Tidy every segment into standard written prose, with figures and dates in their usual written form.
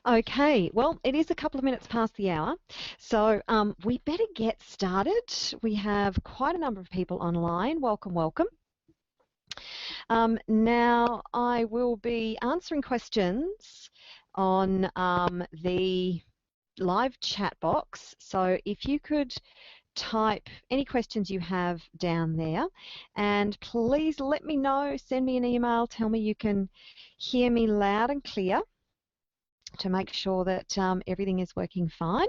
Okay, well, it is a couple of minutes past the hour, so we better get started. We have quite a number of people online. Welcome, welcome. Now, I will be answering questions on the live chat box. So if you could type any questions you have down there, and please let me know, send me an email, tell me you can hear me loud and clear, to make sure that everything is working fine.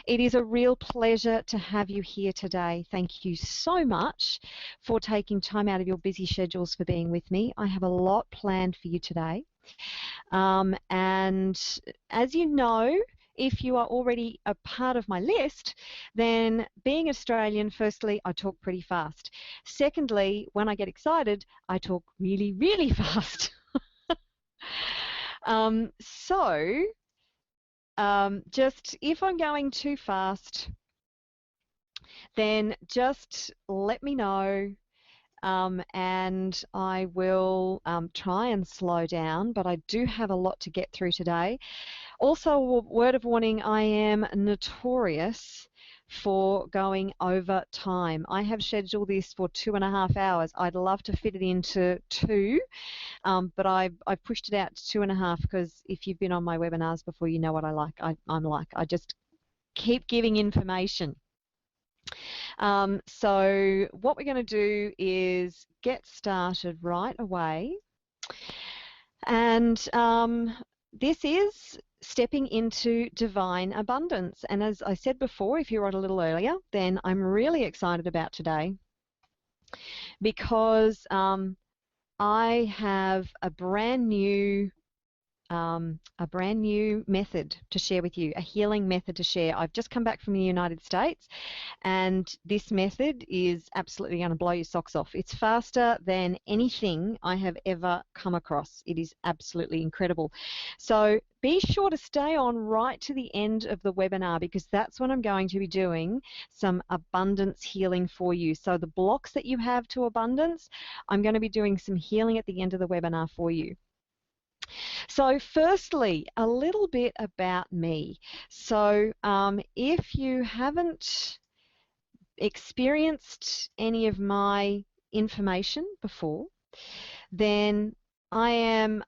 It is a real pleasure to have you here today. Thank you so much for taking time out of your busy schedules for being with me. I have a lot planned for you today. And as you know, if you are already a part of my list, then being Australian, firstly, I talk pretty fast. Secondly, when I get excited, I talk really, really fast. Just if I'm going too fast, then just let me know, and I will try and slow down, but I do have a lot to get through today. Also, a word of warning, I am notorious for going over time. I have scheduled this for 2.5 hours. I'd love to fit it into 2, but I've pushed it out to 2.5 because if you've been on my webinars before, you know what I like. I'm like, I just keep giving information. So what we're going to do is get started right away. And this is stepping into divine abundance. And as I said before, if you're on a little earlier, then I'm really excited about today because I have a brand new method to share with you, a healing method to share. I've just come back from the United States, and this method is absolutely going to blow your socks off. It's faster than anything I have ever come across. It is absolutely incredible. So be sure to stay on right to the end of the webinar because that's when I'm going to be doing some abundance healing for you. So the blocks that you have to abundance, I'm going to be doing some healing at the end of the webinar for you. So firstly, a little bit about me. So if you haven't experienced any of my information before, then I am,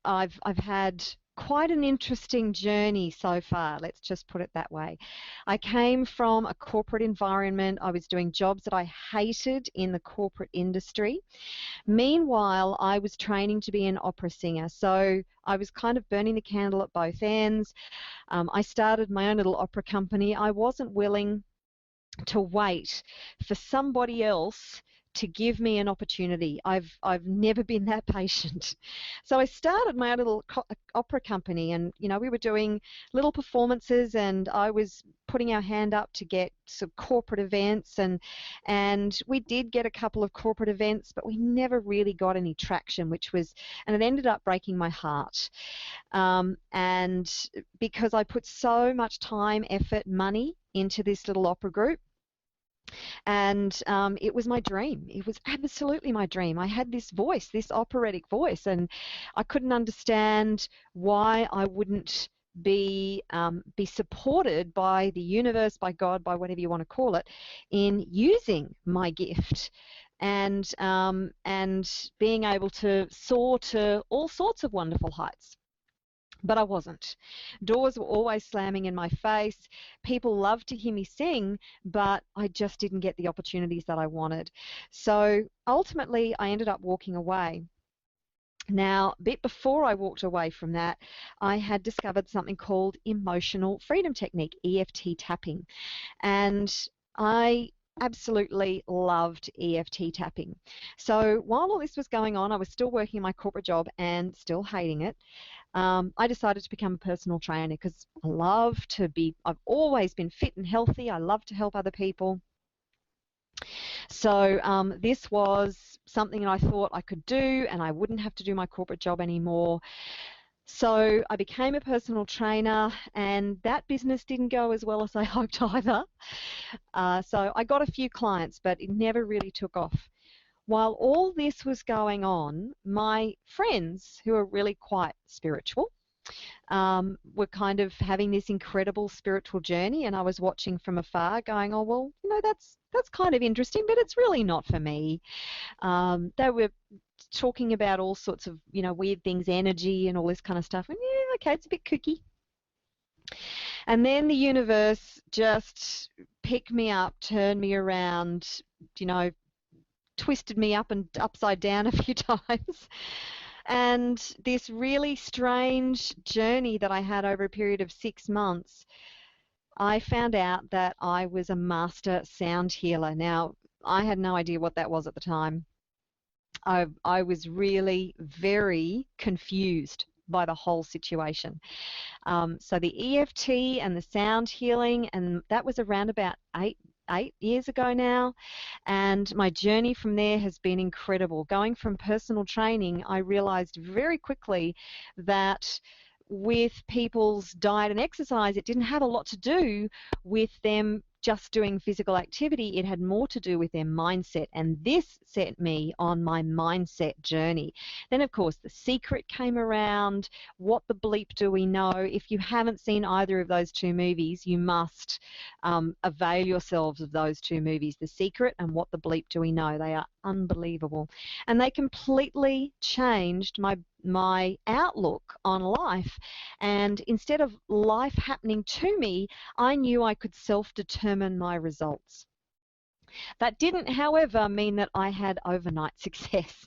I've had quite an interesting journey so far, let's just put it that way. I came from a corporate environment. I was doing jobs that I hated in the corporate industry. Meanwhile, I was training to be an opera singer, so I was kind of burning the candle at both ends. I started my own little opera company. I wasn't willing to wait for somebody else to give me an opportunity. I've never been that patient. So I started my own little opera company, and you know, we were doing little performances, and I was putting our hand up to get some corporate events, and we did get a couple of corporate events, but we never really got any traction, and it ended up breaking my heart. And because I put so much time, effort, money into this little opera group, and it was my dream. It was absolutely my dream. I had this voice, this operatic voice, and I couldn't understand why I wouldn't be supported by the universe, by God, by whatever you want to call it, in using my gift and being able to soar to all sorts of wonderful heights. But I wasn't. Doors were always slamming in my face. People loved to hear me sing, but I just didn't get the opportunities that I wanted. So ultimately, I ended up walking away. Now, a bit before I walked away from that, I had discovered something called emotional freedom technique, EFT tapping. And I absolutely loved EFT tapping. So while all this was going on, I was still working my corporate job and still hating it. I decided to become a personal trainer because I've always been fit and healthy. I love to help other people. So this was something that I thought I could do, and I wouldn't have to do my corporate job anymore. So I became a personal trainer, and that business didn't go as well as I hoped either. So I got a few clients, but it never really took off. While all this was going on, my friends, who are really quite spiritual, were kind of having this incredible spiritual journey, and I was watching from afar going, oh, well, that's kind of interesting, but it's really not for me. They were talking about all sorts of, weird things, energy and all this kind of stuff. And yeah, okay, it's a bit kooky. And then the universe just picked me up, turned me around, twisted me up and upside down a few times. And this really strange journey that I had over a period of 6 months, I found out that I was a master sound healer. Now, I had no idea what that was at the time. I was really very confused by the whole situation. So the EFT and the sound healing, and that was around about eight years ago now, and my journey from there has been incredible. Going from personal training, I realized very quickly that with people's diet and exercise, it didn't have a lot to do with them just doing physical activity. It had more to do with their mindset, and this set me on my mindset journey. Then, of course, The Secret came around. What the bleep do we know? If you haven't seen either of those two movies, you must avail yourselves of those two movies, The Secret and What the Bleep Do We Know. They are unbelievable, and they completely changed my outlook on life. And instead of life happening to me, I knew I could self-determine my results. That didn't, however, mean that I had overnight success.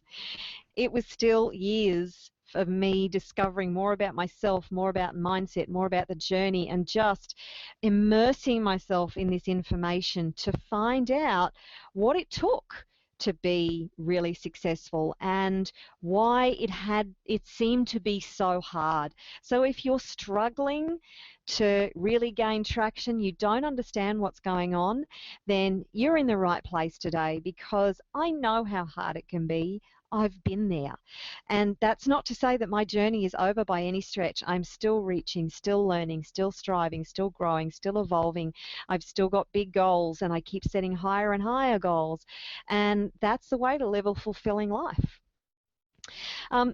It was still years of me discovering more about myself, more about mindset, more about the journey, and just immersing myself in this information to find out what it took to be really successful and why it seemed to be so hard. So if you're struggling to really gain traction, you don't understand what's going on, then you're in the right place today, because I know how hard it can be. I've been there. And that's not to say that my journey is over by any stretch. I'm still reaching, still learning, still striving, still growing, still evolving. I've still got big goals, and I keep setting higher and higher goals. And that's the way to live a fulfilling life.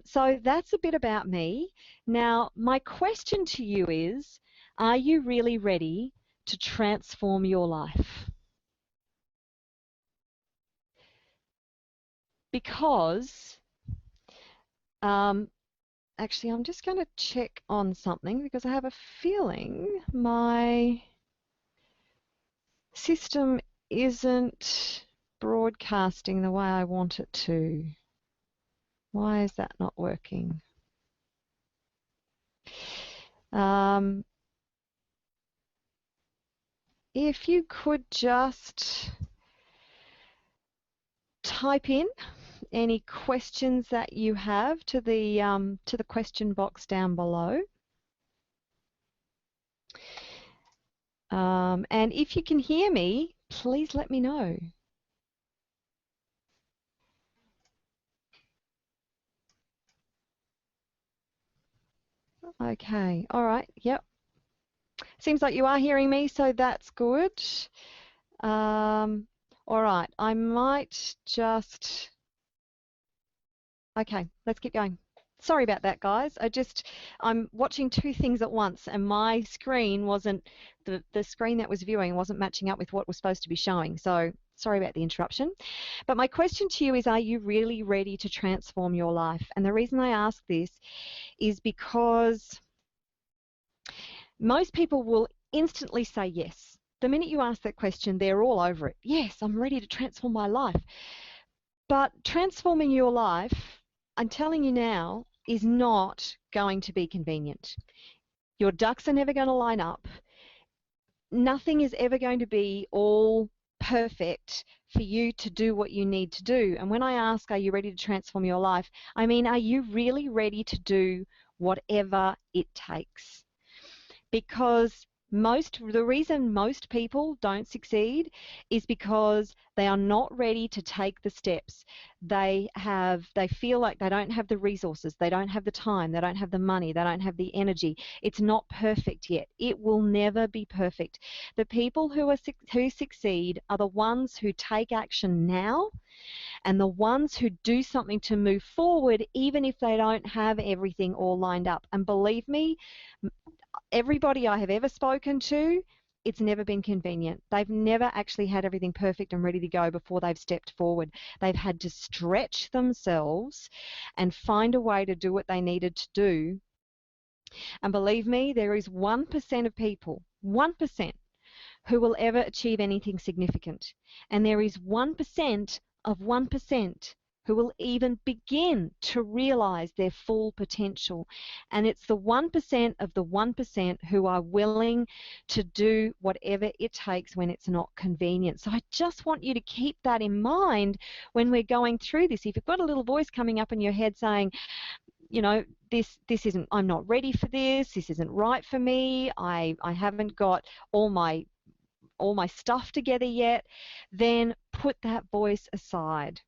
So that's a bit about me. Now, my question to you is, are you really ready to transform your life? Because actually, I'm just going to check on something, because I have a feeling my system isn't broadcasting the way I want it to. Why is that not working? If you could just type in any questions that you have to the question box down below. And if you can hear me, please let me know. Okay, all right, yep. Seems like you are hearing me, so that's good. All right, I might just... Okay, let's keep going. Sorry about that, guys. I'm watching two things at once, and my screen wasn't, the screen that was viewing wasn't matching up with what was supposed to be showing. So sorry about the interruption. But my question to you is, are you really ready to transform your life? And the reason I ask this is because most people will instantly say yes. The minute you ask that question, they're all over it. Yes, I'm ready to transform my life. But transforming your life, I'm telling you now, is not going to be convenient. Your ducks are never going to line up. Nothing is ever going to be all perfect for you to do what you need to do. And when I ask, are you ready to transform your life? I mean, are you really ready to do whatever it takes? Because the reason most people don't succeed is because they are not ready to take the steps. They feel like they don't have the resources, they don't have the time, they don't have the money, they don't have the energy. It's not perfect yet. It will never be perfect. The people who succeed are the ones who take action now and the ones who do something to move forward, even if they don't have everything all lined up. And believe me, everybody I have ever spoken to, it's never been convenient. They've never actually had everything perfect and ready to go before they've stepped forward. They've had to stretch themselves and find a way to do what they needed to do. And believe me, there is 1% of people, 1%, who will ever achieve anything significant. And there is 1% of 1% who will even begin to realize their full potential. And it's the 1% of the 1% who are willing to do whatever it takes when it's not convenient. So I just want you to keep that in mind when we're going through this. If you've got a little voice coming up in your head saying, you know, this isn't, I'm not ready for this isn't right for me, I haven't got all my stuff together yet, then put that voice aside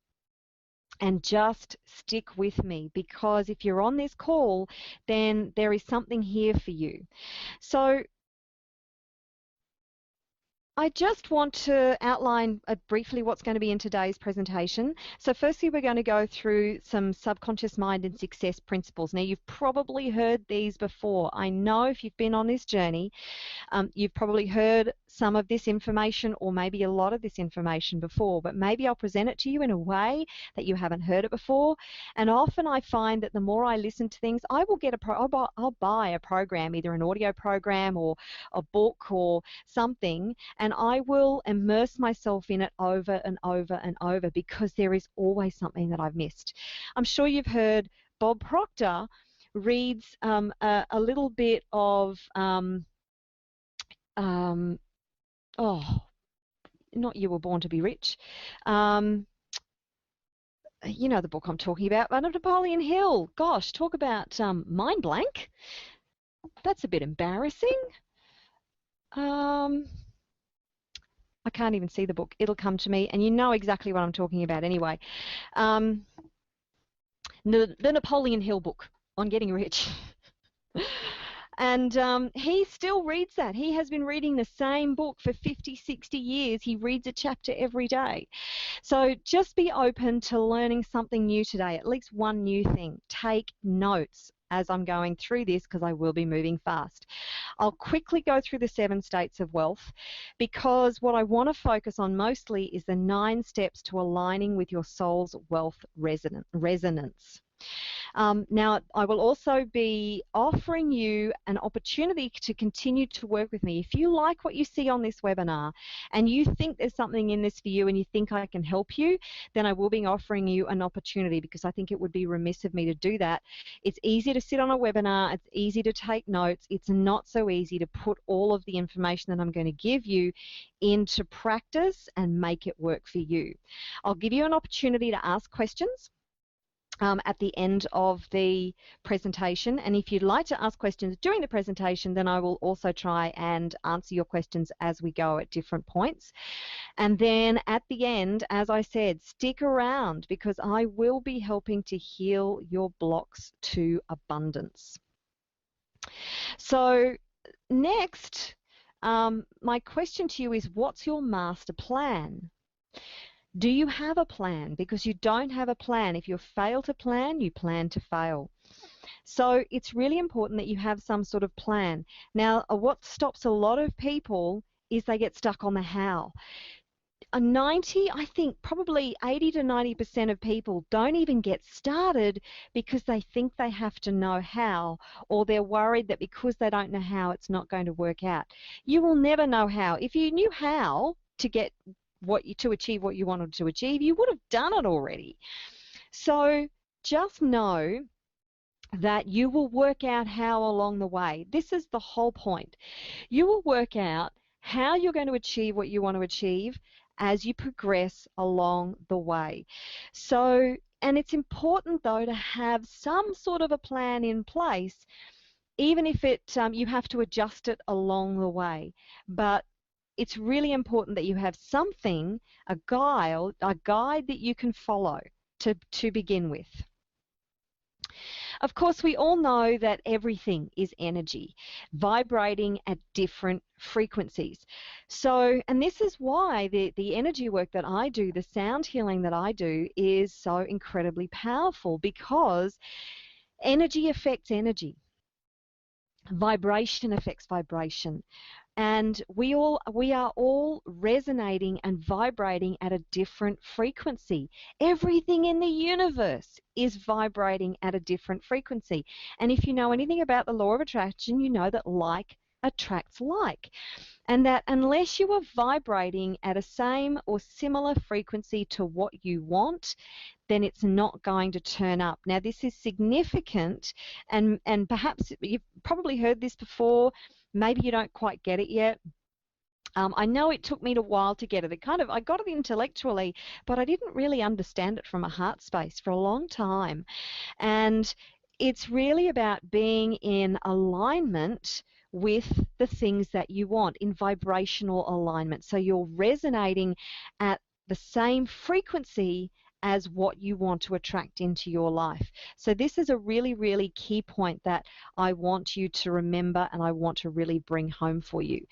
and just stick with me, because if you're on this call, then there is something here for you. So I just want to outline briefly what's going to be in today's presentation. So firstly, we're going to go through some subconscious mind and success principles. Now, you've probably heard these before. I know if you've been on this journey, you've probably heard some of this information or maybe a lot of this information before, but maybe I'll present it to you in a way that you haven't heard it before. And often I find that the more I listen to things, I will get I'll buy a program, either an audio program or a book or something, and I will immerse myself in it over and over and over, because there is always something that I've missed. I'm sure you've heard Bob Proctor reads a little bit of oh, not You Were Born to Be Rich. You know the book I'm talking about, but Napoleon Hill. Gosh, talk about mind blank. That's a bit embarrassing. I can't even see the book. It'll come to me, and you know exactly what I'm talking about anyway. The Napoleon Hill book on getting rich. And he still reads that. He has been reading the same book for 50, 60 years. He reads a chapter every day. So just be open to learning something new today, at least one new thing. Take notes as I'm going through this, because I will be moving fast. I'll quickly go through the 7 states of wealth, because what I want to focus on mostly is the 9 steps to aligning with your soul's wealth resonance. Now, I will also be offering you an opportunity to continue to work with me. If you like what you see on this webinar and you think there's something in this for you and you think I can help you, then I will be offering you an opportunity, because I think it would be remiss of me to do that. It's easy to sit on a webinar. It's easy to take notes. It's not so easy to put all of the information that I'm going to give you into practice and make it work for you. I'll give you an opportunity to ask questions at the end of the presentation, and if you'd like to ask questions during the presentation, then I will also try and answer your questions as we go at different points. And then at the end, as I said, stick around, because I will be helping to heal your blocks to abundance. So next, my question to you is, what's your master plan? Do you have a plan? Because you don't have a plan. If you fail to plan, you plan to fail. So it's really important that you have some sort of plan. Now, what stops a lot of people is they get stuck on the how. I think probably 80 to 90% of people don't even get started because they think they have to know how, or they're worried that because they don't know how, it's not going to work out. You will never know how. If you knew how to get to achieve what you wanted to achieve, you would have done it already. So just know that you will work out how along the way. This is the whole point. You will work out how you're going to achieve what you want to achieve as you progress along the way. So, and it's important though to have some sort of a plan in place, even if you have to adjust it along the way. But it's really important that you have something, a guide that you can follow to begin with. Of course, we all know that everything is energy, vibrating at different frequencies. So, and this is why the energy work that I do, the sound healing that I do, is so incredibly powerful, because energy affects energy. Vibration affects vibration. And we are all resonating and vibrating at a different frequency. Everything in the universe is vibrating at a different frequency. And if you know anything about the law of attraction, you know that like attracts like. And that unless you are vibrating at a same or similar frequency to what you want, then it's not going to turn up. Now, this is significant, and perhaps you've probably heard this before. Maybe you don't quite get it yet. I know it took me a while to get it. I got it intellectually, but I didn't really understand it from a heart space for a long time. And it's really about being in alignment with the things that you want, in vibrational alignment. So you're resonating at the same frequency as what you want to attract into your life. So this is a really, really key point that I want you to remember, and I want to really bring home for you.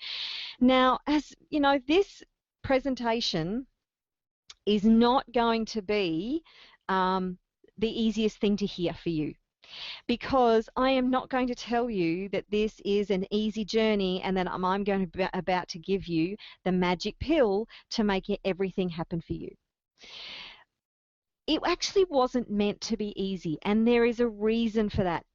Now, as you know, this presentation is not going to be the easiest thing to hear for you, because I am not going to tell you that this is an easy journey and that I'm going to be about to give you the magic pill to make everything happen for you. It actually wasn't meant to be easy, and there is a reason for that.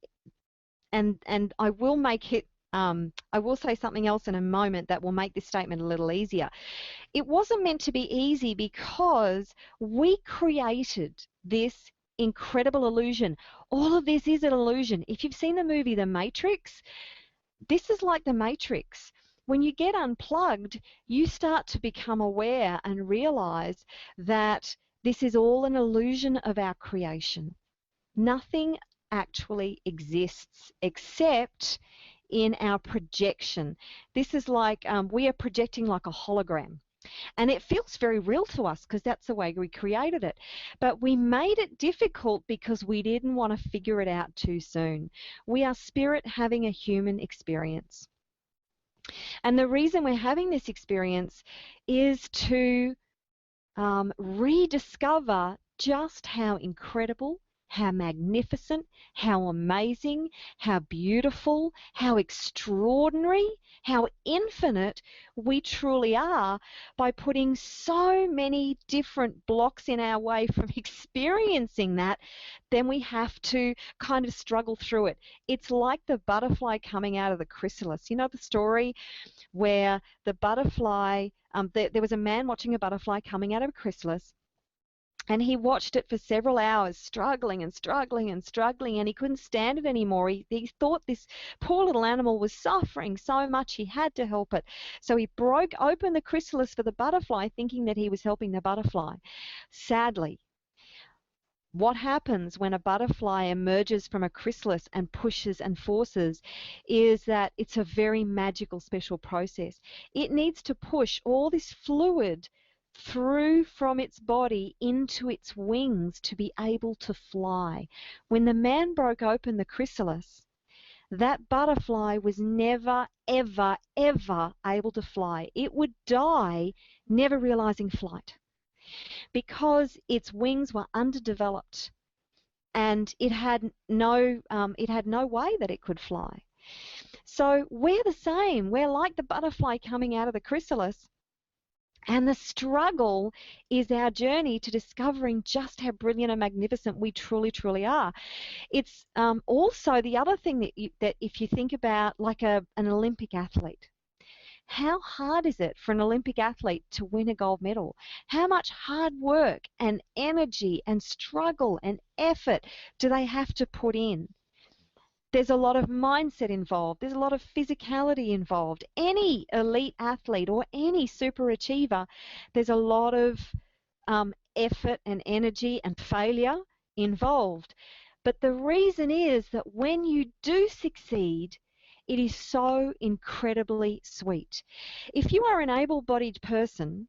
And I will make it, I will say something else in a moment that will make this statement a little easier. It wasn't meant to be easy because we created this incredible illusion. All of this is an illusion. If you've seen the movie The Matrix, this is like The Matrix. When you get unplugged, you start to become aware and realize that this is all an illusion of our creation. Nothing actually exists except in our projection. This is like we are projecting like a hologram. And it feels very real to us because that's the way we created it. But we made it difficult because we didn't want to figure it out too soon. We are spirit having a human experience. And the reason we're having this experience is to rediscover just how incredible, how magnificent, how amazing, how beautiful, how extraordinary, how infinite we truly are, by putting so many different blocks in our way from experiencing that. Then we have to kind of struggle through it. It's like the butterfly coming out of the chrysalis. You know the story where the butterfly, there was a man watching a butterfly coming out of a chrysalis, and he watched it for several hours, struggling and struggling and struggling, and he couldn't stand it anymore. He thought this poor little animal was suffering so much he had to help it. So he broke open the chrysalis for the butterfly, thinking that he was helping the butterfly. Sadly, what happens when a butterfly emerges from a chrysalis and pushes and forces is that it's a very magical, special process. It needs to push all this fluid through from its body into its wings to be able to fly. When the man broke open the chrysalis, that butterfly was never, ever, ever able to fly. It would die never realizing flight, because its wings were underdeveloped and it had no way that it could fly. So we're the same. We're like the butterfly coming out of the chrysalis. And the struggle is our journey to discovering just how brilliant and magnificent we truly, truly are. It's also the other thing that if you think about like an Olympic athlete, how hard is it for an Olympic athlete to win a gold medal? How much hard work and energy and struggle and effort do they have to put in? There's a lot of mindset involved. There's a lot of physicality involved. Any elite athlete or any super achiever, there's a lot of effort and energy and failure involved. But the reason is that when you do succeed, it is so incredibly sweet. If you are an able-bodied person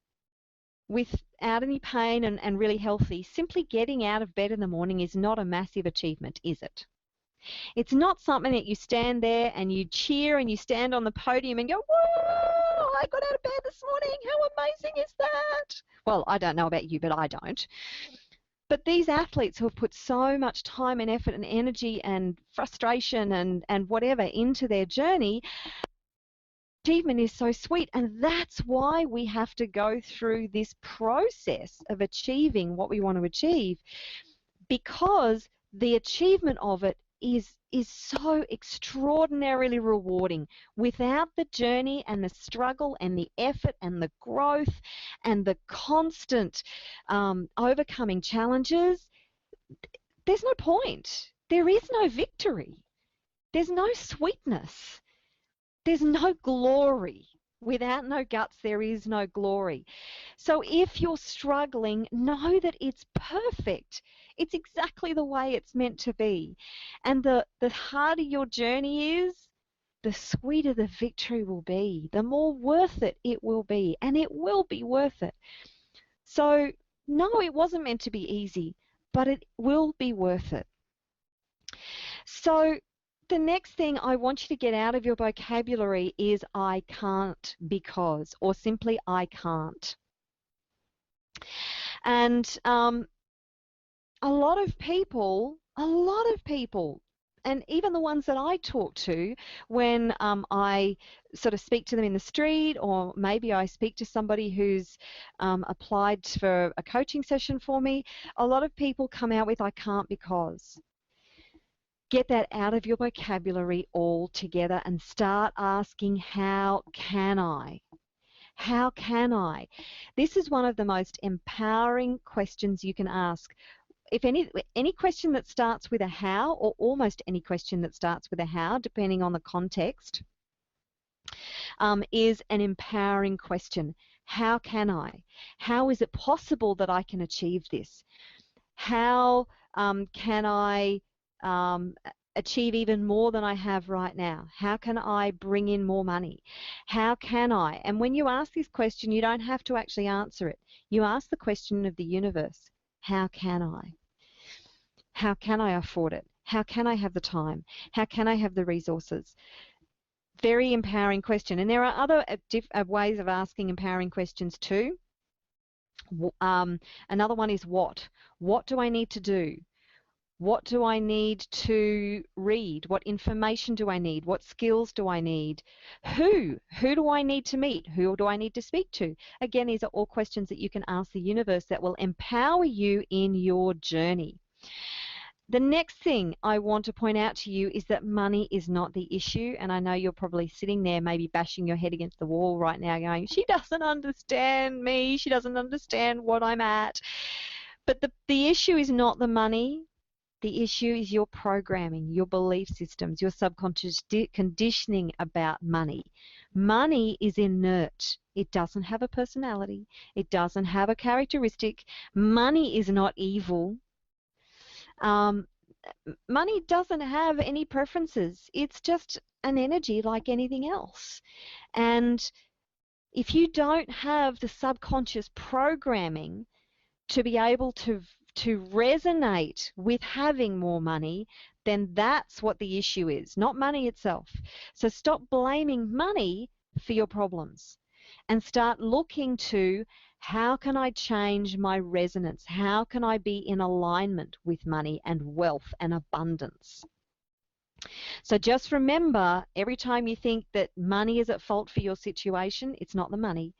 without any pain and really healthy, simply getting out of bed in the morning is not a massive achievement, is it? It's not something that you stand there and you cheer and you stand on the podium and go, whoa, I got out of bed this morning. How amazing is that? Well, I don't know about you, but I don't. But these athletes who have put so much time and effort and energy and frustration and whatever into their journey, achievement is so sweet, and that's why we have to go through this process of achieving what we want to achieve, because the achievement of it is so extraordinarily rewarding. Without the journey and the struggle and the effort and the growth and the constant overcoming challenges, there's no point. There is no victory. There's no sweetness. There's no glory. Without no guts, there is no glory. So if you're struggling, know that it's perfect. It's exactly the way it's meant to be. And the harder your journey is, the sweeter the victory will be, the more worth it it will be, and it will be worth it. So no, it wasn't meant to be easy, but it will be worth it. So the next thing I want you to get out of your vocabulary is I can't because, or simply I can't. And a lot of people, and even the ones that I talk to when I sort of speak to them in the street, or maybe I speak to somebody who's applied for a coaching session for me, a lot of people come out with I can't because. Get that out of your vocabulary altogether and start asking, how can I? How can I? This is one of the most empowering questions you can ask. If any question that starts with a how, or almost any question that starts with a how, depending on the context, is an empowering question. How can I? How is it possible that I can achieve this? How can I achieve even more than I have right now? How can I bring in more money? How can I? And when you ask this question, you don't have to actually answer it. You ask the question of the universe. How can I? How can I afford it? How can I have the time? How can I have the resources? Very empowering question. And there are other ways of asking empowering questions too. Another one is what? What do I need to do? What do I need to read? What information do I need? What skills do I need? Who do I need to meet? Who do I need to speak to? Again, these are all questions that you can ask the universe that will empower you in your journey. The next thing I want to point out to you is that money is not the issue. And I know you're probably sitting there maybe bashing your head against the wall right now going, she doesn't understand me. She doesn't understand what I'm at. But the issue is not the money. The issue is your programming, your belief systems, your subconscious conditioning about money. Money is inert. It doesn't have a personality. It doesn't have a characteristic. Money is not evil. Money doesn't have any preferences. It's just an energy like anything else. And if you don't have the subconscious programming to be able to resonate with having more money, then that's what the issue is, not money itself. So stop blaming money for your problems and start looking to, how can I change my resonance? How can I be in alignment with money and wealth and abundance? So just remember, every time you think that money is at fault for your situation, it's not the money.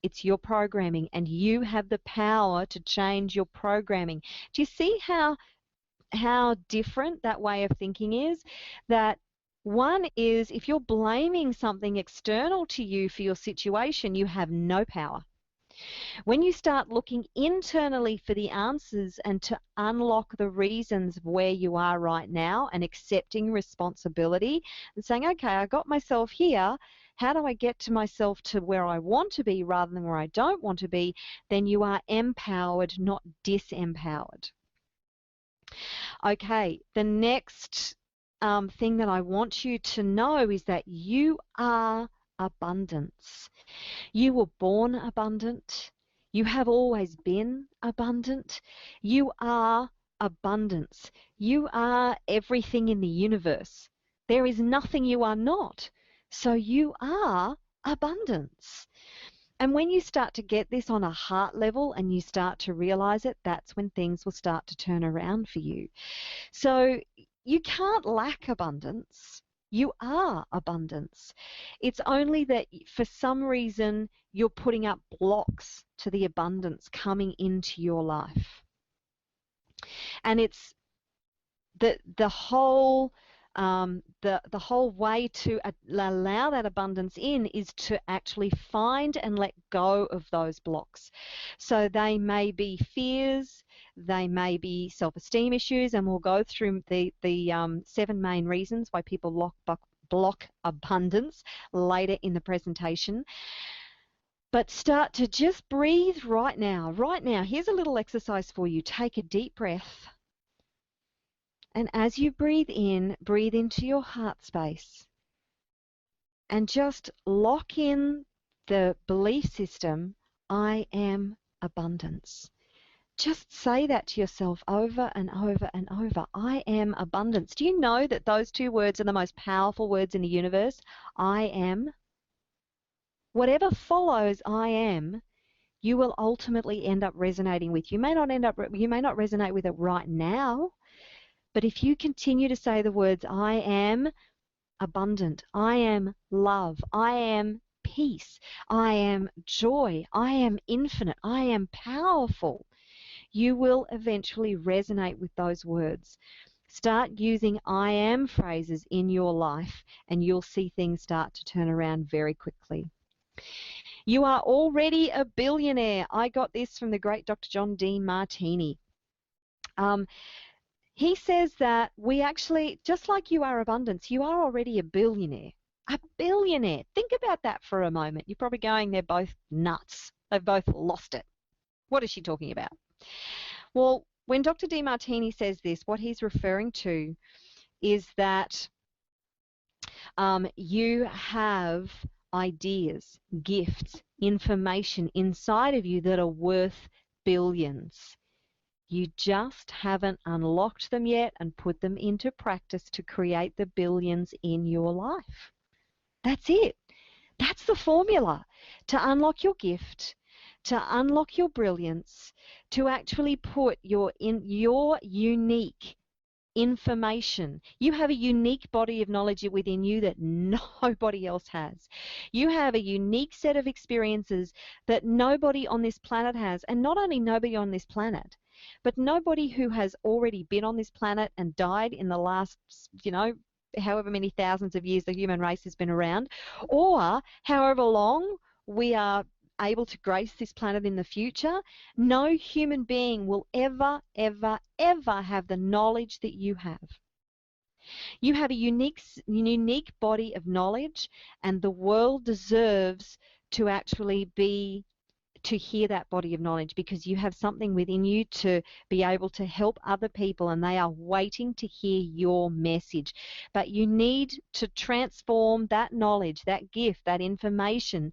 It's your programming, and you have the power to change your programming. Do you see how different that way of thinking is? That one is, if you're blaming something external to you for your situation, you have no power. When you start looking internally for the answers and to unlock the reasons where you are right now and accepting responsibility and saying, okay, I got myself here, how do I get to myself to where I want to be rather than where I don't want to be, then you are empowered, not disempowered. Okay, the next thing that I want you to know is that you are abundance. You were born abundant. You have always been abundant. You are abundance. You are everything in the universe. There is nothing you are not. So you are abundance. And when you start to get this on a heart level and you start to realize it, that's when things will start to turn around for you. So you can't lack abundance. You are abundance. It's only that for some reason you're putting up blocks to the abundance coming into your life. And it's the whole the whole way to allow that abundance in is to actually find and let go of those blocks. So they may be fears, they may be self-esteem issues, and we'll go through the 7 main reasons why people block abundance later in the presentation. But start to just breathe right now. Right now, here's a little exercise for you. Take a deep breath. And as you breathe into your heart space and just lock in the belief system, I am abundance. Just say that to yourself over and over and over. I am abundance. Do you know that those 2 words are the most powerful words in the universe? I am. Whatever follows I am, you will ultimately end up resonating with. You may not resonate with it right now. But if you continue to say the words, I am abundant, I am love, I am peace, I am joy, I am infinite, I am powerful, you will eventually resonate with those words. Start using I am phrases in your life and you'll see things start to turn around very quickly. You are already a billionaire. I got this from the great Dr. John Demartini. He says that we actually, just like you are abundance, you are already a billionaire. A billionaire. Think about that for a moment. You're probably going, they're both nuts. They've both lost it. What is she talking about? Well, when Dr. Demartini says this, what he's referring to is that you have ideas, gifts, information inside of you that are worth billions. You just haven't unlocked them yet and put them into practice to create the billions in your life. That's it. That's the formula to unlock your gift, to unlock your brilliance, to actually put your unique information. You have a unique body of knowledge within you that nobody else has. You have a unique set of experiences that nobody on this planet has, and not only nobody on this planet, but nobody who has already been on this planet and died in the last, however many thousands of years the human race has been around, or however long we are able to grace this planet in the future, no human being will ever, ever, ever have the knowledge that you have. You have a unique body of knowledge, and the world deserves to actually to hear that body of knowledge, because you have something within you to be able to help other people, and they are waiting to hear your message. But you need to transform that knowledge, that gift, that information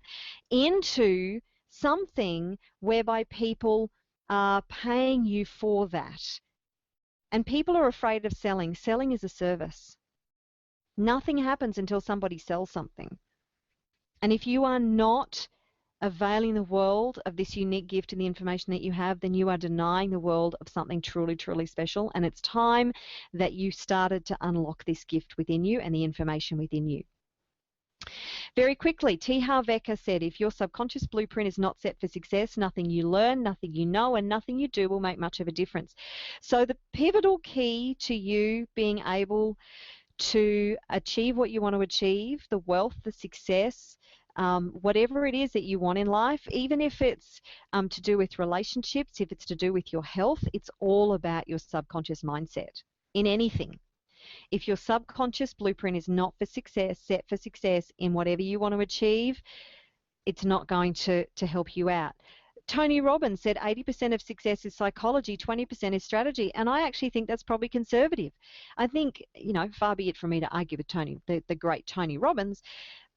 into something whereby people are paying you for that. And people are afraid of selling. Selling is a service. Nothing happens until somebody sells something. And if you are not availing the world of this unique gift and the information that you have, then you are denying the world of something truly, truly special. And it's time that you started to unlock this gift within you and the information within you. Very quickly, T. Harv Eker said, if your subconscious blueprint is not set for success, nothing you learn, nothing you know, and nothing you do will make much of a difference. So the pivotal key to you being able to achieve what you want to achieve, the wealth, the success, whatever it is that you want in life, even if it's to do with relationships, if it's to do with your health, it's all about your subconscious mindset in anything. If your subconscious blueprint is not for success, set for success in whatever you want to achieve, it's not going to help you out. Tony Robbins said 80% of success is psychology, 20% is strategy, and I actually think that's probably conservative. I think, far be it from me to argue with Tony, the great Tony Robbins,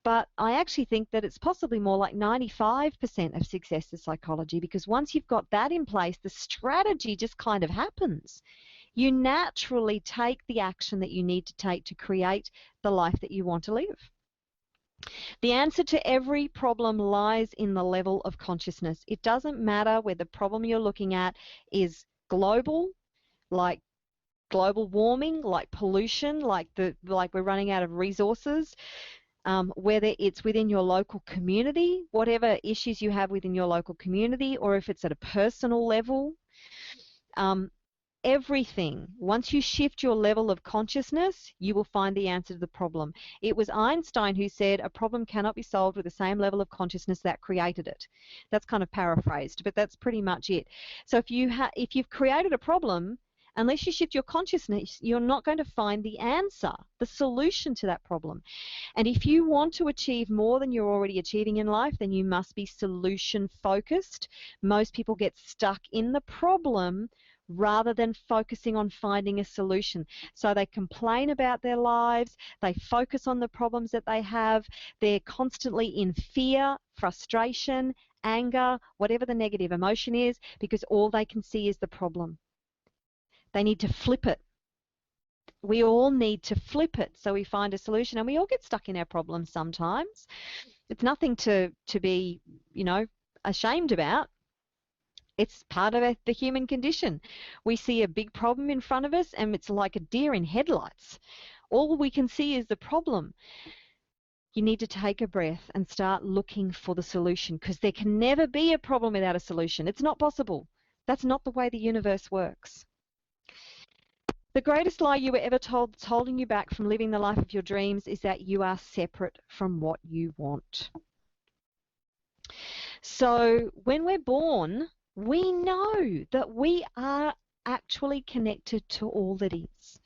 but I actually think that it's possibly more like 95% of success is psychology, because once you've got that in place, the strategy just kind of happens. you naturally take the action that you need to take to create the life that you want to live. The answer to every problem lies in the level of consciousness. It doesn't matter whether the problem you're looking at is global, like global warming, like pollution, like we're running out of resources, whether it's within your local community, whatever issues you have within your local community, or if it's at a personal level. Everything, once you shift your level of consciousness, you will find the answer to the problem. It was Einstein who said a problem cannot be solved with the same level of consciousness that created it. That's kind of paraphrased, but that's pretty much it. So if you've created a problem, unless you shift your consciousness, you're not going to find the answer, the solution to that problem. And if you want to achieve more than you're already achieving in life, then you must be solution focused. Most people get stuck in the problem rather than focusing on finding a solution. So they complain about their lives, they focus on the problems that they have, they're constantly in fear, frustration, anger, whatever the negative emotion is, because all they can see is the problem. They need to flip it. We all need to flip it so we find a solution, and we all get stuck in our problems sometimes. It's nothing to be, ashamed about. It's part of the human condition. We see a big problem in front of us and it's like a deer in headlights. All we can see is the problem. You need to take a breath and start looking for the solution, because there can never be a problem without a solution. It's not possible. That's not the way the universe works. The greatest lie you were ever told that's holding you back from living the life of your dreams is that you are separate from what you want. So when we're born, we know that we are actually connected to all that is,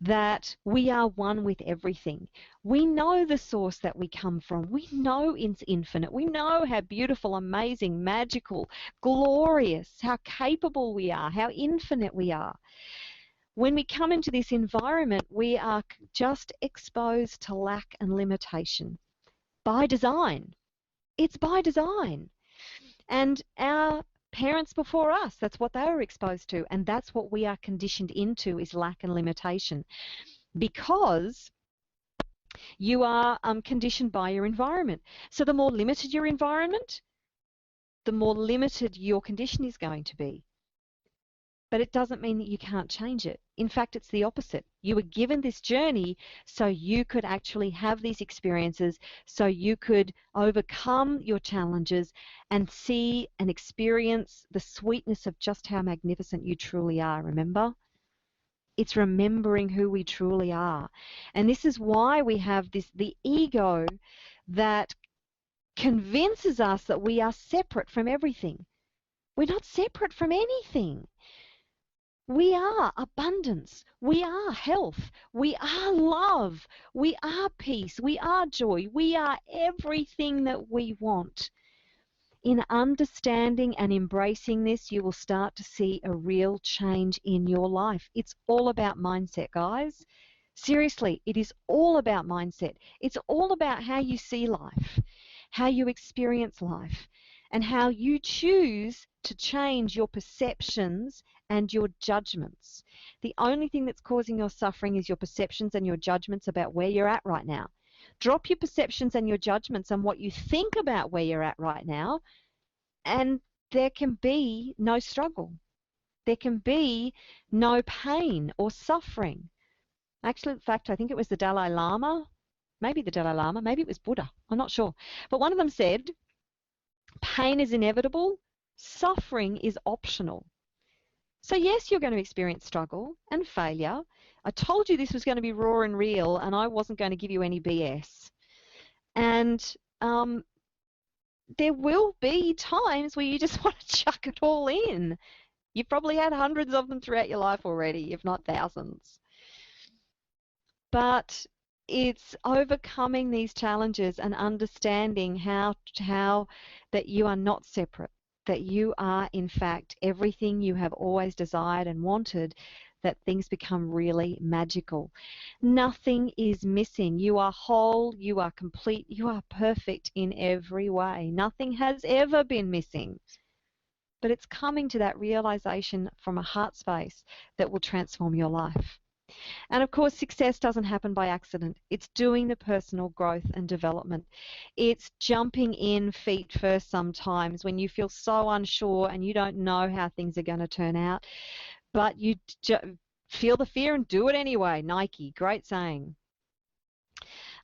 that we are one with everything. We know the source that we come from. We know it's infinite. We know how beautiful, amazing, magical, glorious, how capable we are, how infinite we are. When we come into this environment, we are just exposed to lack and limitation by design. It's by design. And our parents before us, that's what they were exposed to, and that's what we are conditioned into, is lack and limitation, because you are conditioned by your environment. So the more limited your environment, the more limited your condition is going to be. But it doesn't mean that you can't change it. In fact, it's the opposite. You were given this journey so you could actually have these experiences, so you could overcome your challenges and see and experience the sweetness of just how magnificent you truly are, remember? It's remembering who we truly are. And this is why we have the ego that convinces us that we are separate from everything. We're not separate from anything. We are abundance, we are health, we are love, we are peace, we are joy, we are everything that we want. In understanding and embracing this, you will start to see a real change in your life. It's all about mindset, guys. Seriously, it is all about mindset. It's all about how you see life, how you experience life, and how you choose to change your perceptions and your judgments. The only thing that's causing your suffering is your perceptions and your judgments about where you're at right now. Drop your perceptions and your judgments on what you think about where you're at right now, and there can be no struggle. There can be no pain or suffering. Actually, in fact, I think it was the Dalai Lama, maybe it was Buddha, I'm not sure. But one of them said, pain is inevitable, suffering is optional. So yes, you're going to experience struggle and failure. I told you this was going to be raw and real, and I wasn't going to give you any BS. And there will be times where you just want to chuck it all in. You've probably had hundreds of them throughout your life already, if not thousands. But it's overcoming these challenges and understanding how that you are not separate, that you are in fact everything you have always desired and wanted, that things become really magical. Nothing is missing. You are whole, you are complete, you are perfect in every way. Nothing has ever been missing. but it's coming to that realization from a heart space that will transform your life. And of course, success doesn't happen by accident. It's doing the personal growth and development. It's jumping in feet first sometimes when you feel so unsure and you don't know how things are going to turn out, but you feel the fear and do it anyway. Nike, great saying.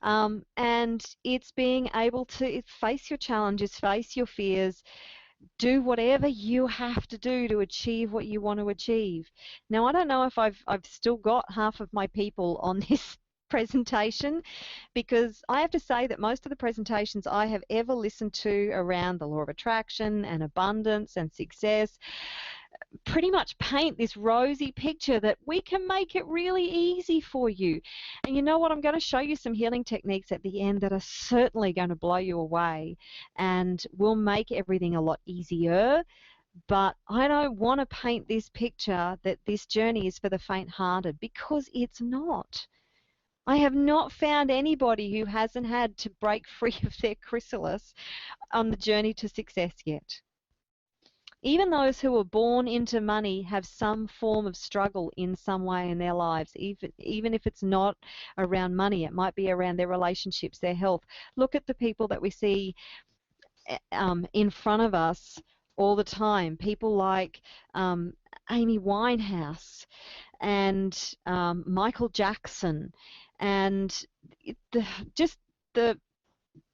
And it's being able to face your challenges, face your fears, do whatever you have to do to achieve what you want to achieve. Now, I don't know if I've still got half of my people on this presentation, because I have to say that most of the presentations I have ever listened to around the law of attraction and abundance and success pretty much paint this rosy picture that we can make it really easy for you. And you know what? I'm going to show you some healing techniques at the end that are certainly going to blow you away and will make everything a lot easier. But I don't want to paint this picture that this journey is for the faint-hearted, because it's not. I have not found anybody who hasn't had to break free of their chrysalis on the journey to success yet. Even those who were born into money have some form of struggle in some way in their lives, even if it's not around money. It might be around their relationships, their health. Look at the people that we see in front of us all the time. People like Amy Winehouse and Michael Jackson, and just the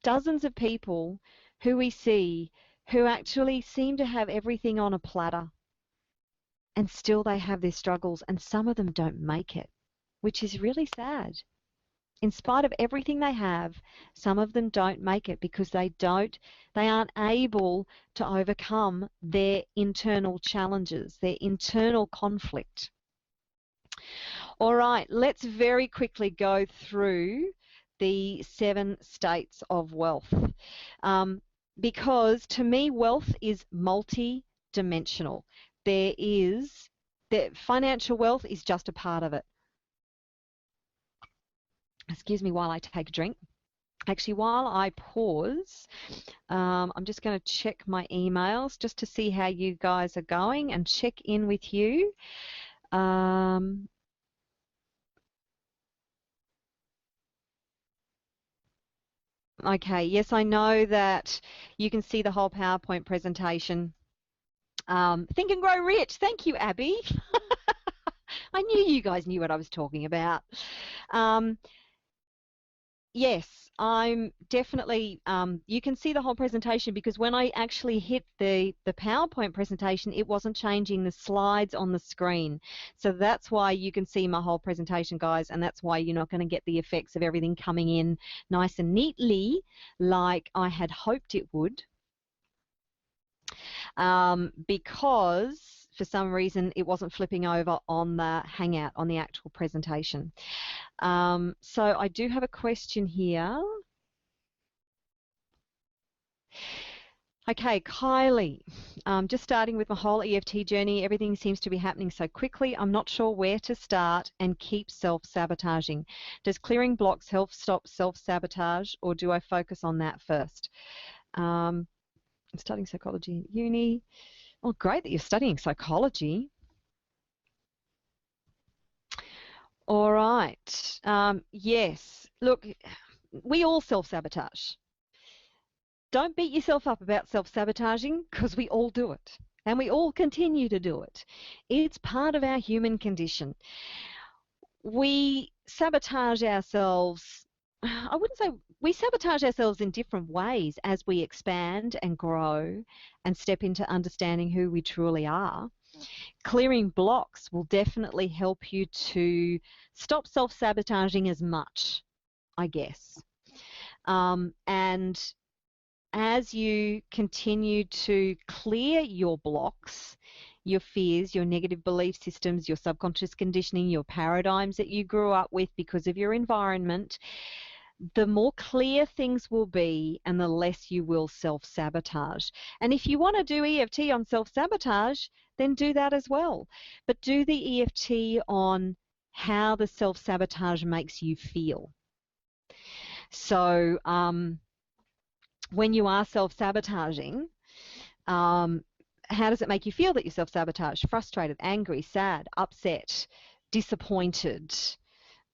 dozens of people who we see who actually seem to have everything on a platter, and still they have their struggles, and some of them don't make it, which is really sad. In spite of everything they have, some of them don't make it because they aren't able to overcome their internal challenges, their internal conflict. All right, let's very quickly go through the 7 states of wealth. Because to me, wealth is multi-dimensional. The financial wealth is just a part of it. Excuse me while I take a drink. Actually, while I pause, I'm just going to check my emails just to see how you guys are going and check in with you. Okay, yes, I know that you can see the whole PowerPoint presentation. Think and Grow Rich. Thank you, Abby. I knew you guys knew what I was talking about. Yes, I'm definitely, you can see the whole presentation, because when I actually hit the PowerPoint presentation, it wasn't changing the slides on the screen. So that's why you can see my whole presentation, guys, and that's why you're not going to get the effects of everything coming in nice and neatly like I had hoped it would, because for some reason it wasn't flipping over on the Hangout, on the actual presentation. So I do have a question here. Okay, Kylie, just starting with my whole EFT journey, everything seems to be happening so quickly. I'm not sure where to start and keep self-sabotaging. Does clearing blocks help stop self-sabotage, or do I focus on that first? I'm studying psychology at uni. Oh, great that you're studying psychology. All right. Yes. Look, we all self-sabotage. Don't beat yourself up about self-sabotaging, because we all do it, and we all continue to do it. It's part of our human condition. We sabotage ourselves. I wouldn't say we sabotage ourselves in different ways as we expand and grow and step into understanding who we truly are. Clearing blocks will definitely help you to stop self-sabotaging as much, I guess. And as you continue to clear your blocks, your fears, your negative belief systems, your subconscious conditioning, your paradigms that you grew up with because of your environment, the more clear things will be and the less you will self-sabotage. And if you want to do EFT on self-sabotage, then do that as well. But do the EFT on how the self-sabotage makes you feel. So when you are self-sabotaging, how does it make you feel that you're self-sabotaged? Frustrated, angry, sad, upset, disappointed.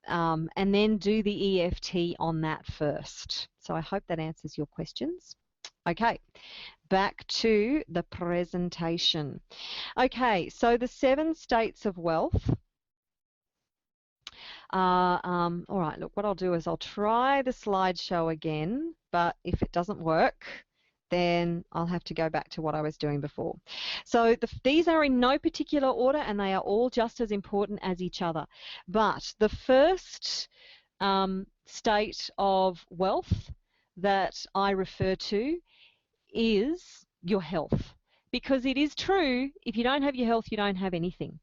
And then do the EFT on that first. So I hope that answers your questions. Okay, back to the presentation. Okay, so the 7 states of wealth. All right, look, what I'll do is I'll try the slideshow again, but if it doesn't work, then I'll have to go back to what I was doing before. So these are in no particular order, and they are all just as important as each other. But the first state of wealth that I refer to is your health. Because it is true, if you don't have your health, you don't have anything.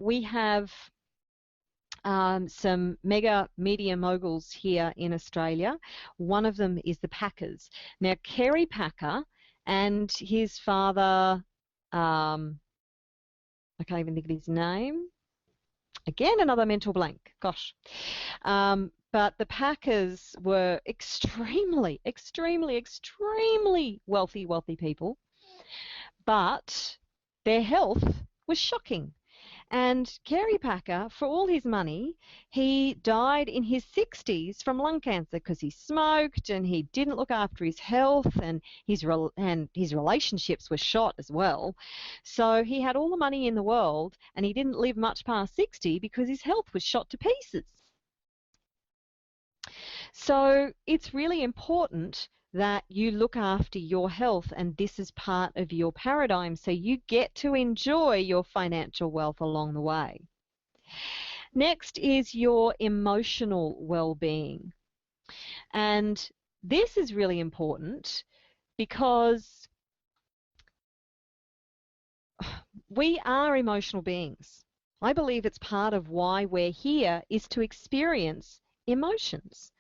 We have some mega media moguls here in Australia. One of them is the Packers. Now, Kerry Packer and his father, I can't even think of his name. Again, another mental blank. Gosh. But the Packers were extremely, extremely, extremely wealthy people. But their health was shocking. And Kerry Packer, for all his money, he died in his 60s from lung cancer because he smoked and he didn't look after his health, and his relationships were shot as well. So he had all the money in the world and he didn't live much past 60 because his health was shot to pieces. So it's really important that you look after your health, and this is part of your paradigm, so you get to enjoy your financial wealth along the way. Next is your emotional well-being. And this is really important because we are emotional beings. I believe it's part of why we're here is to experience emotions.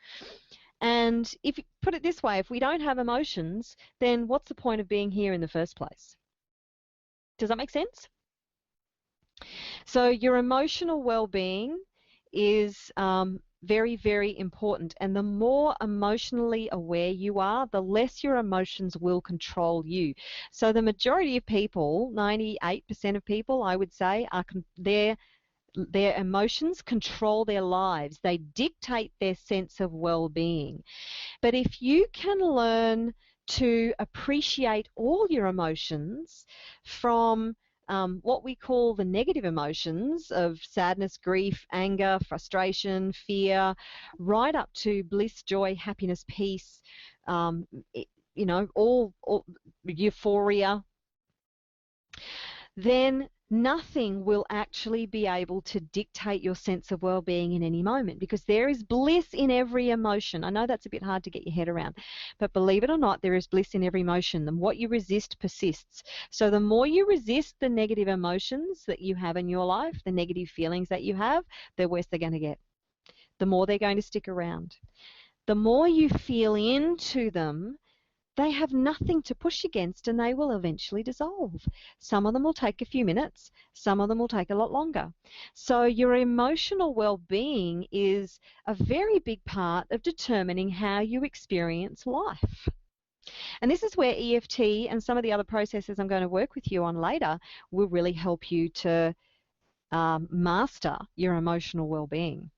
And if you put it this way, if we don't have emotions, then what's the point of being here in the first place? Does that make sense? So your emotional well-being is very, very important. And the more emotionally aware you are, the less your emotions will control you. So the majority of people, 98% of people, I would say, are their emotions control their lives. They dictate their sense of well-being. But if you can learn to appreciate all your emotions, from what we call the negative emotions of sadness, grief, anger, frustration, fear, right up to bliss, joy, happiness, peace, you know, all euphoria, then nothing will actually be able to dictate your sense of well-being in any moment, because there is bliss in every emotion. I know that's a bit hard to get your head around, but believe it or not, there is bliss in every emotion. And what you resist persists. So the more you resist the negative emotions that you have in your life, the negative feelings that you have, the worse they're going to get. The more they're going to stick around. The more you feel into them, they have nothing to push against, and they will eventually dissolve. Some of them will take a few minutes, some of them will take a lot longer. So your emotional well-being is a very big part of determining how you experience life. And this is where EFT and some of the other processes I'm going to work with you on later will really help you to master your emotional well-being.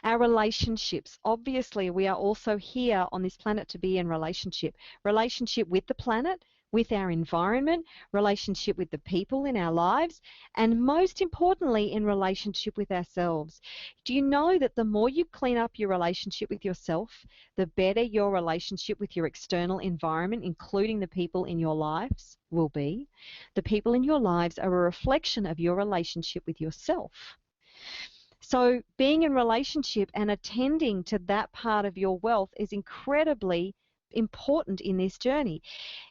Our relationships. Obviously, we are also here on this planet to be in relationship. Relationship with the planet, with our environment, relationship with the people in our lives, and most importantly, in relationship with ourselves. Do you know that the more you clean up your relationship with yourself, the better your relationship with your external environment, including the people in your lives, will be? The people in your lives are a reflection of your relationship with yourself. So being in relationship and attending to that part of your wealth is incredibly important in this journey.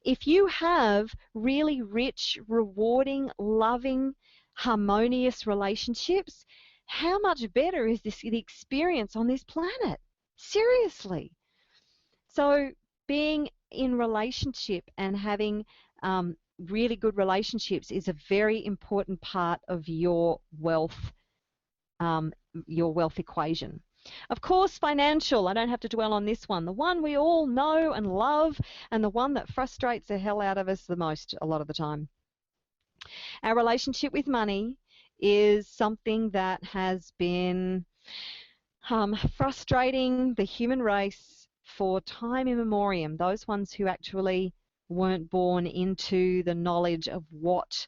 If you have really rich, rewarding, loving, harmonious relationships, how much better is the experience on this planet? Seriously. So being in relationship and having really good relationships is a very important part of your wealth your wealth equation. Of course, financial, I don't have to dwell on this one. The one we all know and love, and the one that frustrates the hell out of us the most a lot of the time. Our relationship with money is something that has been frustrating the human race for time immemorial. Those ones who actually weren't born into the knowledge of what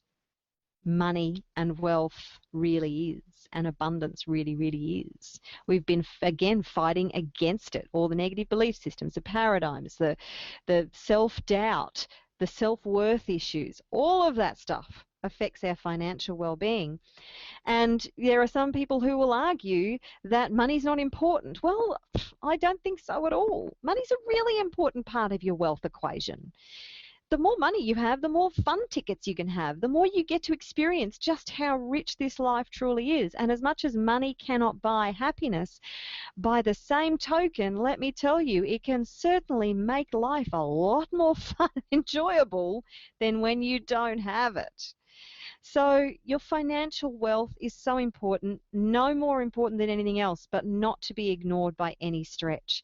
money and wealth really is, and abundance really, really is. We've been, again, fighting against it. All the negative belief systems, the paradigms, the self-doubt, the self-worth issues, all of that stuff affects our financial well-being. And there are some people who will argue that money's not important. Well, I don't think so at all. Money's a really important part of your wealth equation. The more money you have, the more fun tickets you can have, the more you get to experience just how rich this life truly is. And as much as money cannot buy happiness, by the same token, let me tell you, it can certainly make life a lot more fun and enjoyable than when you don't have it. So your financial wealth is so important, no more important than anything else, but not to be ignored by any stretch.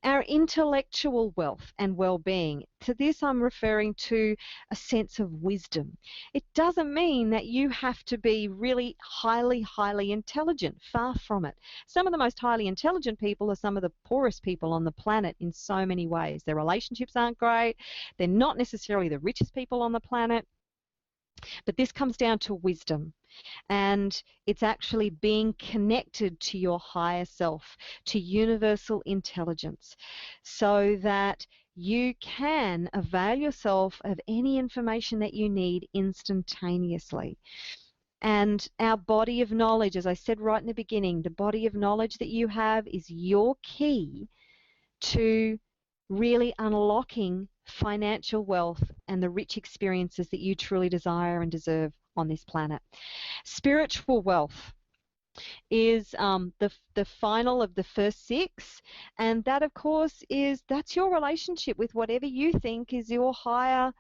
Our intellectual wealth and well-being, to this I'm referring to a sense of wisdom. It doesn't mean that you have to be really highly intelligent, far from it. Some of the most highly intelligent people are some of the poorest people on the planet in so many ways. Their relationships aren't great, they're not necessarily the richest people on the planet, but this comes down to wisdom. And it's actually being connected to your higher self, to universal intelligence, so that you can avail yourself of any information that you need instantaneously. And our body of knowledge, as I said right in the beginning, the body of knowledge that you have is your key to really unlocking financial wealth and the rich experiences that you truly desire and deserve on this planet. Spiritual wealth is the final of the first 6, and that, of course, that's your relationship with whatever you think is your higher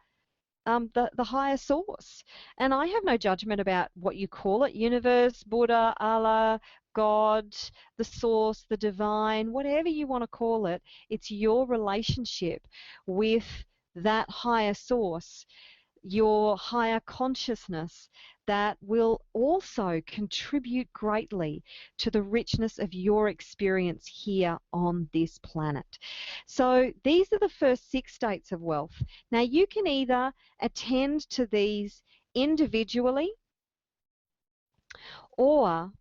the higher source. And I have no judgment about what you call it, universe, Buddha, Allah, God, the source, the divine, whatever you want to call it. It's your relationship with that higher source, your higher consciousness, that will also contribute greatly to the richness of your experience here on this planet. So these are the first 6 states of wealth. Now you can either attend to these individually, or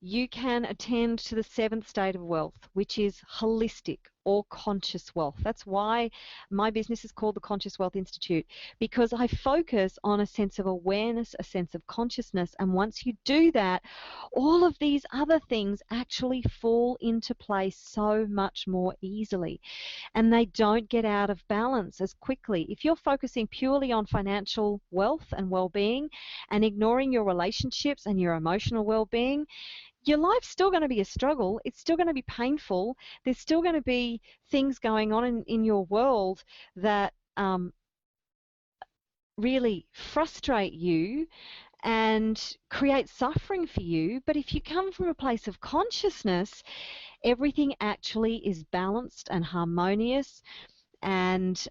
you can attend to the 7th state of wealth, which is holistic or conscious wealth. That's why my business is called the Conscious Wealth Institute, because I focus on a sense of awareness, a sense of consciousness, and once you do that, all of these other things actually fall into place so much more easily, and they don't get out of balance as quickly. If you're focusing purely on financial wealth and well-being and ignoring your relationships and your emotional well-being, your life's still going to be a struggle. It's still going to be painful. There's still going to be things going on in your world that really frustrate you and create suffering for you. But if you come from a place of consciousness, everything actually is balanced and harmonious, and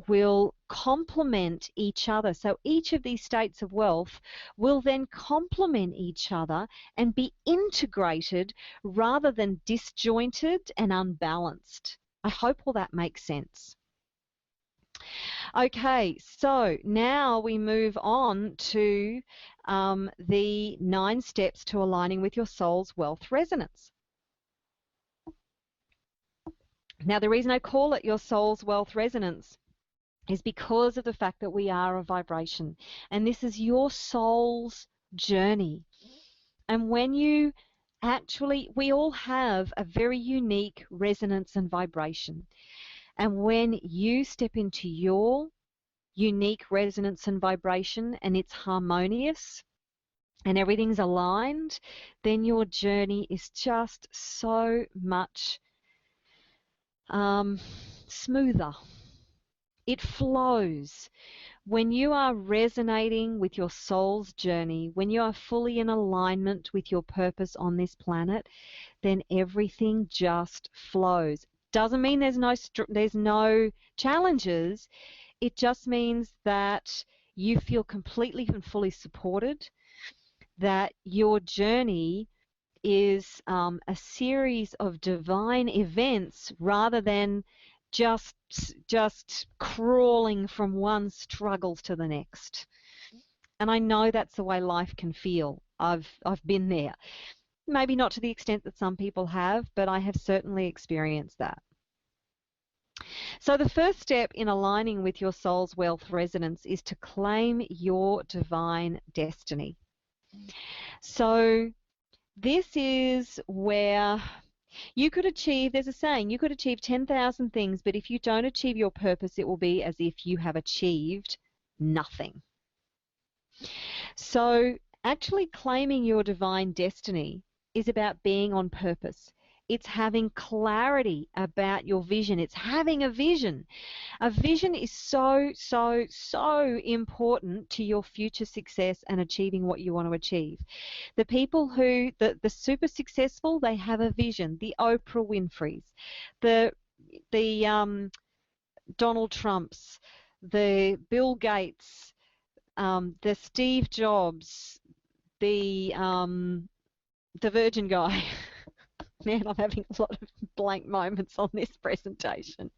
will complement each other. So each of these states of wealth will then complement each other and be integrated rather than disjointed and unbalanced. I hope all that makes sense. Okay, so now we move on to the 9 steps to aligning with your soul's wealth resonance. Now, the reason I call it your soul's wealth resonance is because of the fact that we are a vibration, and this is your soul's journey. And when you actually, we all have a very unique resonance and vibration. And when you step into your unique resonance and vibration, and it's harmonious and everything's aligned, then your journey is just so much smoother. It flows. When you are resonating with your soul's journey, when you are fully in alignment with your purpose on this planet, then everything just flows. Doesn't mean there's no challenges. It just means that you feel completely and fully supported, that your journey is a series of divine events rather than just crawling from one struggle to the next. And I know that's the way life can feel. I've been there. Maybe not to the extent that some people have, but I have certainly experienced that. So the first step in aligning with your soul's wealth resonance is to claim your divine destiny. So this is where you could achieve, there's a saying, you could achieve 10,000 things, but if you don't achieve your purpose, it will be as if you have achieved nothing. So actually claiming your divine destiny is about being on purpose. It's having clarity about your vision. It's having a vision. A vision is so, so, so important to your future success and achieving what you want to achieve. The people who, the super successful, they have a vision. The Oprah Winfreys, the Donald Trumps, the Bill Gates, the Steve Jobs, the Virgin guy. Man, I'm having a lot of blank moments on this presentation.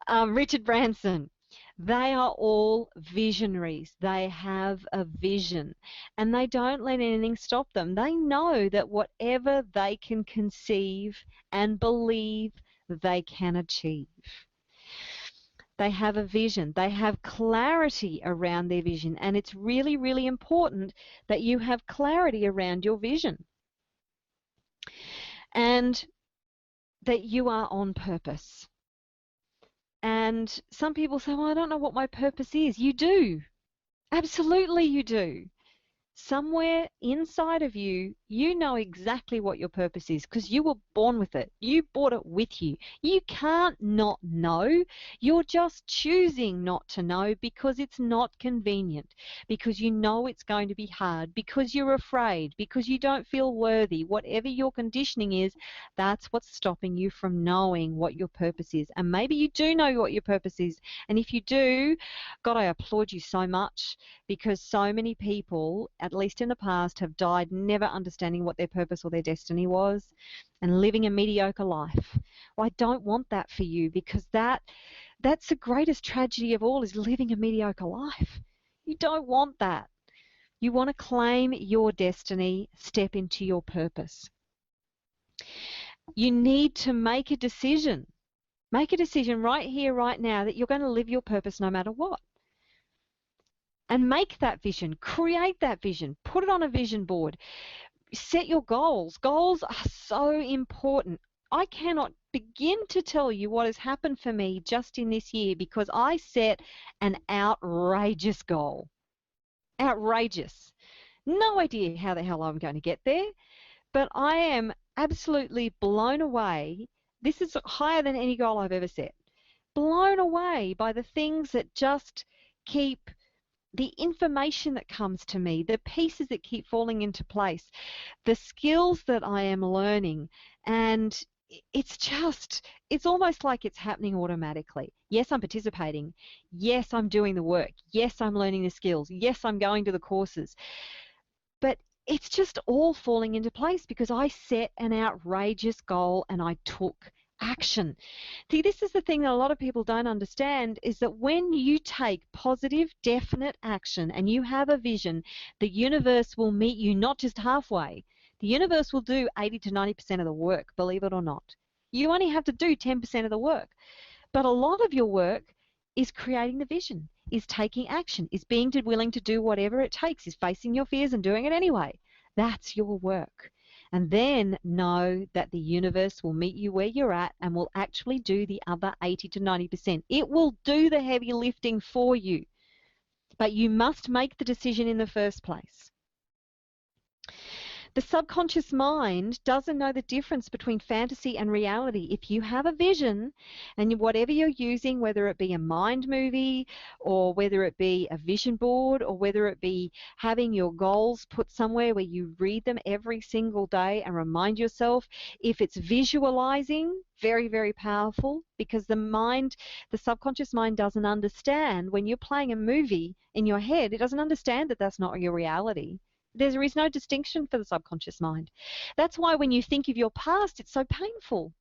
Richard Branson. They are all visionaries. They have a vision and they don't let anything stop them. They know that whatever they can conceive and believe, they can achieve. They have a vision. They have clarity around their vision, and it's really, really important that you have clarity around your vision and that you are on purpose. And some people say, well, I don't know what my purpose is. You do. Absolutely you do. Somewhere inside of you, you know exactly what your purpose is because you were born with it. You brought it with you. You can't not know. You're just choosing not to know because it's not convenient, because you know it's going to be hard, because you're afraid, because you don't feel worthy. Whatever your conditioning is, that's what's stopping you from knowing what your purpose is. And maybe you do know what your purpose is. And if you do, God, I applaud you so much, because so many people, at least in the past, have died never understanding what their purpose or their destiny was and living a mediocre life. Well, I don't want that for you, because that's the greatest tragedy of all, is living a mediocre life. You don't want that. You want to claim your destiny, step into your purpose. You need to make a decision. Make a decision right here, right now, that you're going to live your purpose no matter what. And make that vision, create that vision, put it on a vision board, set your goals. Goals are so important. I cannot begin to tell you what has happened for me just in this year, because I set an outrageous goal. Outrageous. No idea how the hell I'm going to get there, but I am absolutely blown away. This is higher than any goal I've ever set. Blown away by the things that just keep, the information that comes to me, the pieces that keep falling into place, the skills that I am learning, and it's almost like it's happening automatically. Yes, I'm participating. Yes, I'm doing the work. Yes, I'm learning the skills. Yes, I'm going to the courses. But it's just all falling into place because I set an outrageous goal and I took action. See, this is the thing that a lot of people don't understand, is that when you take positive, definite action and you have a vision, the universe will meet you not just halfway. The universe will do 80 to 90% of the work, believe it or not. You only have to do 10% of the work. But a lot of your work is creating the vision, is taking action, is being willing to do whatever it takes, is facing your fears and doing it anyway. That's your work. And then know that the universe will meet you where you're at and will actually do the other 80 to 90%. It will do the heavy lifting for you. But you must make the decision in the first place. The subconscious mind doesn't know the difference between fantasy and reality. If you have a vision and whatever you're using, whether it be a mind movie or whether it be a vision board or whether it be having your goals put somewhere where you read them every single day and remind yourself, if it's visualizing, very, very powerful, because the subconscious mind doesn't understand when you're playing a movie in your head, it doesn't understand that that's not your reality. There is no distinction for the subconscious mind. That's why when you think of your past, it's so painful.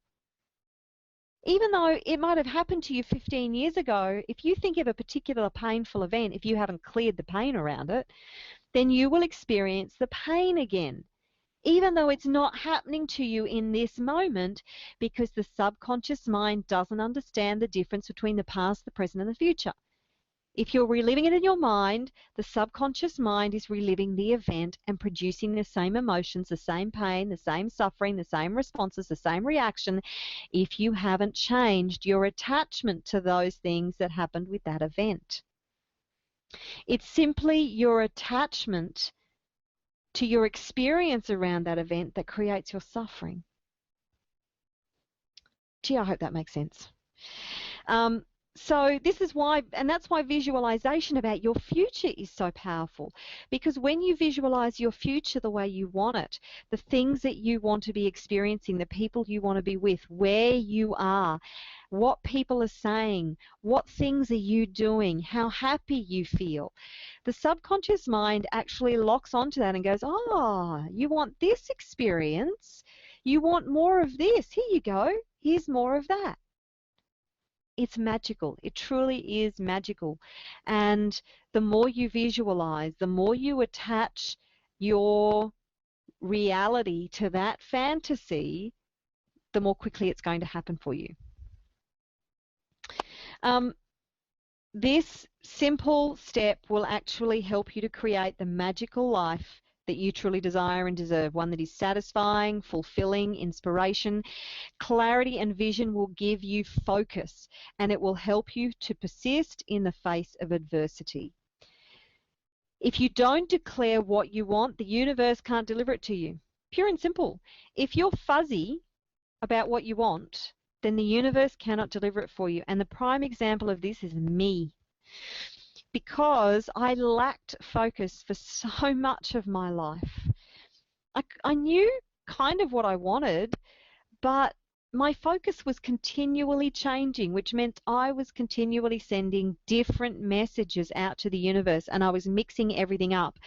Even though it might have happened to you 15 years ago, if you think of a particular painful event, if you haven't cleared the pain around it, then you will experience the pain again, even though it's not happening to you in this moment, because the subconscious mind doesn't understand the difference between the past, the present, and the future. If you're reliving it in your mind, the subconscious mind is reliving the event and producing the same emotions, the same pain, the same suffering, the same responses, the same reaction, if you haven't changed your attachment to those things that happened with that event. It's simply your attachment to your experience around that event that creates your suffering. Gee, I hope that makes sense. So this is why, and that's why visualization about your future is so powerful, because when you visualize your future the way you want it, the things that you want to be experiencing, the people you want to be with, where you are, what people are saying, what things are you doing, how happy you feel, the subconscious mind actually locks onto that and goes, oh, you want this experience, you want more of this, here you go, here's more of that. It's magical. It truly is magical. And the more you visualize, the more you attach your reality to that fantasy, the more quickly it's going to happen for you. This simple step will actually help you to create the magical life that you truly desire and deserve, one that is satisfying, fulfilling, inspiration. Clarity and vision will give you focus, and it will help you to persist in the face of adversity. If you don't declare what you want, the universe can't deliver it to you. Pure and simple. If you're fuzzy about what you want, then the universe cannot deliver it for you. And the prime example of this is me. Because I lacked focus for so much of my life. I knew kind of what I wanted, but my focus was continually changing, which meant I was continually sending different messages out to the universe, and I was mixing everything up.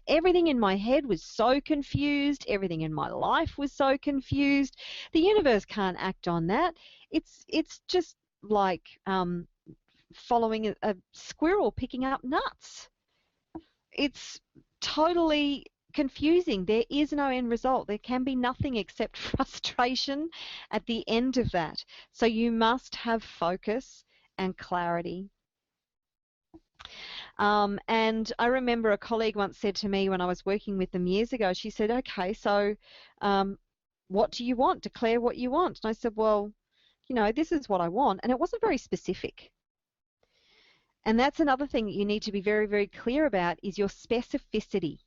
Everything in my head was so confused. Everything in my life was so confused. The universe can't act on that. It's just like following a squirrel picking up nuts. It's totally confusing. There is no end result. There can be nothing except frustration at the end of that. So you must have focus and clarity. And I remember a colleague once said to me when I was working with them years ago, she said, okay, so what do you want? Declare what you want. And I said, well, you know, this is what I want. And it wasn't very specific. And that's another thing that you need to be very, very clear about is your specificity.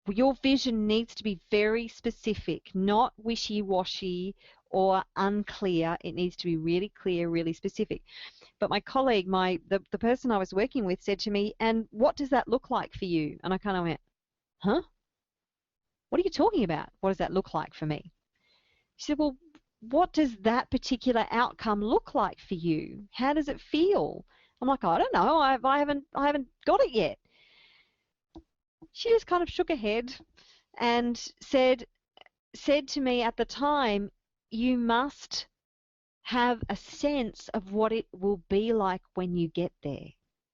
Your vision needs to be very specific, not wishy-washy or unclear. It needs to be really clear, really specific. But my colleague, the person I was working with said to me, and what does that look like for you? And I kind of went, huh? What are you talking about? What does that look like for me? She said, well, what does that particular outcome look like for you? How does it feel? I'm like, I don't know. I haven't got it yet. She just kind of shook her head and said to me at the time, you must have a sense of what it will be like when you get there.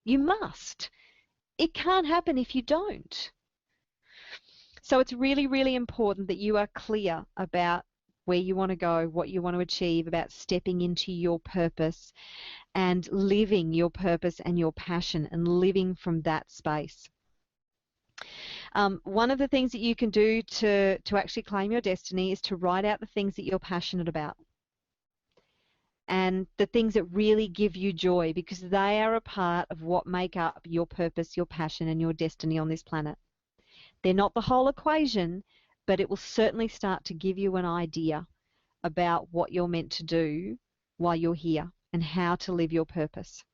You must. It can't happen if you don't. So it's really, really important that you are clear about where you want to go, what you want to achieve, about stepping into your purpose and living your purpose and your passion and living from that space. One of the things that you can do to actually claim your destiny is to write out the things that you're passionate about and the things that really give you joy, because they are a part of what make up your purpose, your passion, and your destiny on this planet. They're not the whole equation, but it will certainly start to give you an idea about what you're meant to do while you're here and how to live your purpose.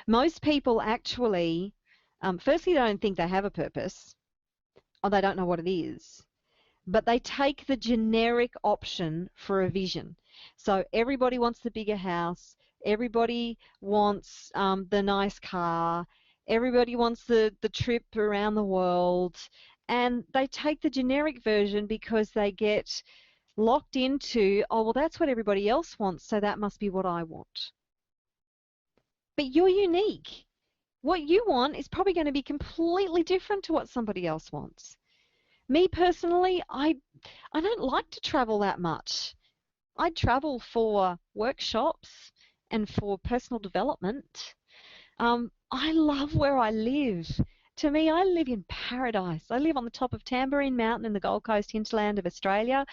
Most people actually, firstly, they don't think they have a purpose, or they don't know what it is, but they take the generic option for a vision. So everybody wants the bigger house, everybody wants the nice car, everybody wants the trip around the world, and they take the generic version because they get locked into, oh, well, that's what everybody else wants, so that must be what I want. But you're unique. What you want is probably going to be completely different to what somebody else wants. Me personally, I don't like to travel that much. I travel for workshops and for personal development. I love where I live. To me, I live in paradise. I live on the top of Tamborine Mountain in the Gold Coast hinterland of Australia,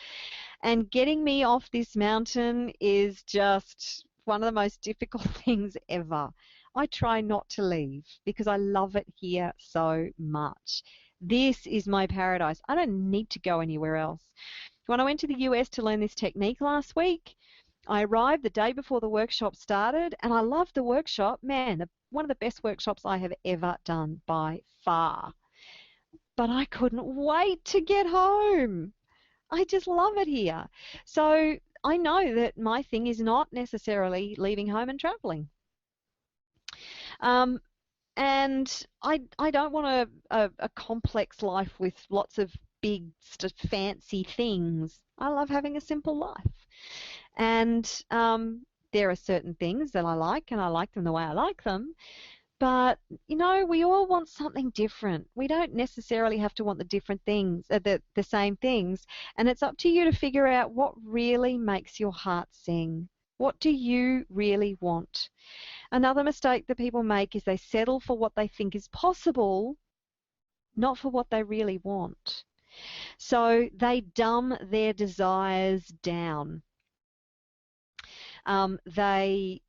and getting me off this mountain is just one of the most difficult things ever. I try not to leave because I love it here so much. This is my paradise. I don't need to go anywhere else. When I went to the US to learn this technique last week, I arrived the day before the workshop started, and I loved the workshop. Man, one of the best workshops I have ever done by far. But I couldn't wait to get home. I just love it here. So I know that my thing is not necessarily leaving home and traveling. And I don't want a complex life with lots of big, fancy things. I love having a simple life. And there are certain things that I like, and I like them the way I like them. But, you know, we all want something different. We don't necessarily have to want the different things, the same things. And it's up to you to figure out what really makes your heart sing. What do you really want? Another mistake that people make is they settle for what they think is possible, not for what they really want. So they dumb their desires down. They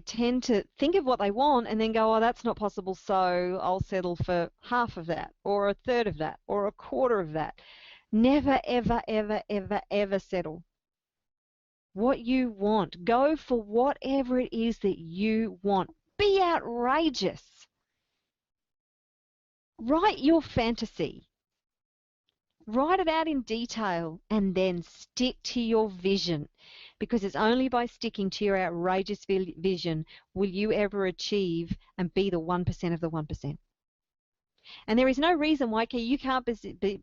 tend to think of what they want and then go, oh, that's not possible, so I'll settle for half of that, or a third of that, or a quarter of that. Never, ever, ever, ever, ever settle. What you want. Go for whatever it is that you want. Be outrageous. Write your fantasy. Write it out in detail and then stick to your vision, because it's only by sticking to your outrageous vision will you ever achieve and be the 1% of the 1%. And there is no reason why you can't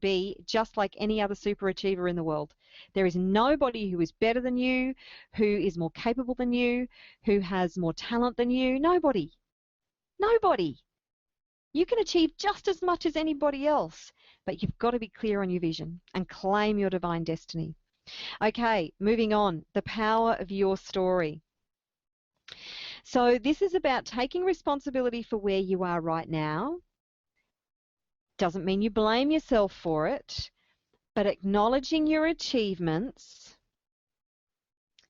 be just like any other super achiever in the world. There is nobody who is better than you, who is more capable than you, who has more talent than you. Nobody. Nobody. You can achieve just as much as anybody else, but you've got to be clear on your vision and claim your divine destiny. Okay, moving on. The power of your story. So this is about taking responsibility for where you are right now. Doesn't mean you blame yourself for it, but acknowledging your achievements.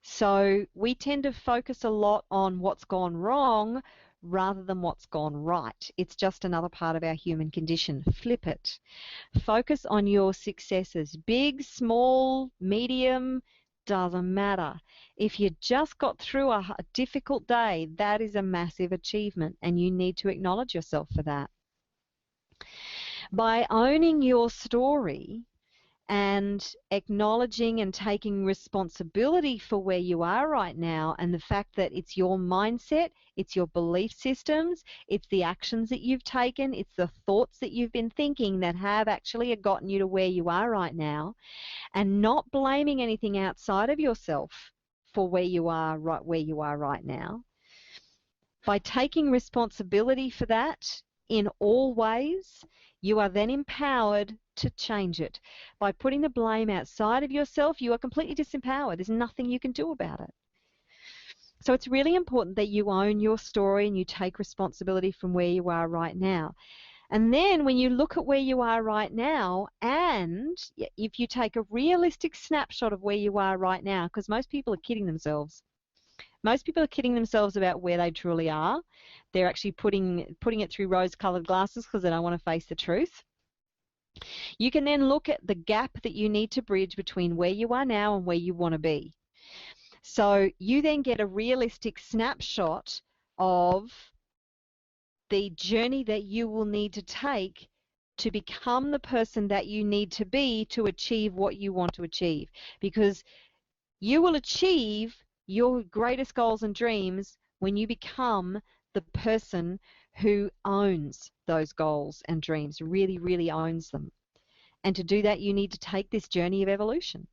So we tend to focus a lot on what's gone wrong rather than what's gone right. It's just another part of our human condition. Flip it. Focus on your successes. Big, small, medium, doesn't matter. If you just got through a difficult day, that is a massive achievement, and you need to acknowledge yourself for that. By owning your story and acknowledging and taking responsibility for where you are right now, and the fact that it's your mindset, it's your belief systems, it's the actions that you've taken, it's the thoughts that you've been thinking that have actually gotten you to where you are right now, and not blaming anything outside of yourself for where you are right now. By taking responsibility for that in all ways, you are then empowered to change it. By putting the blame outside of yourself, you are completely disempowered. There's nothing you can do about it. So it's really important that you own your story and you take responsibility from where you are right now. And then when you look at where you are right now, and if you take a realistic snapshot of where you are right now, because most people are kidding themselves. Most people are kidding themselves about where they truly are. They're actually putting it through rose-colored glasses because they don't want to face the truth. You can then look at the gap that you need to bridge between where you are now and where you want to be. So you then get a realistic snapshot of the journey that you will need to take to become the person that you need to be to achieve what you want to achieve. Because you will achieve your greatest goals and dreams when you become the person who owns those goals and dreams, really, really owns them. And to do that, you need to take this journey of evolution.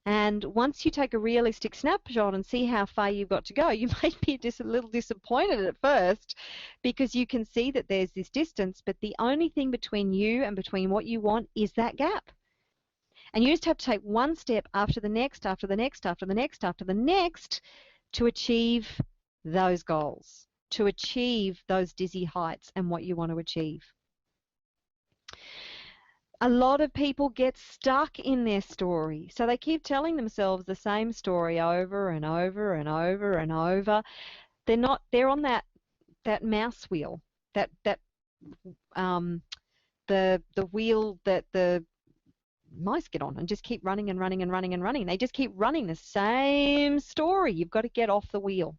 And once you take a realistic snapshot and see how far you've got to go, you might be just a little disappointed at first because you can see that there's this distance, but the only thing between you and between what you want is that gap. And you just have to take one step after the next, after the next, after the next, after the next to achieve those goals, to achieve those dizzy heights and what you want to achieve. A lot of people get stuck in their story. So they keep telling themselves the same story over and over and over and over. They're on that mouse wheel, the wheel that the mice get on and just keep running and running and running and running. They just keep running the same story. You've got to get off the wheel.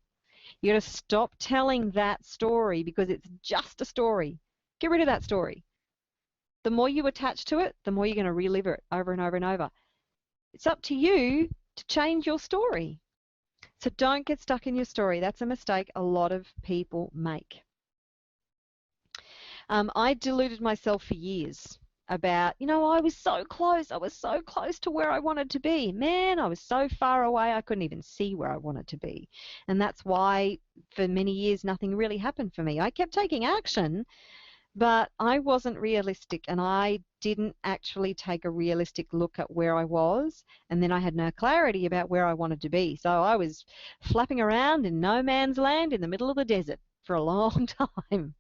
You've got to stop telling that story because it's just a story. Get rid of that story. The more you attach to it, the more you're going to relive it over and over and over. It's up to you to change your story. So don't get stuck in your story. That's a mistake a lot of people make. I deluded myself for years about, I was so close. I was so close to where I wanted to be. Man, I was so far away, I couldn't even see where I wanted to be. And that's why for many years nothing really happened for me. I kept taking action, but I wasn't realistic, and I didn't actually take a realistic look at where I was, and then I had no clarity about where I wanted to be. So I was flapping around in no man's land in the middle of the desert for a long time.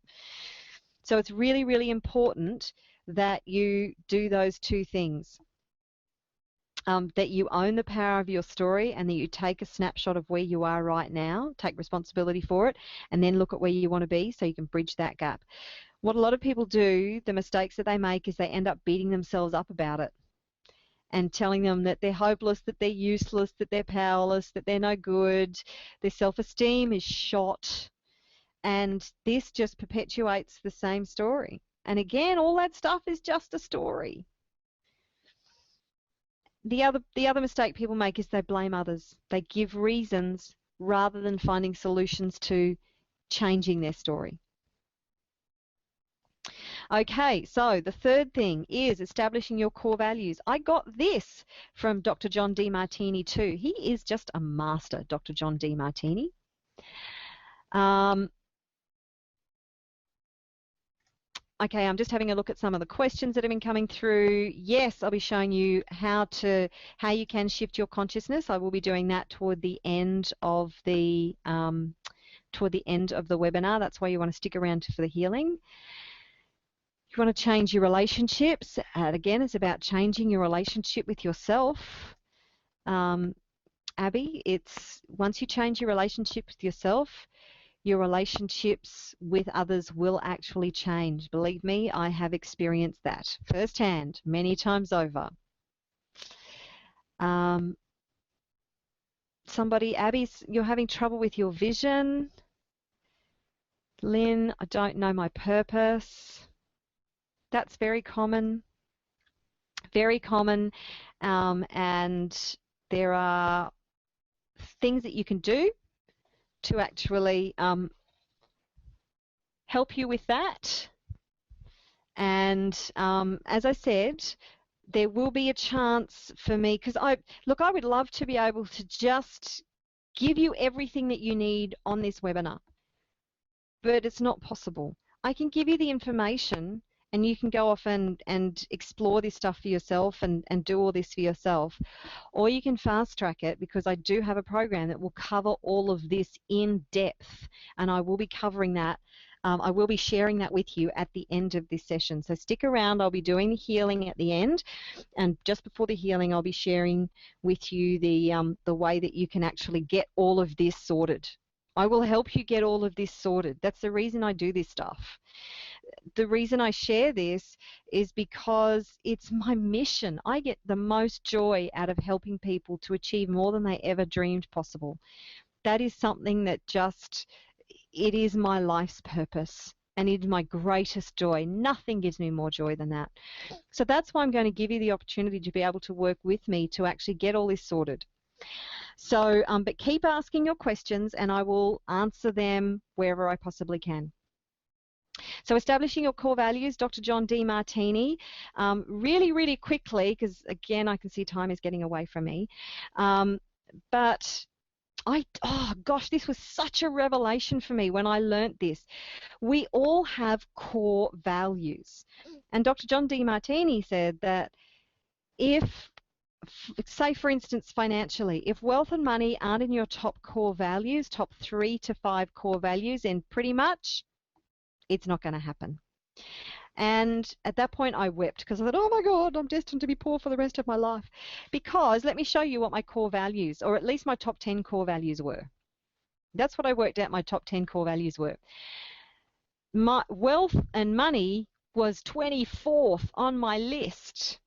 So it's really, really important that you do those two things, that you own the power of your story and that you take a snapshot of where you are right now, take responsibility for it, and then look at where you want to be so you can bridge that gap. What a lot of people do, the mistakes that they make, is they end up beating themselves up about it and telling them that they're hopeless, that they're useless, that they're powerless, that they're no good, their self-esteem is shot, and this just perpetuates the same story. And again, all that stuff is just a story. The other mistake people make is they blame others. They give reasons rather than finding solutions to changing their story. Okay, so the third thing is establishing your core values. I got this from Dr. John Demartini too. He is just a master, Dr. John Demartini. Okay, I'm just having a look at some of the questions that have been coming through. Yes, I'll be showing you how you can shift your consciousness. I will be doing that toward the end of the webinar. That's why you want to stick around for the healing. You want to change your relationships. Again, it's about changing your relationship with yourself. Abby, it's once you change your relationship with yourself, your relationships with others will actually change. Believe me, I have experienced that firsthand many times over. Abby, you're having trouble with your vision. Lynn, I don't know my purpose. That's very common, and there are things that you can do to actually help you with that. And as I said, there will be a chance for me, because I would love to be able to just give you everything that you need on this webinar, but it's not possible. I can give you the information and you can go off and explore this stuff for yourself and do all this for yourself. Or you can fast track it, because I do have a program that will cover all of this in depth, and I will be covering that I will be sharing that with you at the end of this session. So stick around. I'll be doing the healing at the end, and just before the healing, I'll be sharing with you the way that you can actually get all of this sorted. I will help you get all of this sorted. That's the reason I do this stuff. The reason I share this is because it's my mission. I get the most joy out of helping people to achieve more than they ever dreamed possible. That is something that it is my life's purpose, and it is my greatest joy. Nothing gives me more joy than that. So that's why I'm going to give you the opportunity to be able to work with me to actually get all this sorted. So, but keep asking your questions and I will answer them wherever I possibly can. So establishing your core values, Dr. John Demartini, really, really quickly, because again, I can see time is getting away from me. But oh gosh, this was such a revelation for me when I learnt this. We all have core values. And Dr. John Demartini said that if, say for instance financially, if wealth and money aren't in your top core values, top 3 to 5 core values, then pretty much it's not going to happen. And at that point I wept because I thought, oh my God, I'm destined to be poor for the rest of my life. Because let me show you what my core values, or at least my top 10 core values were. That's what I worked out my top 10 core values were. My wealth and money was 24th on my list.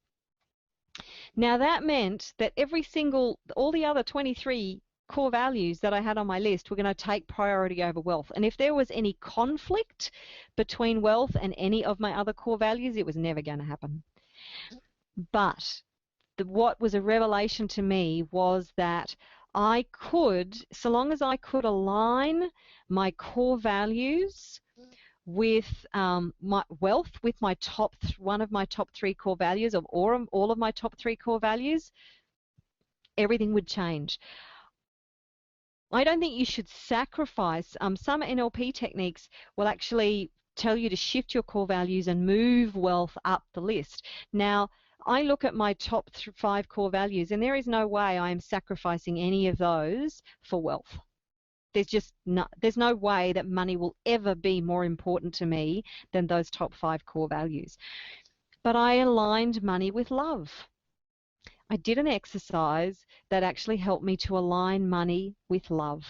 Now that meant that all the other 23 core values that I had on my list were going to take priority over wealth. And if there was any conflict between wealth and any of my other core values, it was never going to happen. But what was a revelation to me was that I could, so long as I could align my core values with my wealth, with my one of my top 3 core values, or all of my top 3 core values, everything would change. I don't think you should sacrifice. Some NLP techniques will actually tell you to shift your core values and move wealth up the list. Now, I look at my top 5 core values, and there is no way I am sacrificing any of those for wealth. There's no way that money will ever be more important to me than those top 5 core values. But I aligned money with love. I did an exercise that actually helped me to align money with love.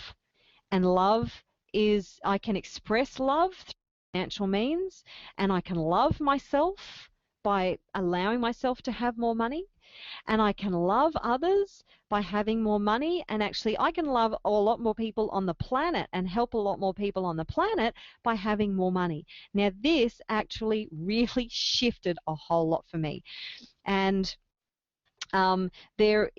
And love is, I can express love through financial means, and I can love myself by allowing myself to have more money, and I can love others by having more money, and actually I can love a lot more people on the planet and help a lot more people on the planet by having more money. Now this actually really shifted a whole lot for me. And there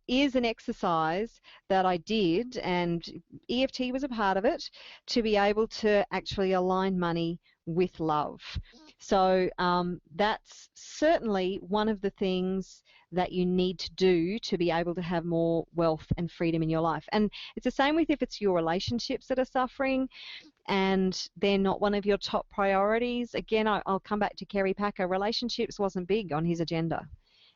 is an exercise that I did, and EFT was a part of it, to be able to actually align money with love. So that's certainly one of the things that you need to do to be able to have more wealth and freedom in your life. And it's the same with if it's your relationships that are suffering and they're not one of your top priorities. Again, I'll come back to Kerry Packer. Relationships wasn't big on his agenda.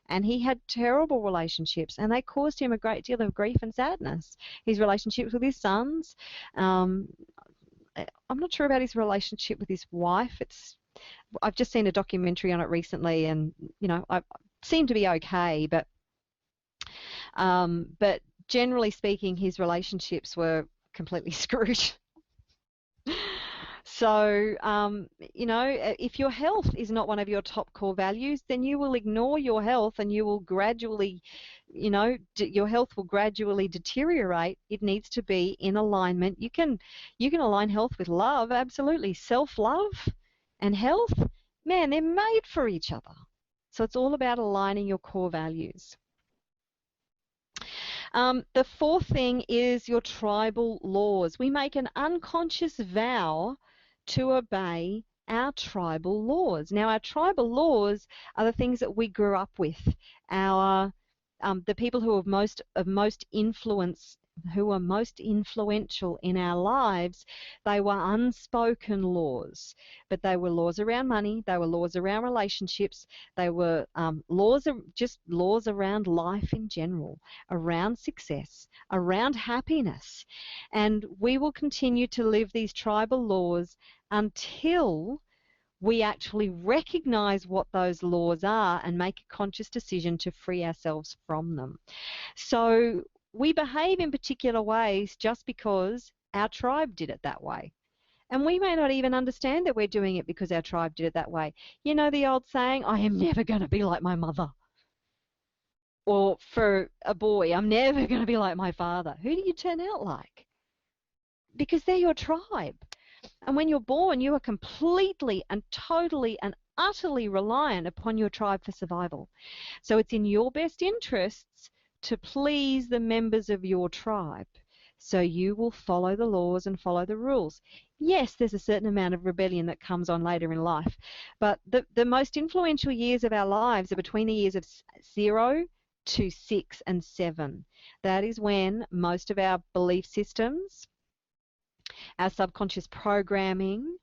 And he had terrible relationships, and they caused him a great deal of grief and sadness. His relationships with his sons. I'm not sure about his relationship with his wife. I've just seen a documentary on it recently, and I seem to be okay. But generally speaking, his relationships were completely screwed. So, if your health is not one of your top core values, then you will ignore your health, and you will gradually, your health will gradually deteriorate. It needs to be in alignment. You can align health with love, absolutely. Self-love and health, man, they're made for each other. So it's all about aligning your core values. The fourth thing is your tribal laws. We make an unconscious vow to obey our tribal laws. Now, our tribal laws are the things that we grew up with. The people who have most influence who were most influential in our lives, they were unspoken laws, but they were laws around money, they were laws around relationships, they were just laws around life in general, around success, around happiness. And we will continue to live these tribal laws until we actually recognize what those laws are and make a conscious decision to free ourselves from them. So we behave in particular ways just because our tribe did it that way. And we may not even understand that we're doing it because our tribe did it that way. You know the old saying, I am never going to be like my mother. Or for a boy, I'm never going to be like my father. Who do you turn out like? Because they're your tribe. And when you're born, you are completely and totally and utterly reliant upon your tribe for survival. So it's in your best interests to please the members of your tribe. So you will follow the laws and follow the rules. Yes, there's a certain amount of rebellion that comes on later in life, but the most influential years of our lives are between the years of 0 to 6 and 7. That is when most of our belief systems, our subconscious programming,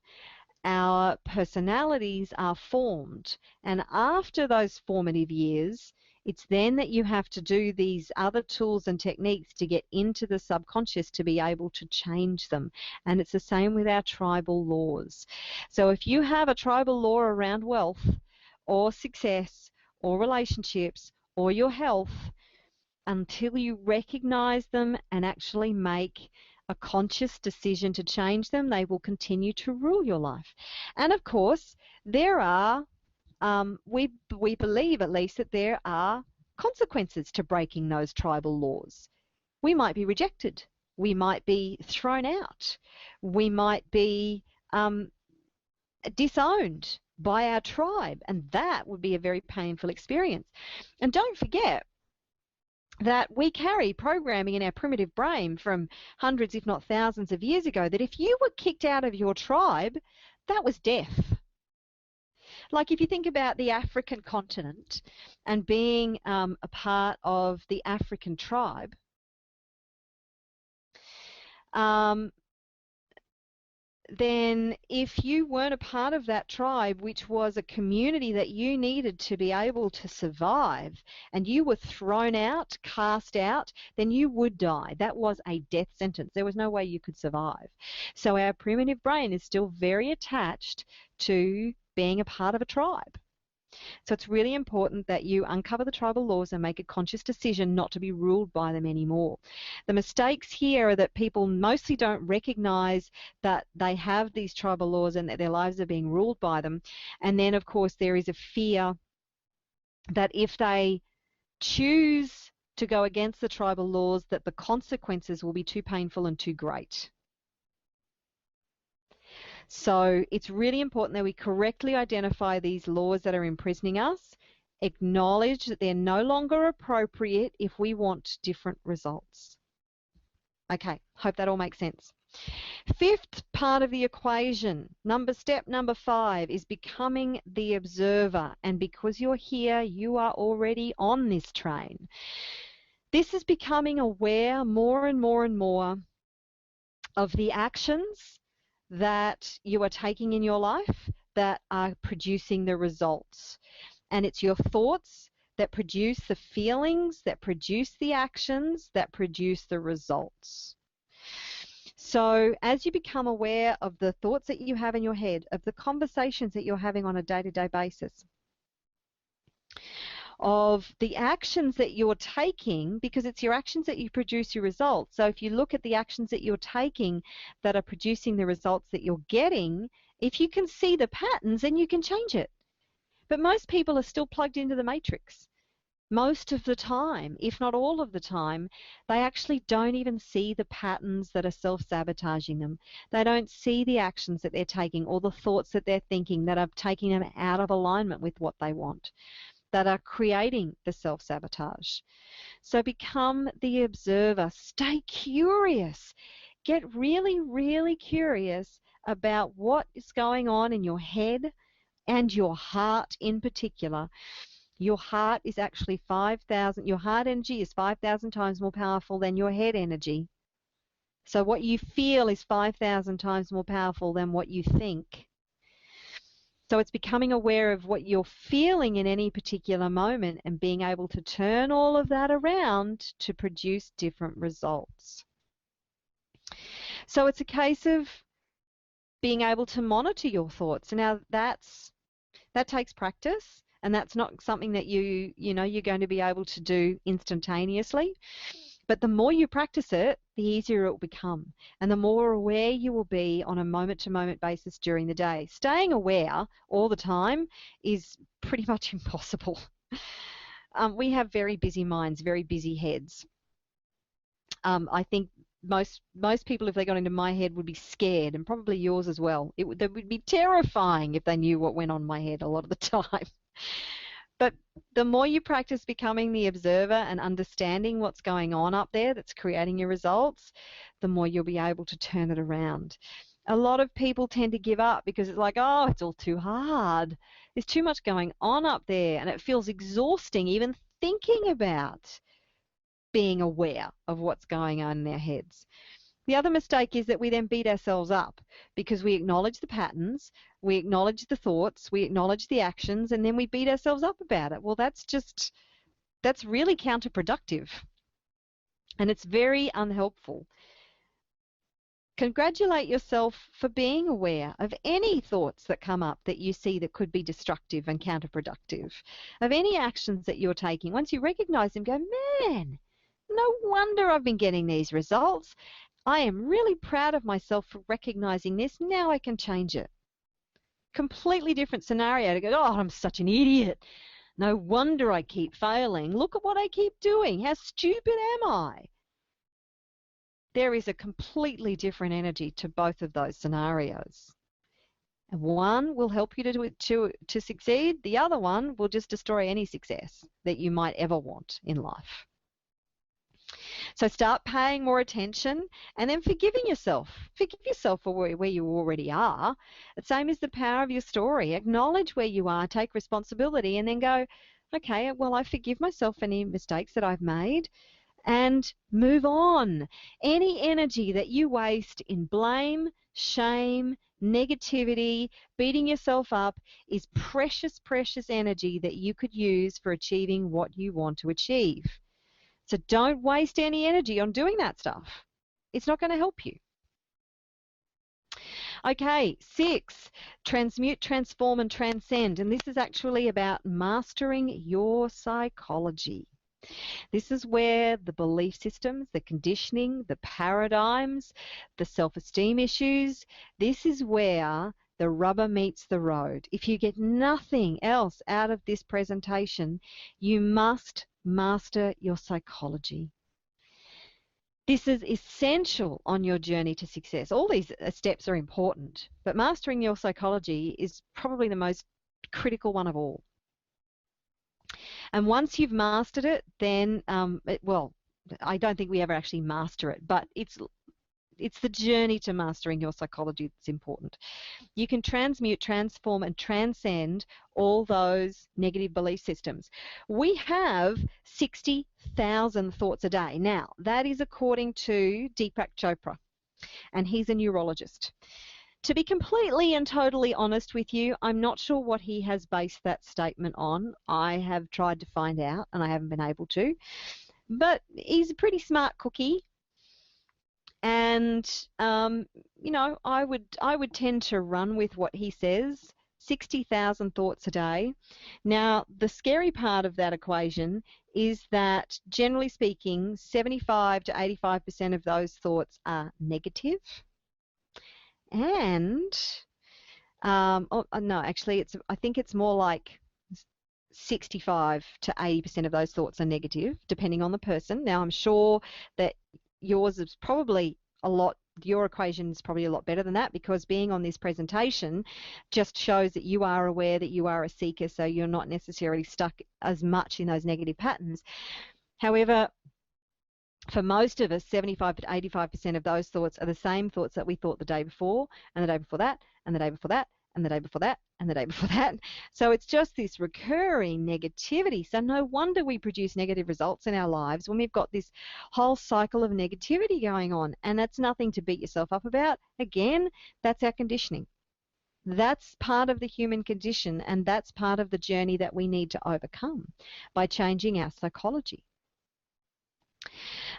our personalities are formed. And after those formative years, it's then that you have to do these other tools and techniques to get into the subconscious to be able to change them. And it's the same with our tribal laws. So if you have a tribal law around wealth or success or relationships or your health, until you recognize them and actually make a conscious decision to change them, they will continue to rule your life. And of course, there are, we believe at least that there are consequences to breaking those tribal laws. We might be rejected. We might be thrown out. We might be disowned by our tribe, and that would be a very painful experience. And don't forget that we carry programming in our primitive brain from hundreds, if not thousands of years ago, that if you were kicked out of your tribe, that was death. Like if you think about the African continent and being a part of the African tribe, then if you weren't a part of that tribe, which was a community that you needed to be able to survive, and you were thrown out, cast out, then you would die. That was a death sentence. There was no way you could survive. So our primitive brain is still very attached to being a part of a tribe. So it's really important that you uncover the tribal laws and make a conscious decision not to be ruled by them anymore. The mistakes here are that people mostly don't recognize that they have these tribal laws and that their lives are being ruled by them. And then, of course, there is a fear that if they choose to go against the tribal laws, that the consequences will be too painful and too great. So it's really important that we correctly identify these laws that are imprisoning us, acknowledge that they're no longer appropriate if we want different results. Okay, hope that all makes sense. Fifth part of the equation, step number 5, is becoming the observer. And because you're here, you are already on this train. This is becoming aware more and more and more of the actions that you are taking in your life that are producing the results. And it's your thoughts that produce the feelings, that produce the actions, that produce the results. So as you become aware of the thoughts that you have in your head, of the conversations that you're having on a day-to-day basis, of the actions that you're taking, because it's your actions that you produce your results. So if you look at the actions that you're taking that are producing the results that you're getting, if you can see the patterns, then you can change it. But most people are still plugged into the matrix. Most of the time, if not all of the time, they actually don't even see the patterns that are self-sabotaging them. They don't see the actions that they're taking or the thoughts that they're thinking that are taking them out of alignment with what they want, that are creating the self-sabotage. So become the observer. Stay curious. Get really, really curious about what is going on in your head and your heart in particular. Your heart is actually 5,000, your heart energy is 5,000 times more powerful than your head energy. So what you feel is 5,000 times more powerful than what you think. So it's becoming aware of what you're feeling in any particular moment and being able to turn all of that around to produce different results. So it's a case of being able to monitor your thoughts. Now that takes practice, and that's not something that you're going to be able to do instantaneously. But the more you practice it, the easier it will become, and the more aware you will be on a moment-to-moment basis during the day. Staying aware all the time is pretty much impossible. We have very busy minds, very busy heads. I think most people, if they got into my head, would be scared, and probably yours as well. They would be terrifying if they knew what went on in my head a lot of the time. But the more you practice becoming the observer and understanding what's going on up there that's creating your results, the more you'll be able to turn it around. A lot of people tend to give up because it's like, oh, it's all too hard. There's too much going on up there, and it feels exhausting even thinking about being aware of what's going on in their heads. The other mistake is that we then beat ourselves up because we acknowledge the patterns, we acknowledge the thoughts, we acknowledge the actions, and then we beat ourselves up about it. Well, that's really counterproductive, and it's very unhelpful. Congratulate yourself for being aware of any thoughts that come up that you see that could be destructive and counterproductive, of any actions that you're taking. Once you recognize them, go, man, no wonder I've been getting these results. I am really proud of myself for recognizing this. Now I can change it. Completely different scenario to go, oh, I'm such an idiot. No wonder I keep failing. Look at what I keep doing. How stupid am I? There is a completely different energy to both of those scenarios. And one will help you to succeed. The other one will just destroy any success that you might ever want in life. So start paying more attention and then forgiving yourself. Forgive yourself for where you already are. The same as the power of your story. Acknowledge where you are, take responsibility, and then go, okay, well, I forgive myself for any mistakes that I've made, and move on. Any energy that you waste in blame, shame, negativity, beating yourself up is precious, precious energy that you could use for achieving what you want to achieve. So don't waste any energy on doing that stuff. It's not going to help you. Okay, 6, transmute, transform, and transcend. And this is actually about mastering your psychology. This is where the belief systems, the conditioning, the paradigms, the self-esteem issues, this is where the rubber meets the road. If you get nothing else out of this presentation, you must master your psychology. This is essential on your journey to success. All these steps are important, but mastering your psychology is probably the most critical one of all. And once you've mastered it, then, well, I don't think we ever actually master it, but it's the journey to mastering your psychology that's important. You can transmute, transform, and transcend all those negative belief systems. We have 60,000 thoughts a day. Now, that is according to Deepak Chopra, and he's a neurologist. To be completely and totally honest with you, I'm not sure what he has based that statement on. I have tried to find out, and I haven't been able to. But he's a pretty smart cookie. And, you know, I would tend to run with what he says, 60,000 thoughts a day. Now, the scary part of that equation is that, generally speaking, 75 to 85% of those thoughts are negative. And, no, actually, I think it's more like 65 to 80% of those thoughts are negative, depending on the person. Now, I'm sure that yours is probably your equation is probably a lot better than that, because being on this presentation just shows that you are aware that you are a seeker, so you're not necessarily stuck as much in those negative patterns. However, for most of us, 75 to 85% of those thoughts are the same thoughts that we thought the day before, and the day before that, and the day before that, and the day before that, and the day before that. So it's just this recurring negativity. So no wonder we produce negative results in our lives when we've got this whole cycle of negativity going on. And that's nothing to beat yourself up about. Again, that's our conditioning. That's part of the human condition, and that's part of the journey that we need to overcome by changing our psychology.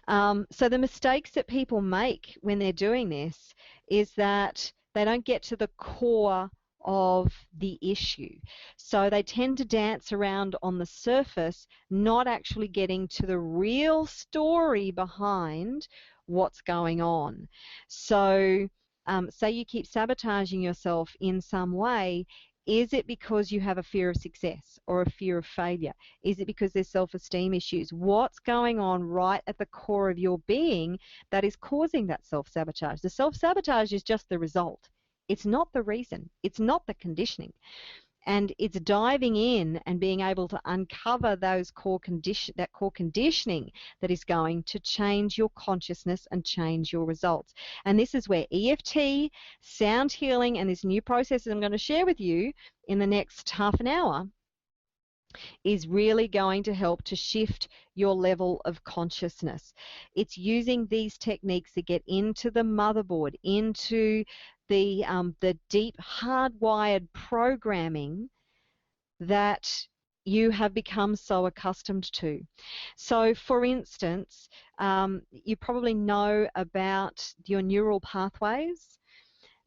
So the mistakes that people make when they're doing this is that they don't get to the core of the issue. So they tend to dance around on the surface, not actually getting to the real story behind what's going on. So say you keep sabotaging yourself in some way. Is it because you have a fear of success or a fear of failure? Is it because there's self-esteem issues? What's going on right at the core of your being that is causing that self-sabotage? The self-sabotage is just the result. It's not the reason. It's not the conditioning. And it's diving in and being able to uncover that core conditioning that is going to change your consciousness and change your results. And this is where EFT, sound healing, and this new process I'm going to share with you in the next half an hour is really going to help to shift your level of consciousness. It's using these techniques to get into the motherboard, into the deep hardwired programming that you have become so accustomed to. So for instance, you probably know about your neural pathways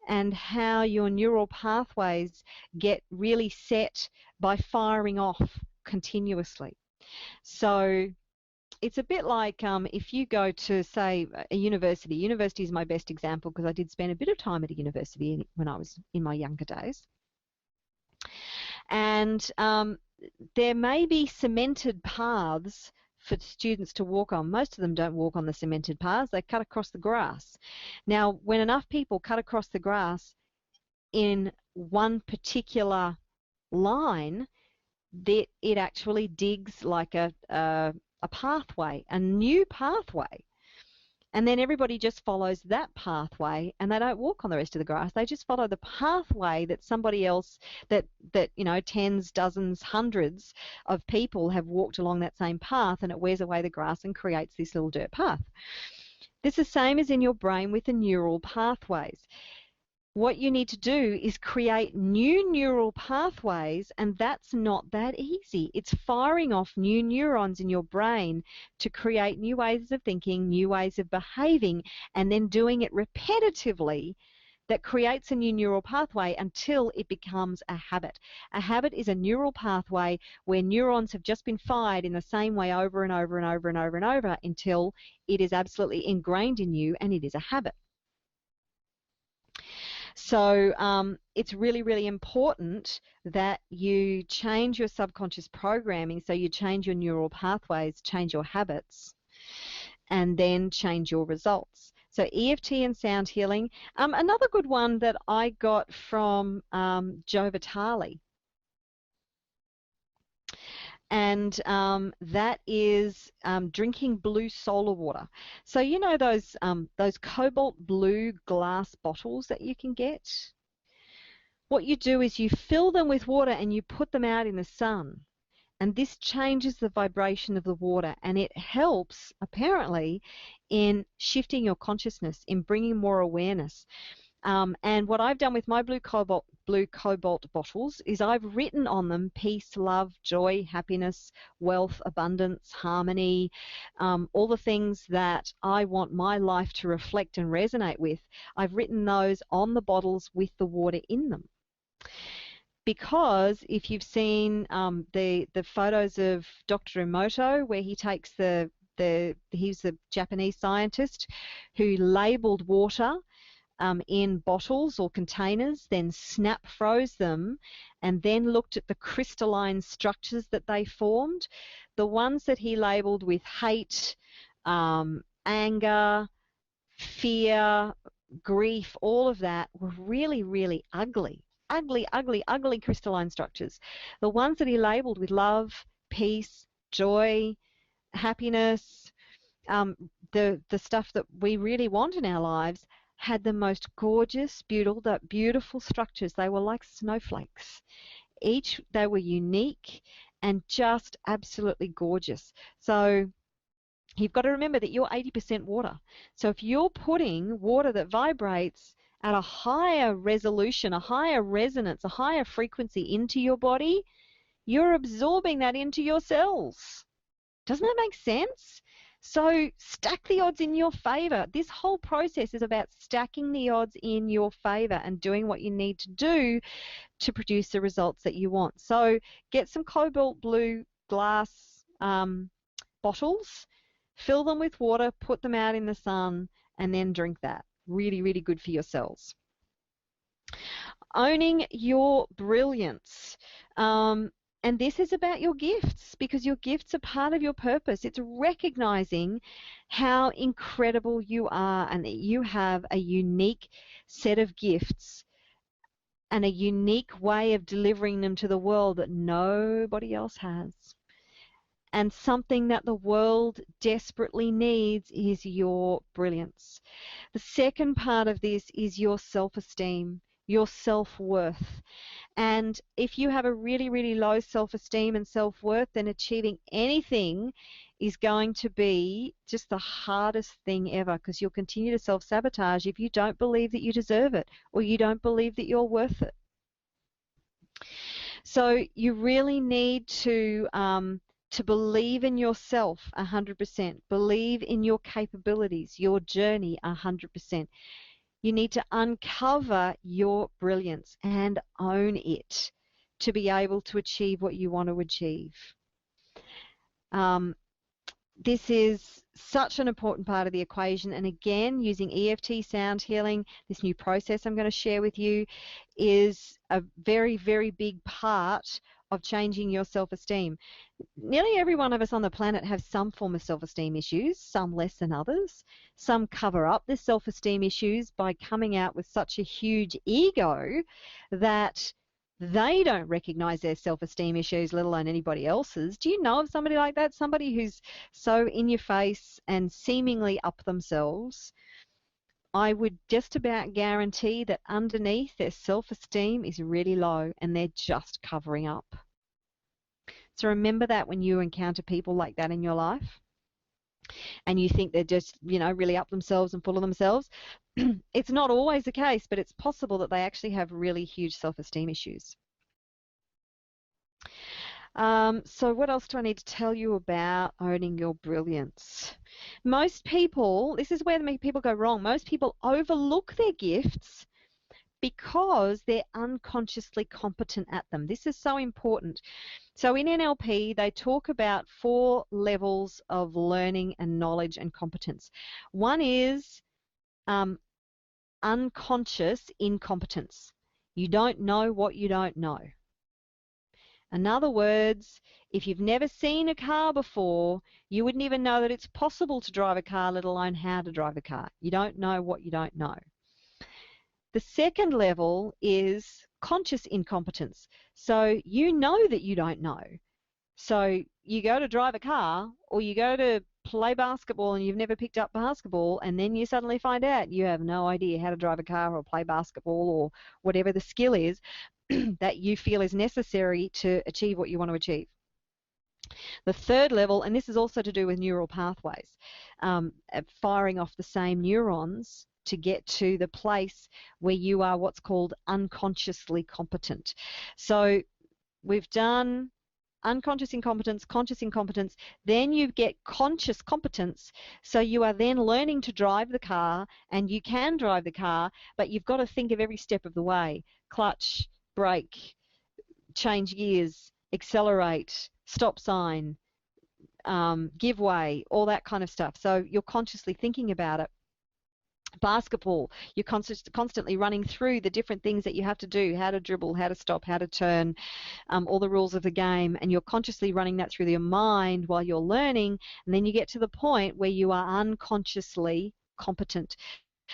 and how your neural pathways get really set by firing off continuously. So it's a bit like if you go to, say, a university. University is my best example because I did spend a bit of time at a university when I was in my younger days. And there may be cemented paths for students to walk on. Most of them don't walk on the cemented paths. They cut across the grass. Now, when enough people cut across the grass in one particular line, it actually digs like a pathway, a new pathway. And then everybody just follows that pathway, and they don't walk on the rest of the grass. They just follow the pathway that somebody else, that you know, tens, dozens, hundreds of people have walked along that same path, and it wears away the grass and creates this little dirt path. This is the same as in your brain with the neural pathways. What you need to do is create new neural pathways, and that's not that easy. It's firing off new neurons in your brain to create new ways of thinking, new ways of behaving, and then doing it repetitively that creates a new neural pathway until it becomes a habit. A habit is a neural pathway where neurons have just been fired in the same way over and over and over and over and over until it is absolutely ingrained in you and it is a habit. So it's really, really important that you change your subconscious programming, so you change your neural pathways, change your habits, and then change your results. So EFT and sound healing. Another good one that I got from Joe Vitale. And that is drinking blue solar water. So you know those cobalt blue glass bottles that you can get? What you do is you fill them with water and you put them out in the sun. And this changes the vibration of the water, and it helps, apparently, in shifting your consciousness, in bringing more awareness. And what I've done with my blue cobalt bottles is I've written on them peace, love, joy, happiness, wealth, abundance, harmony, all the things that I want my life to reflect and resonate with. I've written those on the bottles with the water in them. Because if you've seen the photos of Dr. Emoto, where he takes he's a Japanese scientist who labeled water in bottles or containers, then snap froze them, and then looked at the crystalline structures that they formed. The ones that he labeled with hate, anger, fear, grief, all of that were really, really ugly. Ugly crystalline structures. The ones that he labeled with love, peace, joy, happiness, the stuff that we really want in our lives, had the most gorgeous, beautiful structures. They were like snowflakes. They were unique and just absolutely gorgeous. So you've got to remember that you're 80% water. So if you're putting water that vibrates at a higher resolution, a higher resonance, a higher frequency into your body, you're absorbing that into your cells. Doesn't that make sense? So stack the odds in your favor. This whole process is about stacking the odds in your favor and doing what you need to do to produce the results that you want. So get some cobalt blue glass bottles, fill them with water, put them out in the sun, and then drink that. Really, really good for your cells. Owning your brilliance. And this is about your gifts, because your gifts are part of your purpose. It's recognizing how incredible you are and that you have a unique set of gifts and a unique way of delivering them to the world that nobody else has. And something that the world desperately needs is your brilliance. The second part of this is your self-esteem, your self-worth. And if you have a really, really low self-esteem and self-worth, then achieving anything is going to be just the hardest thing ever, because you'll continue to self-sabotage if you don't believe that you deserve it or you don't believe that you're worth it. So you really need to believe in yourself 100%, believe in your capabilities, your journey 100%. You need to uncover your brilliance and own it to be able to achieve what you want to achieve. This is such an important part of the equation, and again, using EFT sound healing, this new process I'm going to share with you, is a very, very big part of changing your self-esteem. Nearly every one of us on the planet have some form of self-esteem issues, some less than others. Some cover up their self-esteem issues by coming out with such a huge ego that they don't recognize their self-esteem issues, let alone anybody else's. Do you know of somebody like that? Somebody who's so in your face and seemingly up themselves? I would just about guarantee that underneath their self-esteem is really low and they're just covering up. So remember that when you encounter people like that in your life and you think they're just, really up themselves and full of themselves. It's not always the case, but it's possible that they actually have really huge self-esteem issues. So what else do I need to tell you about owning your brilliance? Most people, this is where people go wrong. Most people overlook their gifts because they're unconsciously competent at them. This is so important. So in NLP, they talk about 4 levels of learning and knowledge and competence. One is unconscious incompetence. You don't know what you don't know. In other words, if you've never seen a car before, you wouldn't even know that it's possible to drive a car, let alone how to drive a car. You don't know what you don't know. The second level is conscious incompetence. So you know that you don't know. So you go to drive a car or you go to play basketball and you've never picked up basketball, and then you suddenly find out you have no idea how to drive a car or play basketball or whatever the skill is that you feel is necessary to achieve what you want to achieve. The third level, and this is also to do with neural pathways, firing off the same neurons to get to the place where you are what's called unconsciously competent. So we've done unconscious incompetence, conscious incompetence, then you get conscious competence. So you are then learning to drive the car, and you can drive the car, but you've got to think of every step of the way. Clutch, brake, change gears, accelerate, stop sign, give way, all that kind of stuff. So you're consciously thinking about it. Basketball, you're constantly running through the different things that you have to do, how to dribble, how to stop, how to turn, all the rules of the game, and you're consciously running that through your mind while you're learning, and then you get to the point where you are unconsciously competent.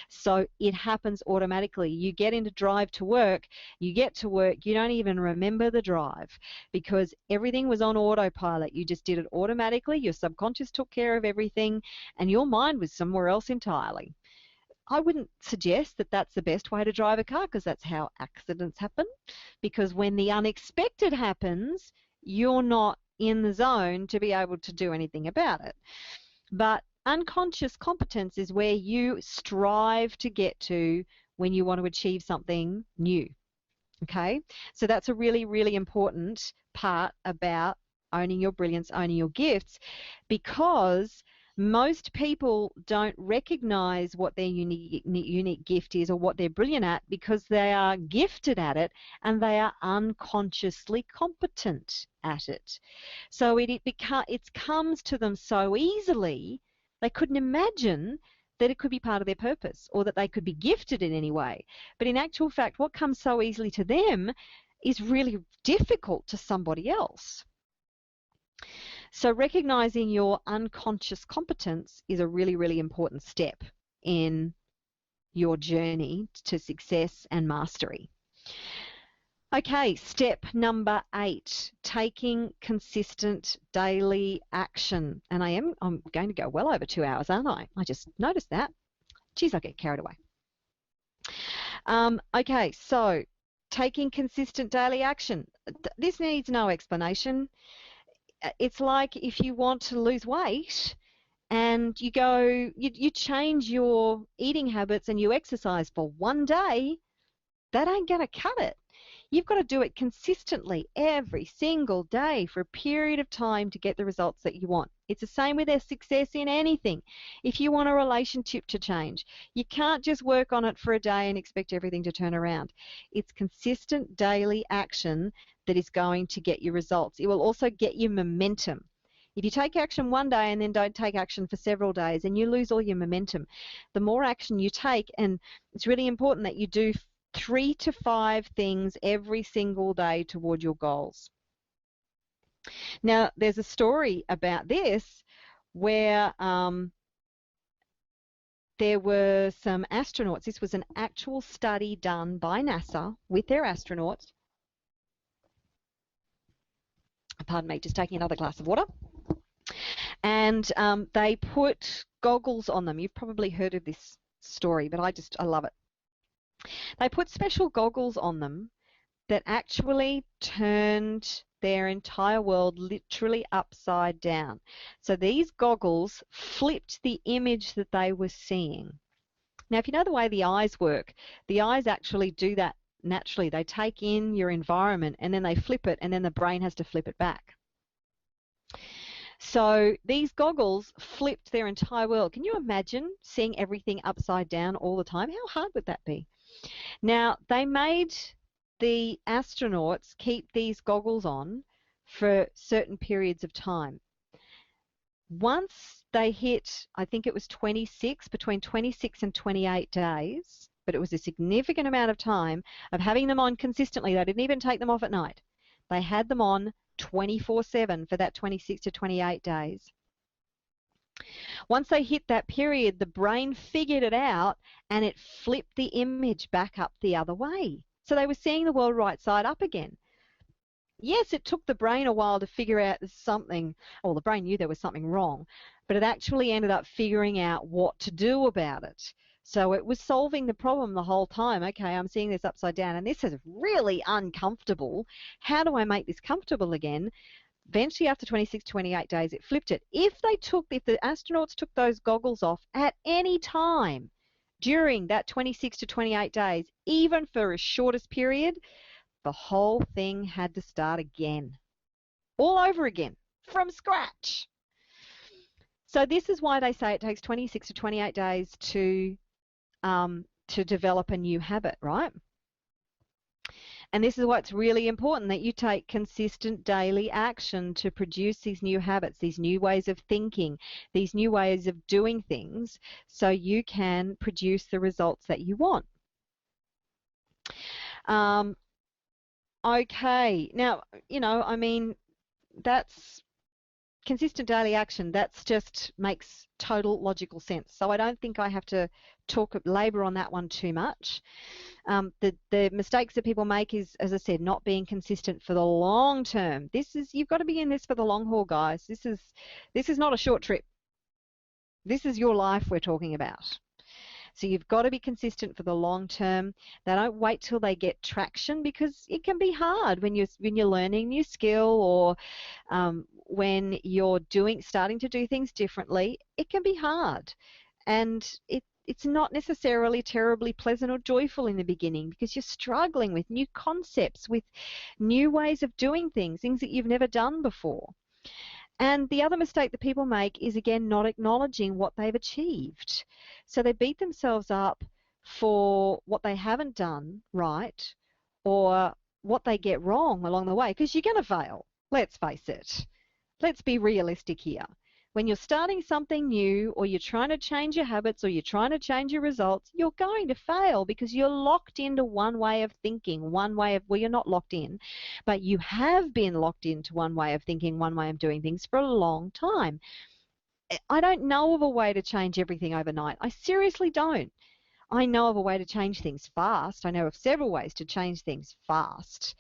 So it happens automatically. You get into drive to work, you get to work, you don't even remember the drive because everything was on autopilot. You just did it automatically, your subconscious took care of everything, and your mind was somewhere else entirely. I wouldn't suggest that that's the best way to drive a car, because that's how accidents happen. Because when the unexpected happens, you're not in the zone to be able to do anything about it. But unconscious competence is where you strive to get to when you want to achieve something new. Okay, so that's a really, really important part about owning your brilliance, owning your gifts, because most people don't recognize what their unique gift is or what they're brilliant at, because they are gifted at it and they are unconsciously competent at it. So it comes to them so easily, they couldn't imagine that it could be part of their purpose or that they could be gifted in any way. But in actual fact, what comes so easily to them is really difficult to somebody else. So recognizing your unconscious competence is a really, really important step in your journey to success and mastery. Okay, step number 8, taking consistent daily action. And I'm going to go well over 2 hours, aren't I? I just noticed that. Geez, I get carried away. Okay, so taking consistent daily action. This needs no explanation. It's like if you want to lose weight and you change your eating habits and you exercise for one day, that ain't going to cut it. You've got to do it consistently every single day for a period of time to get the results that you want. It's the same with their success in anything. If you want a relationship to change, you can't just work on it for a day and expect everything to turn around. It's consistent daily action that is going to get you results. It will also get you momentum. If you take action one day and then don't take action for several days, and you lose all your momentum. The more action you take, and it's really important that you do 3 to 5 things every single day toward your goals. Now, there's a story about this where there were some astronauts. This was an actual study done by NASA with their astronauts. Pardon me, just taking another glass of water. And they put goggles on them. You've probably heard of this story, but I love it. They put special goggles on them that actually turned their entire world literally upside down. So these goggles flipped the image that they were seeing. Now, if you know the way the eyes work, the eyes actually do that naturally. They take in your environment and then they flip it, and then the brain has to flip it back. So these goggles flipped their entire world. Can you imagine seeing everything upside down all the time? How hard would that be? Now, they made the astronauts keep these goggles on for certain periods of time. Once they hit, I think it was between 26 and 28 days, but it was a significant amount of time of having them on consistently. They didn't even take them off at night. They had them on 24/7 for that 26 to 28 days. Once they hit that period, the brain figured it out and it flipped the image back up the other way. So they were seeing the world right side up again. Yes, it took the brain a while to figure out something, or the brain knew there was something wrong, but it actually ended up figuring out what to do about it. So it was solving the problem the whole time. Okay, I'm seeing this upside down and this is really uncomfortable. How do I make this comfortable again? Eventually, after 26, 28 days, it flipped it. If the astronauts took those goggles off at any time during that 26 to 28 days, even for a shortest period, the whole thing had to start again, all over again, from scratch. So this is why they say it takes 26 to 28 days to develop a new habit, right? And this is what's really important, that you take consistent daily action to produce these new habits, these new ways of thinking, these new ways of doing things, so you can produce the results that you want. Okay, now, I mean, that's consistent daily action. That's just makes total logical sense. So I don't think I have to labor on that one too much. The mistakes that people make is, as I said, not being consistent for the long term. You've got to be in this for the long haul, guys. This is not a short trip. This is your life we're talking about. So you've got to be consistent for the long term. They don't wait till they get traction, because it can be hard when you're learning a new skill, or when you're starting to do things differently. It can be hard, and it's not necessarily terribly pleasant or joyful in the beginning, because you're struggling with new concepts, with new ways of doing things that you've never done before. And the other mistake that people make is, again, not acknowledging what they've achieved. So they beat themselves up for what they haven't done right, or what they get wrong along the way, because you're going to fail. Let's face it. Let's be realistic here. When you're starting something new, or you're trying to change your habits, or you're trying to change your results, you're going to fail, because you're locked into one way of thinking, well, you're not locked in, but you have been locked into one way of thinking, one way of doing things for a long time. I don't know of a way to change everything overnight. I seriously don't. I know of a way to change things fast. I know of several ways to change things fast.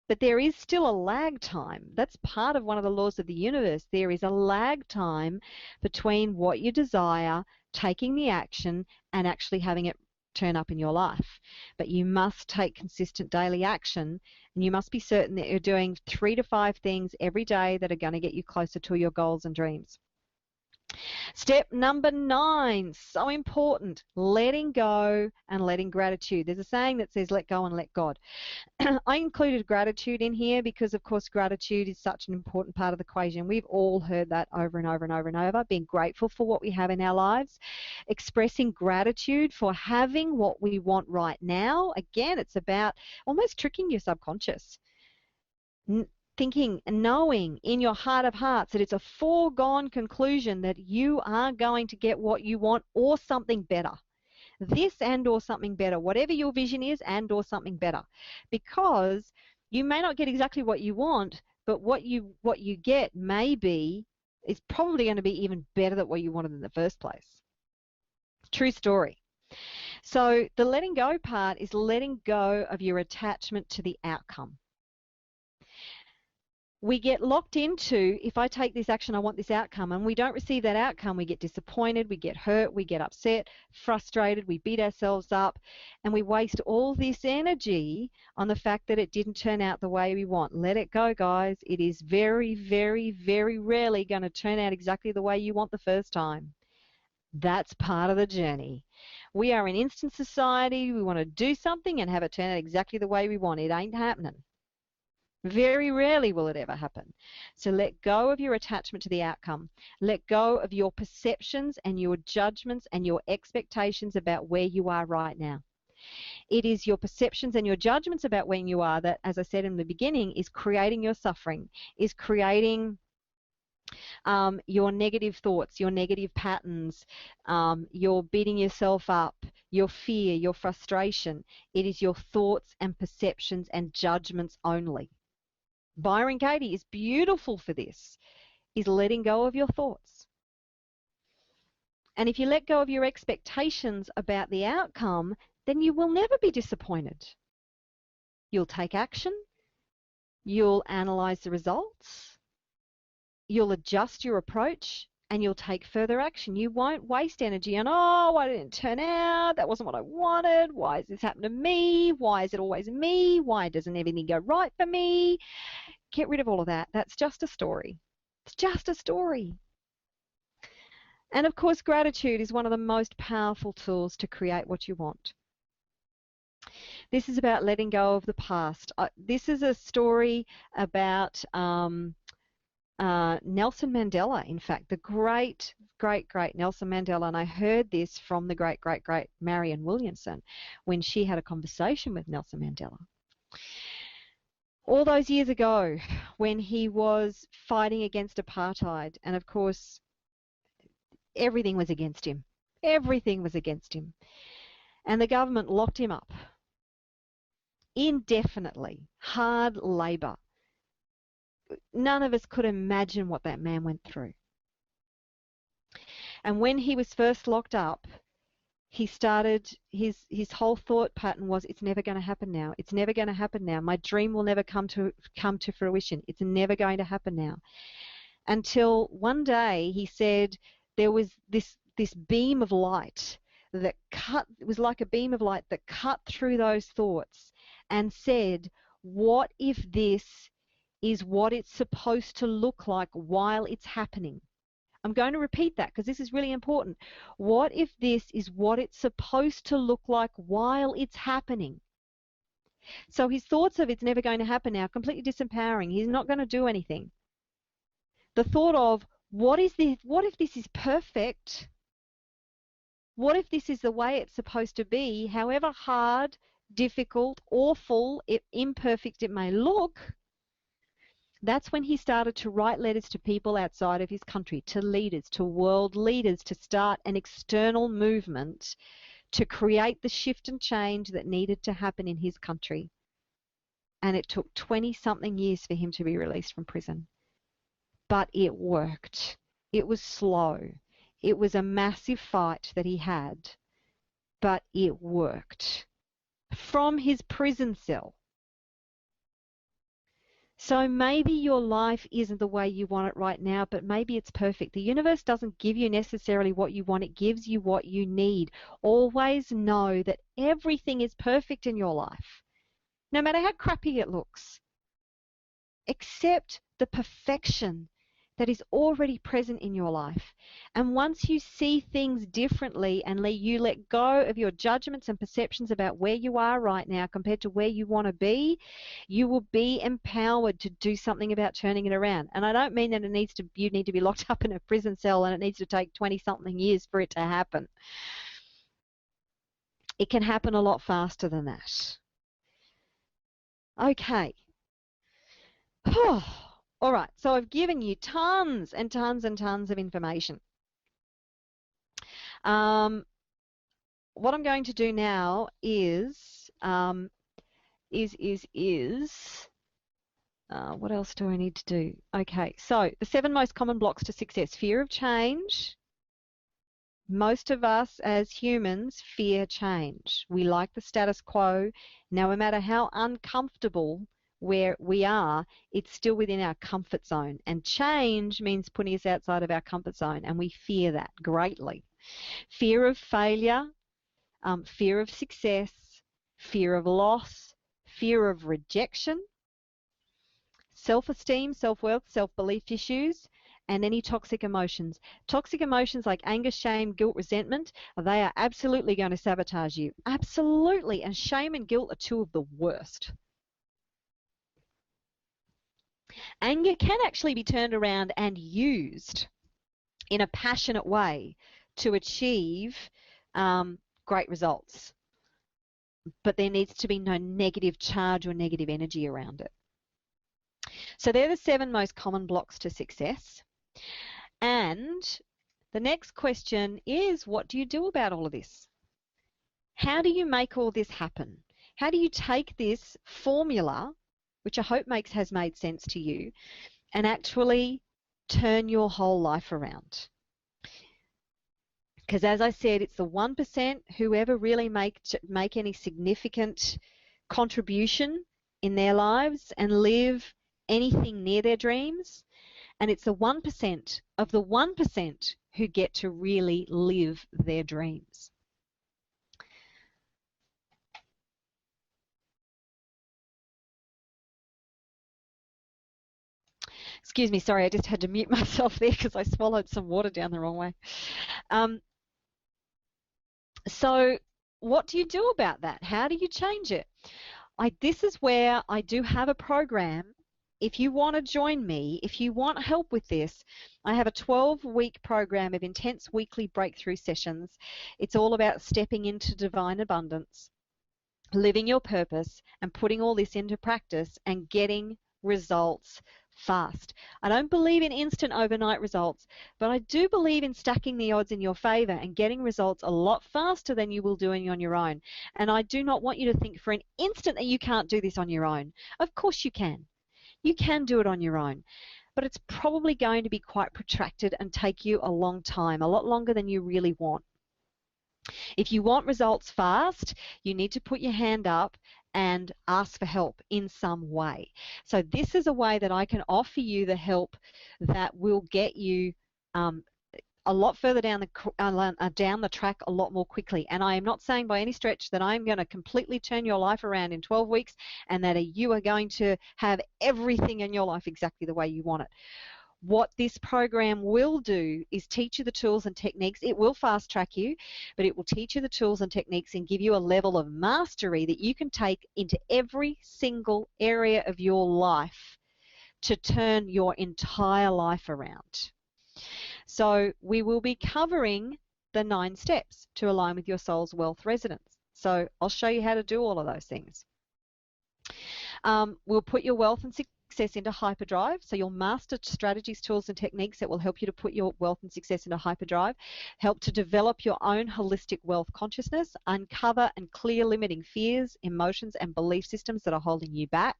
But there is still a lag time. That's part of one of the laws of the universe. There is a lag time between what you desire, taking the action, and actually having it turn up in your life. But you must take consistent daily action, and you must be certain that you're doing 3 to 5 things every day that are going to get you closer to your goals and dreams. Step number 9, so important, letting go and letting gratitude. There's a saying that says, let go and let God. I included gratitude in here because, of course, gratitude is such an important part of the equation. We've all heard that over and over and over and over, being grateful for what we have in our lives, expressing gratitude for having what we want right now. Again, it's about almost tricking your subconscious. Thinking and knowing in your heart of hearts that it's a foregone conclusion that you are going to get what you want, or something better. This and or something better, whatever your vision is, and or something better. Because you may not get exactly what you want, but what you get is probably going to be even better than what you wanted in the first place. True story. So the letting go part is letting go of your attachment to the outcome. We get locked into, if I take this action, I want this outcome, and we don't receive that outcome, we get disappointed, we get hurt, we get upset, frustrated, we beat ourselves up, and we waste all this energy on the fact that it didn't turn out the way we want. Let it go, guys. It is very, very, very rarely going to turn out exactly the way you want the first time. That's part of the journey. We are an instant society. We want to do something and have it turn out exactly the way we want. It ain't happening. Very rarely will it ever happen. So let go of your attachment to the outcome. Let go of your perceptions and your judgments and your expectations about where you are right now. It is your perceptions and your judgments about where you are that, as I said in the beginning, is creating your suffering, is creating your negative thoughts, your negative patterns, your beating yourself up, your fear, your frustration. It is your thoughts and perceptions and judgments only. Byron Katie is beautiful for this, is letting go of your thoughts. And if you let go of your expectations about the outcome, then you will never be disappointed. You'll take action, you'll analyze the results, you'll adjust your approach, and you'll take further action. You won't waste energy on, oh, why didn't it turn out? That wasn't what I wanted. Why has this happened to me? Why is it always me? Why doesn't everything go right for me? Get rid of all of that. That's just a story. It's just a story. And of course, gratitude is one of the most powerful tools to create what you want. This is about letting go of the past. This is a story about Nelson Mandela, in fact, the great Nelson Mandela, and I heard this from the great Marianne Williamson when she had a conversation with Nelson Mandela. All those years ago when he was fighting against apartheid, and of course everything was against him. Everything was against him. And the government locked him up indefinitely, hard labour. None of us could imagine what that man went through. And when he was first locked up, he started, his whole thought pattern was, it's never going to happen now. It's never going to happen now. My dream will never come to fruition. It's never going to happen now. Until one day he said there was this beam of light that it was like a beam of light that cut through those thoughts and said, what if this is what it's supposed to look like while it's happening? I'm going to repeat that because this is really important. What if this is what it's supposed to look like while it's happening? So his thoughts of it's never going to happen now, completely disempowering. He's not going to do anything. The thought of, what is this? What if this is perfect? What if this is the way it's supposed to be, however hard, difficult, awful, imperfect it may look? That's when he started to write letters to people outside of his country, to leaders, to world leaders, to start an external movement to create the shift and change that needed to happen in his country. And it took 20-something years for him to be released from prison. But it worked. It was slow. It was a massive fight that he had, but it worked. From his prison cell. So maybe your life isn't the way you want it right now, but maybe it's perfect. The universe doesn't give you necessarily what you want. It gives you what you need. Always know that everything is perfect in your life, no matter how crappy it looks. Accept the perfection that is already present in your life. And once you see things differently and you let go of your judgments and perceptions about where you are right now compared to where you want to be, you will be empowered to do something about turning it around. And I don't mean that you need to be locked up in a prison cell and it needs to take 20-something years for it to happen. It can happen a lot faster than that. Okay. All right, so I've given you tons and tons and tons of information. What I'm going to do now is what else do I need to do? Okay, so the 7 most common blocks to success. Fear of change. Most of us as humans fear change. We like the status quo. No matter how uncomfortable where we are, it's still within our comfort zone. And change means putting us outside of our comfort zone, and we fear that greatly. Fear of failure, fear of success, fear of loss, fear of rejection, self-esteem, self-worth, self-belief issues, and any toxic emotions. Toxic emotions like anger, shame, guilt, resentment, they are absolutely going to sabotage you. Absolutely. And shame and guilt are two of the worst. Anger can actually be turned around and used in a passionate way to achieve great results. But there needs to be no negative charge or negative energy around it. So they're the 7 most common blocks to success. And the next question is, what do you do about all of this? How do you make all this happen? How do you take this formula, which I hope has made sense to you, and actually turn your whole life around? Because as I said, it's the 1% who ever really make any significant contribution in their lives and live anything near their dreams. And it's the 1% of the 1% who get to really live their dreams. Excuse me, sorry, I just had to mute myself there because I swallowed some water down the wrong way. So what do you do about that? How do you change it? This is where I do have a program. If you want to join me, if you want help with this, I have a 12-week program of intense weekly breakthrough sessions. It's all about stepping into divine abundance, living your purpose, and putting all this into practice and getting results fast. I don't believe in instant overnight results, but I do believe in stacking the odds in your favor and getting results a lot faster than you will doing on your own. And I do not want you to think for an instant that you can't do this on your own. Of course you can. You can do it on your own, but it's probably going to be quite protracted and take you a long time, a lot longer than you really want. If you want results fast, you need to put your hand up and ask for help in some way. So this is a way that I can offer you the help that will get you a lot further down the track a lot more quickly. And I am not saying by any stretch that I'm going to completely turn your life around in 12 weeks and that you are going to have everything in your life exactly the way you want it. What this program will do is teach you the tools and techniques. It will fast track you, but it will teach you the tools and techniques and give you a level of mastery that you can take into every single area of your life to turn your entire life around. So we will be covering the 9 steps to align with your soul's wealth resonance. So I'll show you how to do all of those things. We'll put your wealth and success into hyperdrive. So you'll master strategies, tools, and techniques that will help you to put your wealth and success into hyperdrive, help to develop your own holistic wealth consciousness, uncover and clear limiting fears, emotions, and belief systems that are holding you back.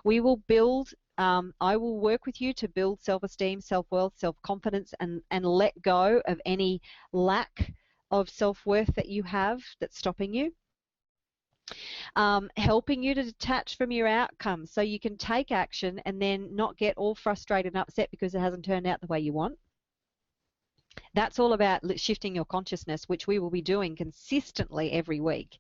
We will build I will work with you to build self-esteem, self-worth, self-confidence, and let go of any lack of self-worth that you have that's stopping you. Helping you to detach from your outcomes so you can take action and then not get all frustrated and upset because it hasn't turned out the way you want. That's all about shifting your consciousness, which we will be doing consistently every week.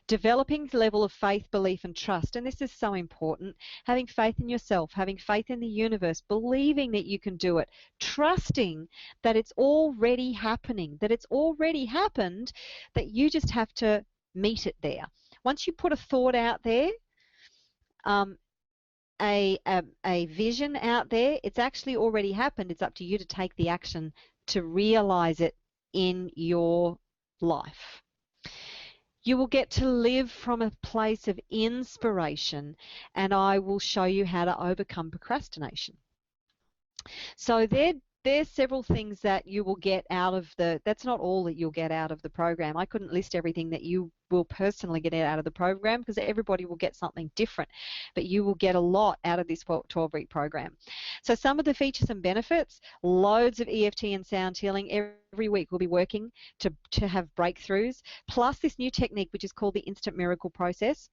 Developing the level of faith, belief, and trust, and this is so important. Having faith in yourself, having faith in the universe, believing that you can do it, trusting that it's already happening, that it's already happened, that you just have to meet it there. Once you put a thought out there, a vision out there, it's actually already happened. It's up to you to take the action to realize it in your life. You will get to live from a place of inspiration, and I will show you how to overcome procrastination. So there's several things that you will get out of that's not all that you'll get out of the program. I couldn't list everything that you will personally get out of the program because everybody will get something different, but you will get a lot out of this 12-week program. So some of the features and benefits, loads of EFT and sound healing. Every week we'll be working to have breakthroughs, plus this new technique which is called the instant miracle process.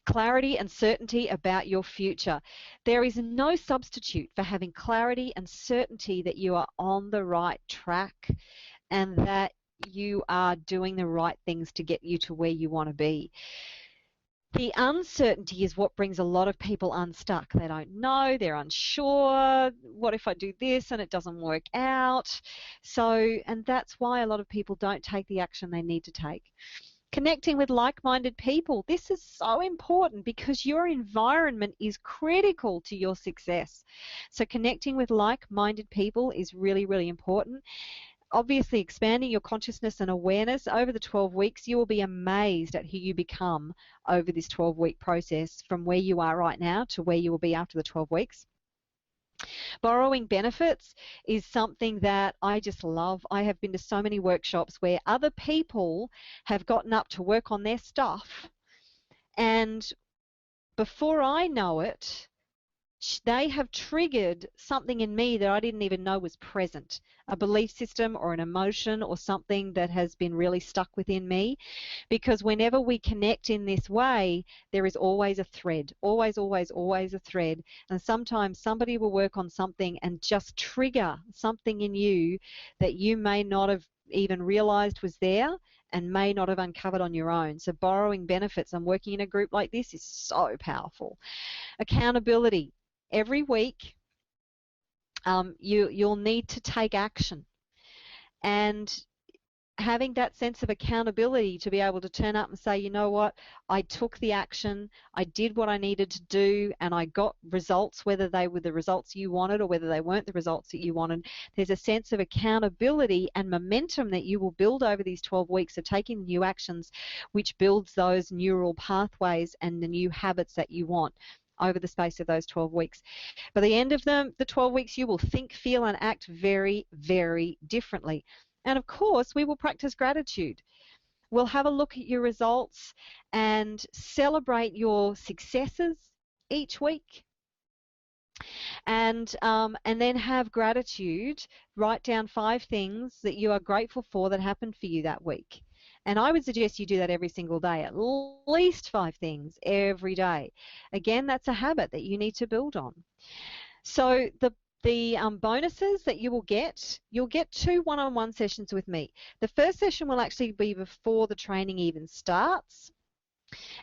Clarity and certainty about your future. There is no substitute for having clarity and certainty that you are on the right track and that you are doing the right things to get you to where you want to be. The uncertainty is what brings a lot of people unstuck. They don't know, they're unsure. What if I do this and it doesn't work out? And that's why a lot of people don't take the action they need to take. Connecting with like-minded people. This is so important because your environment is critical to your success. So connecting with like-minded people is really, really important. Obviously, expanding your consciousness and awareness over the 12 weeks, you will be amazed at who you become over this 12-week process from where you are right now to where you will be after the 12 weeks. Borrowing benefits is something that I just love. I have been to so many workshops where other people have gotten up to work on their stuff, and before I know it, they have triggered something in me that I didn't even know was present, a belief system or an emotion or something that has been really stuck within me. Because whenever we connect in this way, there is always a thread, always, always, always a thread. And sometimes somebody will work on something and just trigger something in you that you may not have even realized was there and may not have uncovered on your own. So borrowing benefits and working in a group like this is so powerful. Accountability. Every week, you'll need to take action, and having that sense of accountability to be able to turn up and say, you know what, I took the action, I did what I needed to do, and I got results, whether they were the results you wanted or whether they weren't the results that you wanted. There's a sense of accountability and momentum that you will build over these 12 weeks of taking new actions, which builds those neural pathways and the new habits that you want over the space of those 12 weeks. By the end of the 12 weeks, you will think, feel, and act very, very differently. And of course, we will practice gratitude. We'll have a look at your results and celebrate your successes each week. And then have gratitude. Write down 5 things that you are grateful for that happened for you that week. And I would suggest you do that every single day, at least 5 things every day. Again, that's a habit that you need to build on. So The bonuses that you will get, you'll get 2 one-on-one sessions with me. The first session will actually be before the training even starts.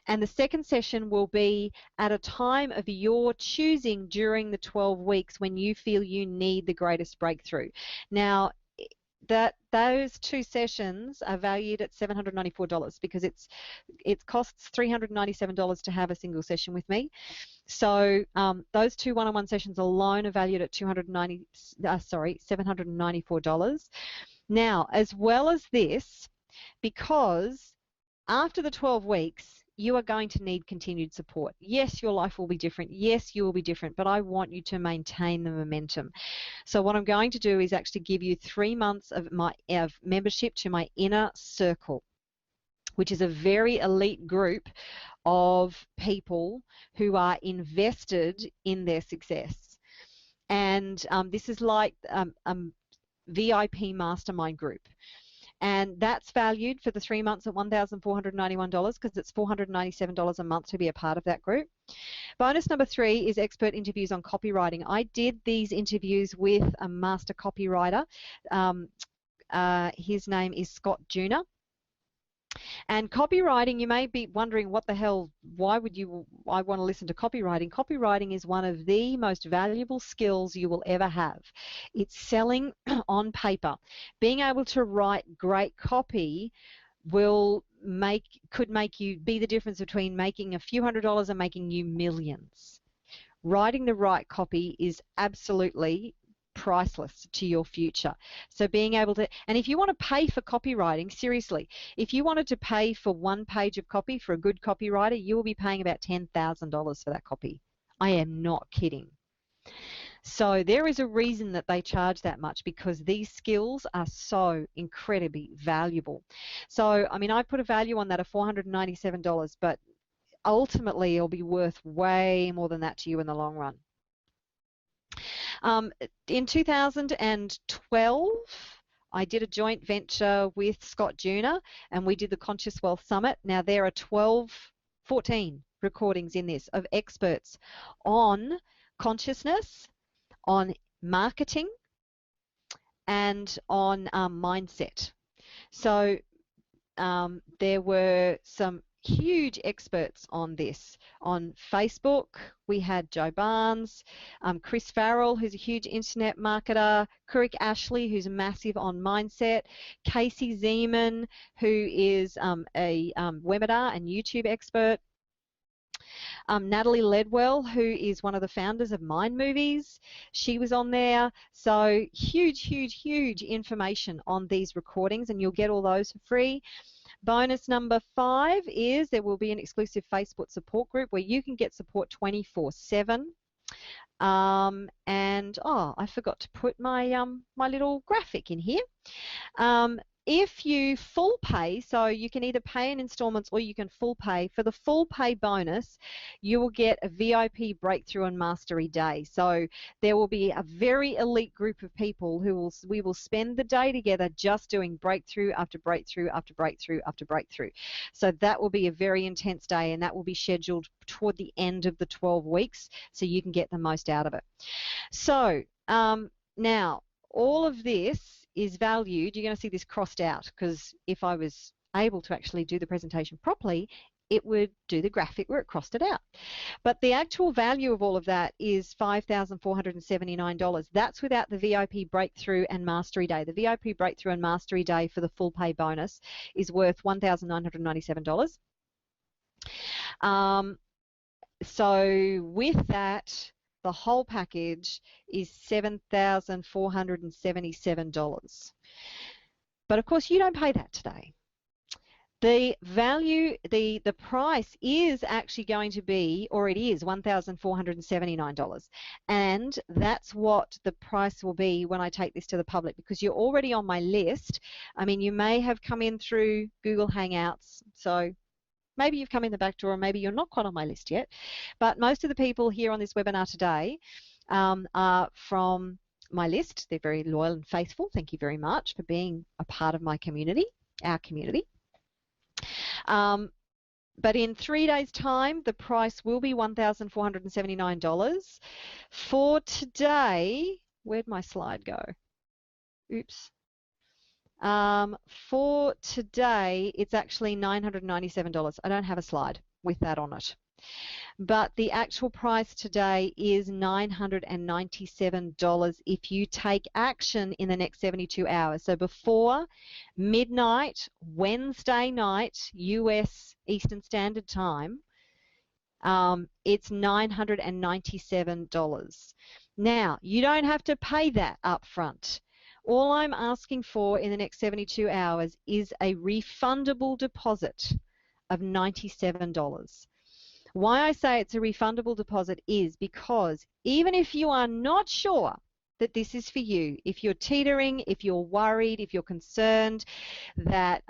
And the second session will be at a time of your choosing during the 12 weeks when you feel you need the greatest breakthrough. Now, those 2 sessions are valued at $794 because it costs $397 to have a single session with me. So those 2 one-on-one sessions alone are valued at $794. Now, as well as this, because after the 12 weeks, you are going to need continued support. Yes, your life will be different. Yes, you will be different, but I want you to maintain the momentum. So what I'm going to do is actually give you 3 months of membership to my inner circle, which is a very elite group of people who are invested in their success. And this is like VIP mastermind group. And that's valued for the 3 months at $1,491 because it's $497 a month to be a part of that group. Bonus number 3 is expert interviews on copywriting. I did these interviews with a master copywriter. His name is Scott Jr. And copywriting, you may be wondering what the hell, why would I want to listen to copywriting? Copywriting is one of the most valuable skills you will ever have. It's selling on paper. Being able to write great copy could make you be the difference between making a few $100s and making you millions. Writing the right copy is absolutely priceless to your future. So being able to, and if you want to pay for copywriting, seriously, if you wanted to pay for 1 page of copy for a good copywriter, you will be paying about $10,000 for that copy. I am not kidding. So there is a reason that they charge that much, because these skills are so incredibly valuable. So, I mean, I put a value on that of $497, but ultimately it'll be worth way more than that to you in the long run. In 2012, I did a joint venture with Scott Jr. and we did the Conscious Wealth Summit. Now there are 14 recordings in this of experts on consciousness, on marketing, and on mindset. So there were some huge experts on this. On Facebook, we had Joe Barnes, Chris Farrell, who's a huge internet marketer, Kurik Ashley, who's massive on mindset, Casey Zeman, who is a webinar and YouTube expert, Natalie Ledwell, who is one of the founders of Mind Movies. She was on there. So huge information on these recordings, and you'll get all those for free. Bonus number 5 is there will be an exclusive Facebook support group where you can get support 24/7. And I forgot to put my my little graphic in here. If you full pay, so you can either pay in installments or you can full pay. For the full pay bonus, you will get a VIP breakthrough and mastery day. So there will be a very elite group of people we will spend the day together just doing breakthrough after breakthrough after breakthrough after breakthrough. So that will be a very intense day, and that will be scheduled toward the end of the 12 weeks so you can get the most out of it. So now all of this is valued. You're going to see this crossed out, because if I was able to actually do the presentation properly, it would do the graphic where it crossed it out. But the actual value of all of that is $5,479. That's without the VIP Breakthrough and Mastery Day. The VIP Breakthrough and Mastery Day for the full pay bonus is worth $1,997. So with that, the whole package is $7,477. But of course, you don't pay that today. The value, the price is actually going to be, or it is, $1,479. And that's what the price will be when I take this to the public, because you're already on my list. I mean, you may have come in through Google Hangouts, so maybe you've come in the back door, or maybe you're not quite on my list yet. But most of the people here on this webinar today are from my list. They're very loyal and faithful. Thank you very much for being a part of my community, our community. But in 3 days' time, the price will be $1,479. For today, Where'd my slide go? Oops. For today, it's actually $997. I don't have a slide with that on it. But the actual price today is $997 if you take action in the next 72 hours. So before midnight, Wednesday night, US Eastern Standard Time, it's $997. Now, you don't have to pay that up front. All I'm asking for in the next 72 hours is a refundable deposit of $97. Why I say it's a refundable deposit is because even if you are not sure that this is for you, if you're teetering, if you're worried, if you're concerned that,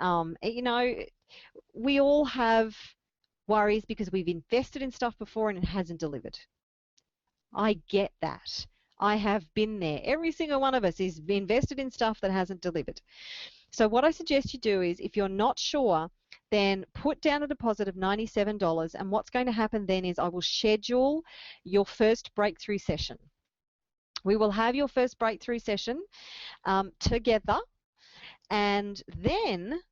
you know, we all have worries because we've invested in stuff before and it hasn't delivered. I get that. I have been there. Every single one of us is invested in stuff that hasn't delivered. So what I suggest you do is, if you're not sure, then put down a deposit of $97, and what's going to happen then is I will schedule your first breakthrough session. We will have your first breakthrough session together, and then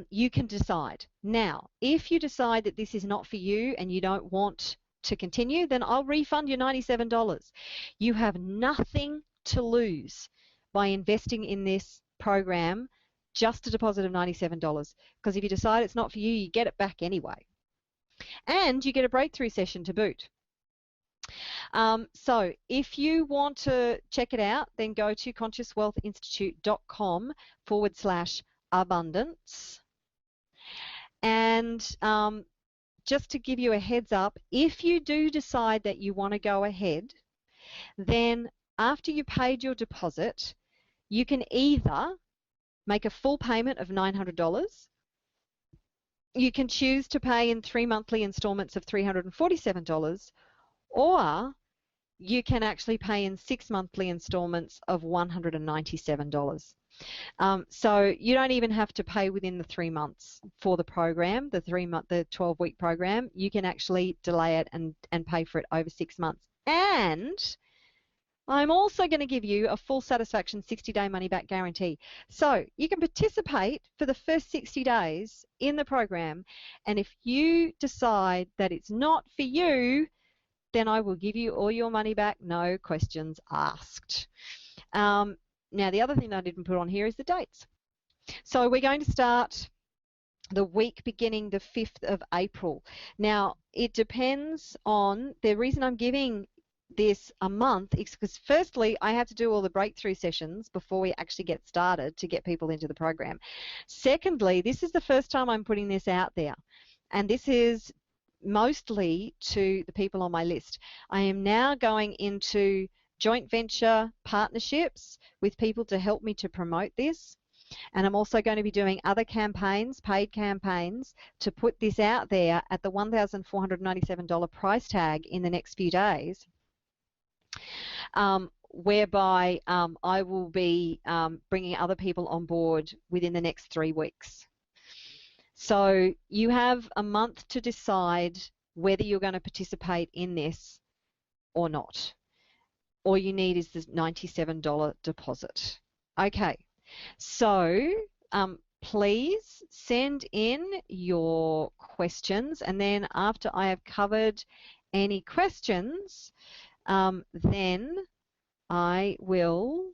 you can decide. Now, if you decide that this is not for you and you don't want to continue, then I'll refund you $97. You have nothing to lose by investing in this program, just a deposit of $97, because if you decide it's not for you, you get it back anyway. And you get a breakthrough session to boot. So if you want to check it out, then go to consciouswealthinstitute.com/abundance. And just to give you a heads up, if you do decide that you want to go ahead, then after you paid your deposit, you can either make a full payment of $900. You can choose to pay in 3 monthly installments of $347, or you can actually pay in 6 monthly installments of $197. So you don't even have to pay within the 3 months for the program, the 12-week program. You can actually delay it and pay for it over 6 months. And I'm also going to give you a full satisfaction 60-day money-back guarantee. So you can participate for the first 60 days in the program, and if you decide that it's not for you, then I will give you all your money back, no questions asked. Now, the other thing that I didn't put on here is the dates. So we're going to start the week beginning the 5th of April. Now, it depends on, the reason I'm giving this a month is because firstly, I have to do all the breakthrough sessions before we actually get started to get people into the program. Secondly, this is the first time I'm putting this out there, and this is mostly to the people on my list. I am now going into joint venture partnerships with people to help me to promote this, and I'm also going to be doing other campaigns, paid campaigns, to put this out there at the $1,497 price tag in the next few days, whereby I will be bringing other people on board within the next 3 weeks. So you have a month to decide whether you're going to participate in this or not. All you need is the $97 deposit. Okay, so please send in your questions, and then after I have covered any questions, then I will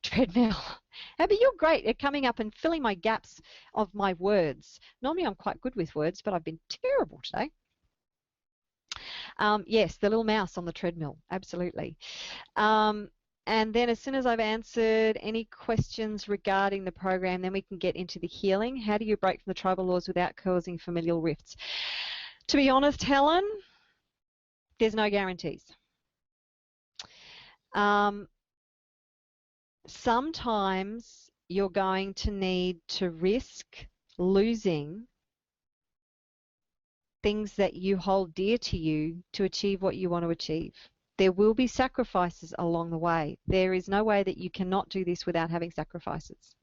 treadmill. Abby, you're great at coming up and filling my gaps of my words. Normally I'm quite good with words, but I've been terrible today. Yes, the little mouse on the treadmill, absolutely. And then as soon as I've answered any questions regarding the program, then we can get into the healing. How do you break from the tribal laws without causing familial rifts? To be honest, Helen, there's no guarantees. Sometimes you're going to need to risk losing things that you hold dear to you to achieve what you want to achieve. There will be sacrifices along the way. There is no way that you cannot do this without having sacrifices.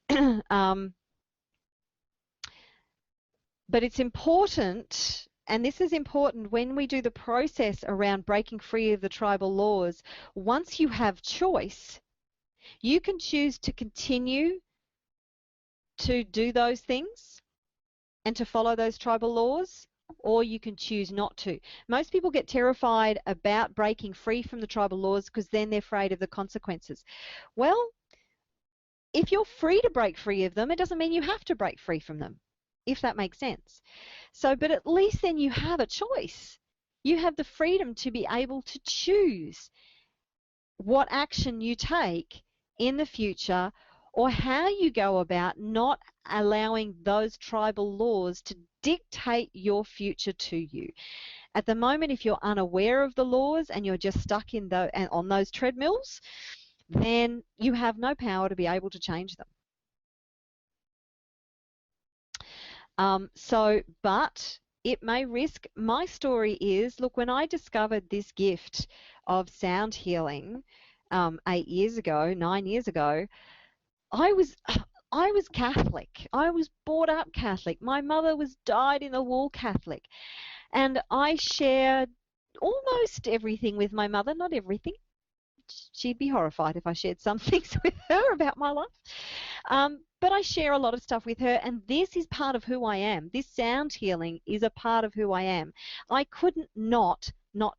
But it's important and this is important when we do the process around breaking free of the tribal laws, once you have choice, you can choose to continue to do those things and to follow those tribal laws, or you can choose not to. Most people get terrified about breaking free from the tribal laws because then they're afraid of the consequences. Well, if you're free to break free of them, it doesn't mean you have to break free from them, if that makes sense. So, but at least then you have a choice. You have the freedom to be able to choose what action you take in the future, or how you go about not allowing those tribal laws to dictate your future to you. At the moment, if you're unaware of the laws and you're just stuck on those treadmills, then you have no power to be able to change them. But it may risk. My story is, look, when I discovered this gift of sound healing 9 years ago, I was Catholic. I was brought up Catholic. My mother was dyed-in-the-wool Catholic. And I shared almost everything with my mother, not everything. She'd be horrified if I shared some things with her about my life. But I share a lot of stuff with her, and this is part of who I am. This sound healing is a part of who I am. I couldn't not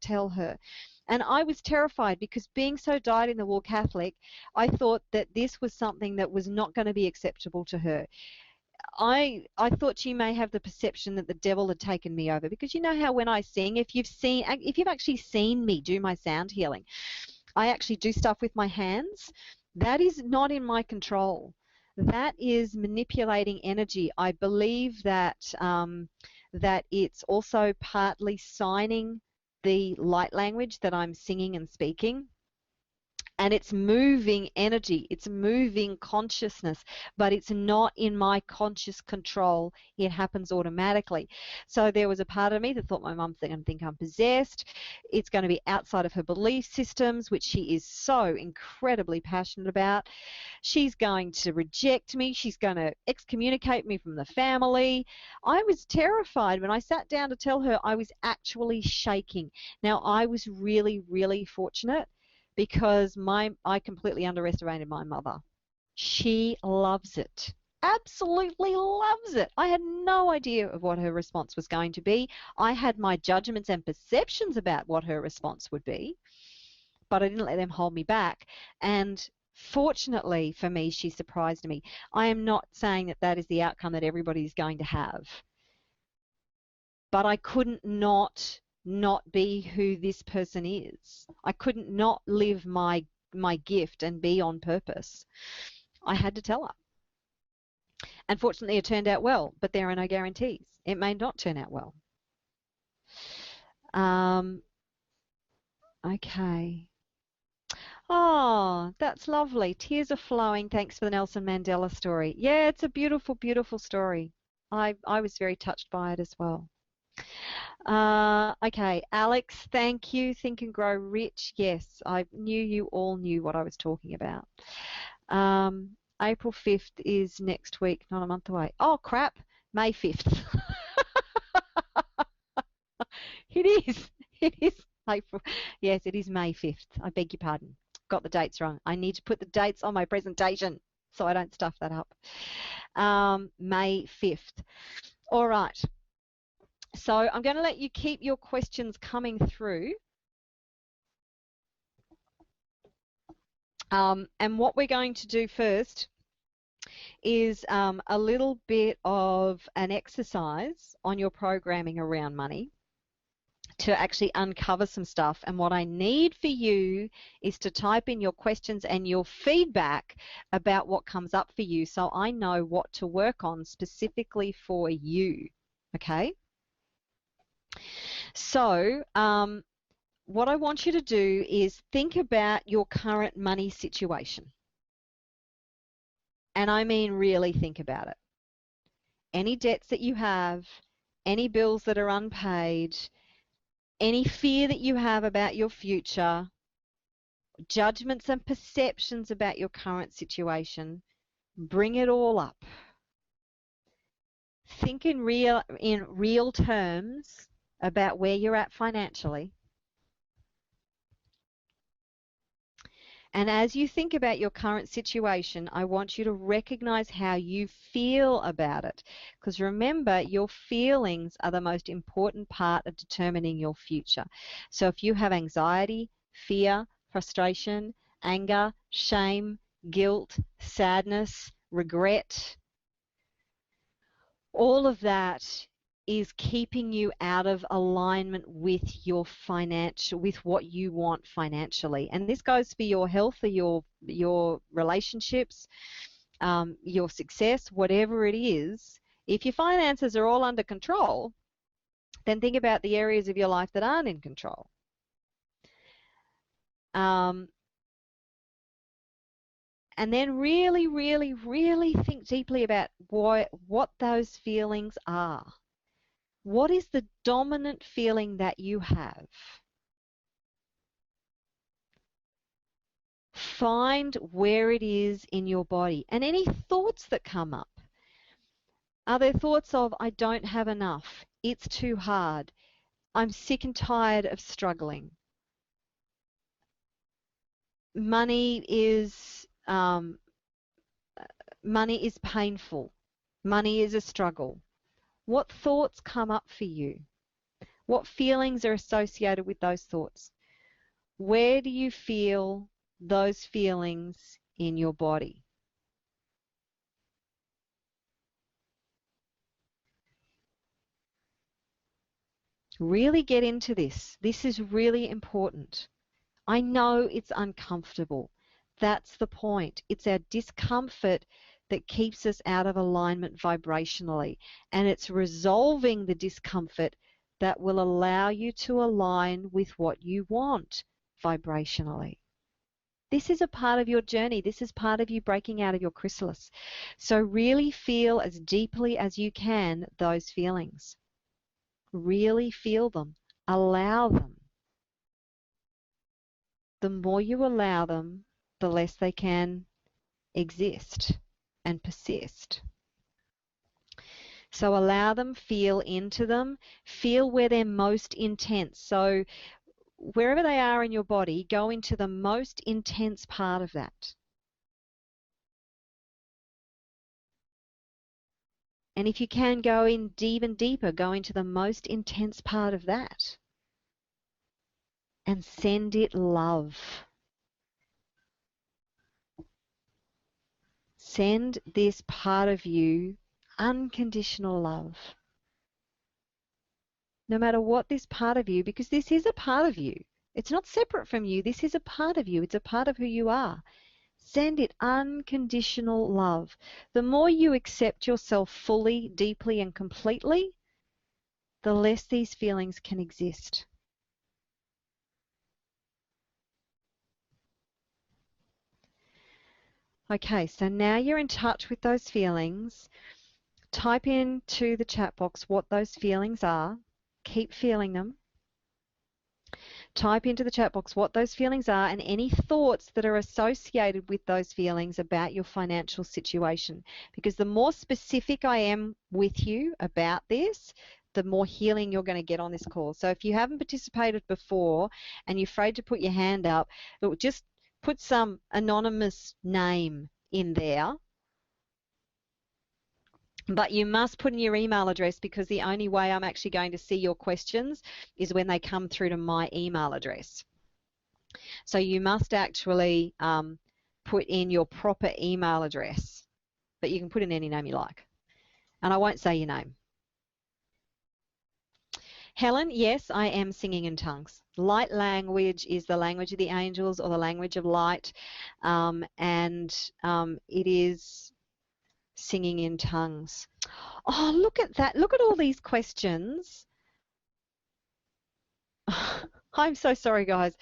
tell her. And I was terrified because, being so dyed-in-the-wool Catholic, I thought that this was something that was not going to be acceptable to her. I thought she may have the perception that the devil had taken me over, because you know how when I sing, if you've actually seen me do my sound healing, I actually do stuff with my hands. That is not in my control. That is manipulating energy. I believe that that it's also partly signing the light language that I'm singing and speaking. And it's moving energy, it's moving consciousness, but it's not in my conscious control. It happens automatically. So there was a part of me that thought my mum's going to think I'm possessed. It's going to be outside of her belief systems, which she is so incredibly passionate about. She's going to reject me. She's going to excommunicate me from the family. I was terrified. When I sat down to tell her, I was actually shaking. Now, I was really, really fortunate, because I completely underestimated my mother. She loves it. Absolutely loves it. I had no idea of what her response was going to be. I had my judgments and perceptions about what her response would be, but I didn't let them hold me back. And fortunately for me, she surprised me. I am not saying that that is the outcome that everybody is going to have, but I couldn't not be who this person is. I couldn't not live my gift and be on purpose. I had to tell her. And fortunately, it turned out well, but there are no guarantees. It may not turn out well. Okay. Oh, that's lovely. Tears are flowing. Thanks for the Nelson Mandela story. Yeah, it's a beautiful, beautiful story. I was very touched by it as well. Okay, Alex, thank you. Think and Grow Rich. Yes, I knew you all knew what I was talking about. April 5th is next week, not a month away. Oh, crap, May 5th. It is. It is April. Yes, it is May 5th. I beg your pardon. Got the dates wrong. I need to put the dates on my presentation so I don't stuff that up. May 5th. All right. So I'm going to let you keep your questions coming through. And what we're going to do first is a little bit of an exercise on your programming around money to actually uncover some stuff. And what I need for you is to type in your questions and your feedback about what comes up for you, so I know what to work on specifically for you. Okay? So what I want you to do is think about your current money situation. And I mean really think about it. Any debts that you have, any bills that are unpaid, any fear that you have about your future, judgments and perceptions about your current situation, bring it all up. Think in real terms about where you're at financially. And as you think about your current situation, I want you to recognize how you feel about it. Because remember, your feelings are the most important part of determining your future. So if you have anxiety, fear, frustration, anger, shame, guilt, sadness, regret, all of that is keeping you out of alignment with your financial, with what you want financially. And this goes for your health or your relationships, your success, whatever it is. If your finances are all under control, then think about the areas of your life that aren't in control. And then really, really, really think deeply about what those feelings are. What is the dominant feeling that you have? Find where it is in your body and any thoughts that come up. Are there thoughts of, I don't have enough, it's too hard, I'm sick and tired of struggling, money is painful, money is a struggle? What thoughts come up for you? What feelings are associated with those thoughts? Where do you feel those feelings in your body? Really get into this. This is really important. I know it's uncomfortable. That's the point. It's our discomfort that keeps us out of alignment vibrationally. And it's resolving the discomfort that will allow you to align with what you want vibrationally. This is a part of your journey. This is part of you breaking out of your chrysalis. So really feel as deeply as you can those feelings. Really feel them. Allow them. The more you allow them, the less they can exist and persist. So allow them, feel into them, feel where they're most intense. So wherever they are in your body, go into the most intense part of that. And if you can go in even deeper, go into the most intense part of that. And send it love. Send this part of you unconditional love. No matter what this part of you, because this is a part of you. It's not separate from you. This is a part of you. It's a part of who you are. Send it unconditional love. The more you accept yourself fully, deeply, and completely, the less these feelings can exist. Okay, so now you're in touch with those feelings. Type into the chat box what those feelings are. Keep feeling them. Type into the chat box what those feelings are and any thoughts that are associated with those feelings about your financial situation. Because the more specific I am with you about this, the more healing you're going to get on this call. So if you haven't participated before and you're afraid to put your hand up, just put some anonymous name in there. But you must put in your email address, because the only way I'm actually going to see your questions is when they come through to my email address. So you must actually put in your proper email address, but you can put in any name you like. And I won't say your name. Helen, yes, I am singing in tongues. Light language is the language of the angels, or the language of light, and it is singing in tongues. Oh, look at that. Look at all these questions. I'm so sorry, guys.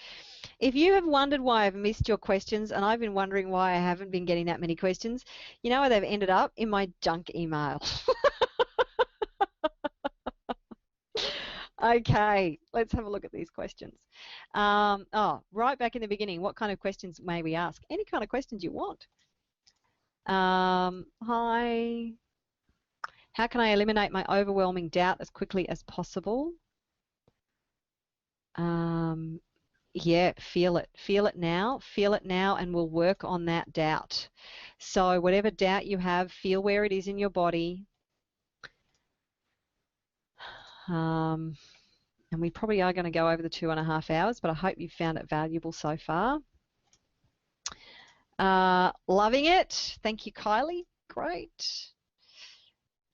If you have wondered why I've missed your questions, and I've been wondering why I haven't been getting that many questions, you know where they've ended up? In my junk email. Okay, let's have a look at these questions. Right back in the beginning, what kind of questions may we ask? Any kind of questions you want. Hi. How can I eliminate my overwhelming doubt as quickly as possible? Yeah, feel it. Feel it now. Feel it now, and we'll work on that doubt. So whatever doubt you have, feel where it is in your body. And we probably are going to go over the 2.5 hours, but I hope you found it valuable so far. Loving it. Thank you, Kylie. Great.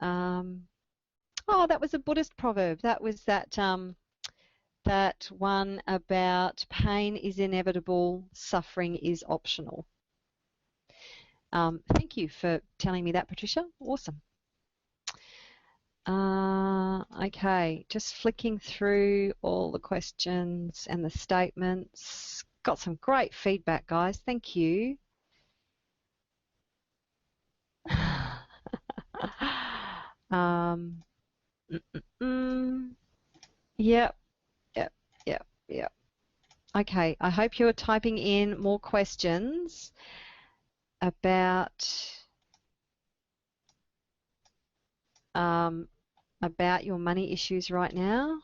Oh, that was a Buddhist proverb. That was that one about pain is inevitable, suffering is optional. Thank you for telling me that, Patricia. Awesome. Okay, just flicking through all the questions and the statements. Got some great feedback, guys. Thank you. Yep, yep, yep, yep. Okay, I hope you're typing in more questions about your money issues right now.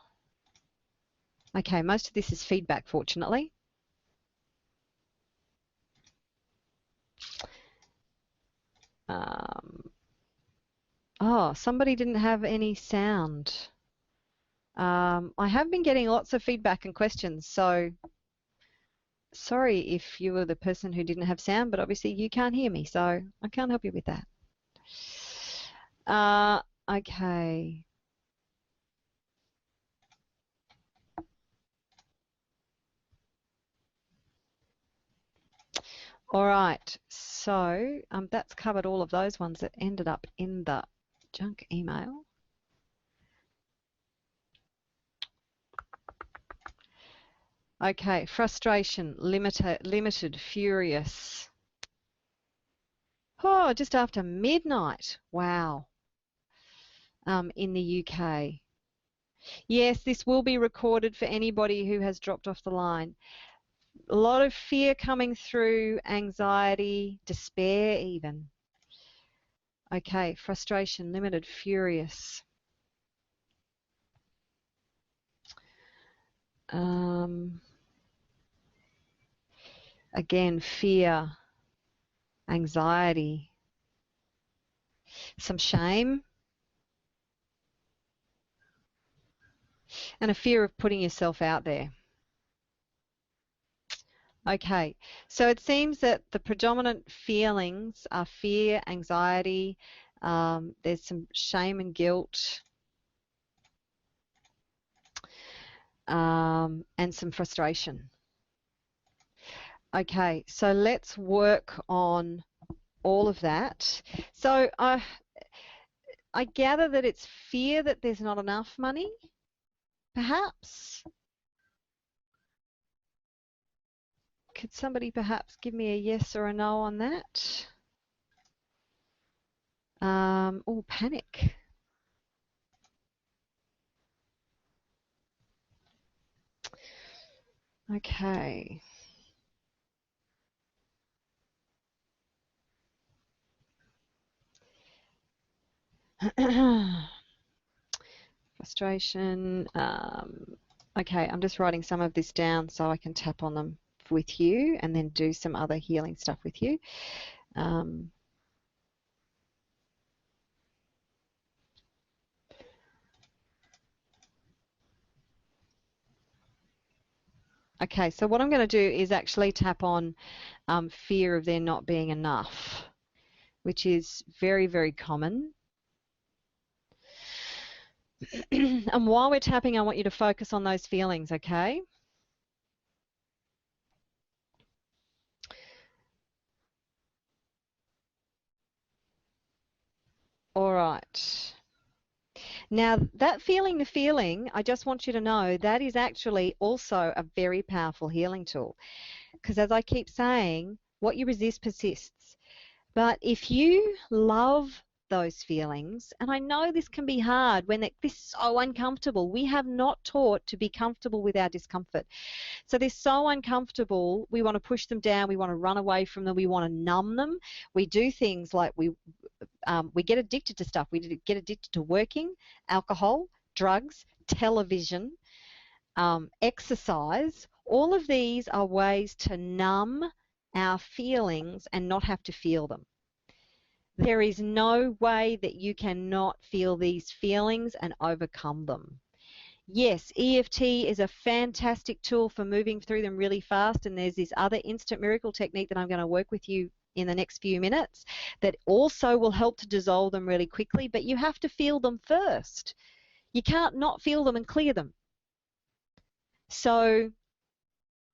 Okay, most of this is feedback, fortunately. Oh, somebody didn't have any sound. I have been getting lots of feedback and questions, so sorry if you were the person who didn't have sound, but obviously you can't hear me, so I can't help you with that. Okay. All right, so that's covered all of those ones that ended up in the junk email. Okay, frustration, limited, furious. Oh, just after midnight. Wow. In the UK. Yes, this will be recorded for anybody who has dropped off the line. A lot of fear coming through, anxiety, despair even. Okay, frustration, limited, furious. Again, fear, anxiety, some shame, and a fear of putting yourself out there. Okay, so it seems that the predominant feelings are fear, anxiety, there's some shame and guilt, and some frustration. Okay, so let's work on all of that. So I gather that it's fear that there's not enough money, perhaps? Could somebody perhaps give me a yes or a no on that? Oh, panic. Okay. Frustration. Okay, I'm just writing some of this down so I can tap on them with you and then do some other healing stuff with you. Okay, so what I'm going to do is actually tap on fear of there not being enough, which is very, very common. And while we're tapping, I want you to focus on those feelings, okay? All right. Now, that feeling the feeling, I just want you to know that is actually also a very powerful healing tool. Because as I keep saying, what you resist persists. But if you love those feelings, and I know this can be hard when this is so uncomfortable. We have not taught to be comfortable with our discomfort. So they're so uncomfortable, we want to push them down, we want to run away from them, we want to numb them. We do things like we get addicted to stuff. We get addicted to working, alcohol, drugs, television, exercise, all of these are ways to numb our feelings and not have to feel them. There is no way that you cannot feel these feelings and overcome them. Yes, EFT is a fantastic tool for moving through them really fast, and there's this other instant miracle technique that I'm going to work with you in the next few minutes that also will help to dissolve them really quickly, but you have to feel them first. You can't not feel them and clear them. So,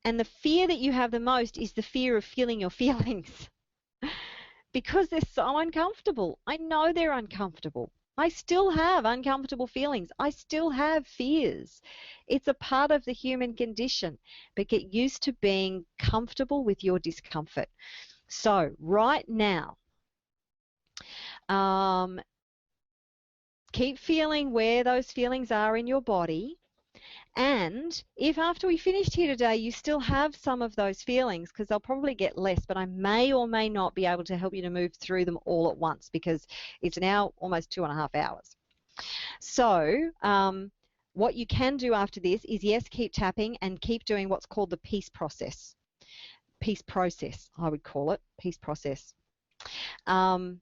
and the fear that you have the most is the fear of feeling your feelings because they're so uncomfortable. I know they're uncomfortable. I still have uncomfortable feelings. I still have fears. It's a part of the human condition, but get used to being comfortable with your discomfort. So right now, keep feeling where those feelings are in your body. And if after we finished here today you still have some of those feelings, because they'll probably get less, but I may or may not be able to help you to move through them all at once because it's now almost 2.5 hours. So what you can do after this is, yes, keep tapping and keep doing what's called the peace process. Peace process, I would call it, peace process. And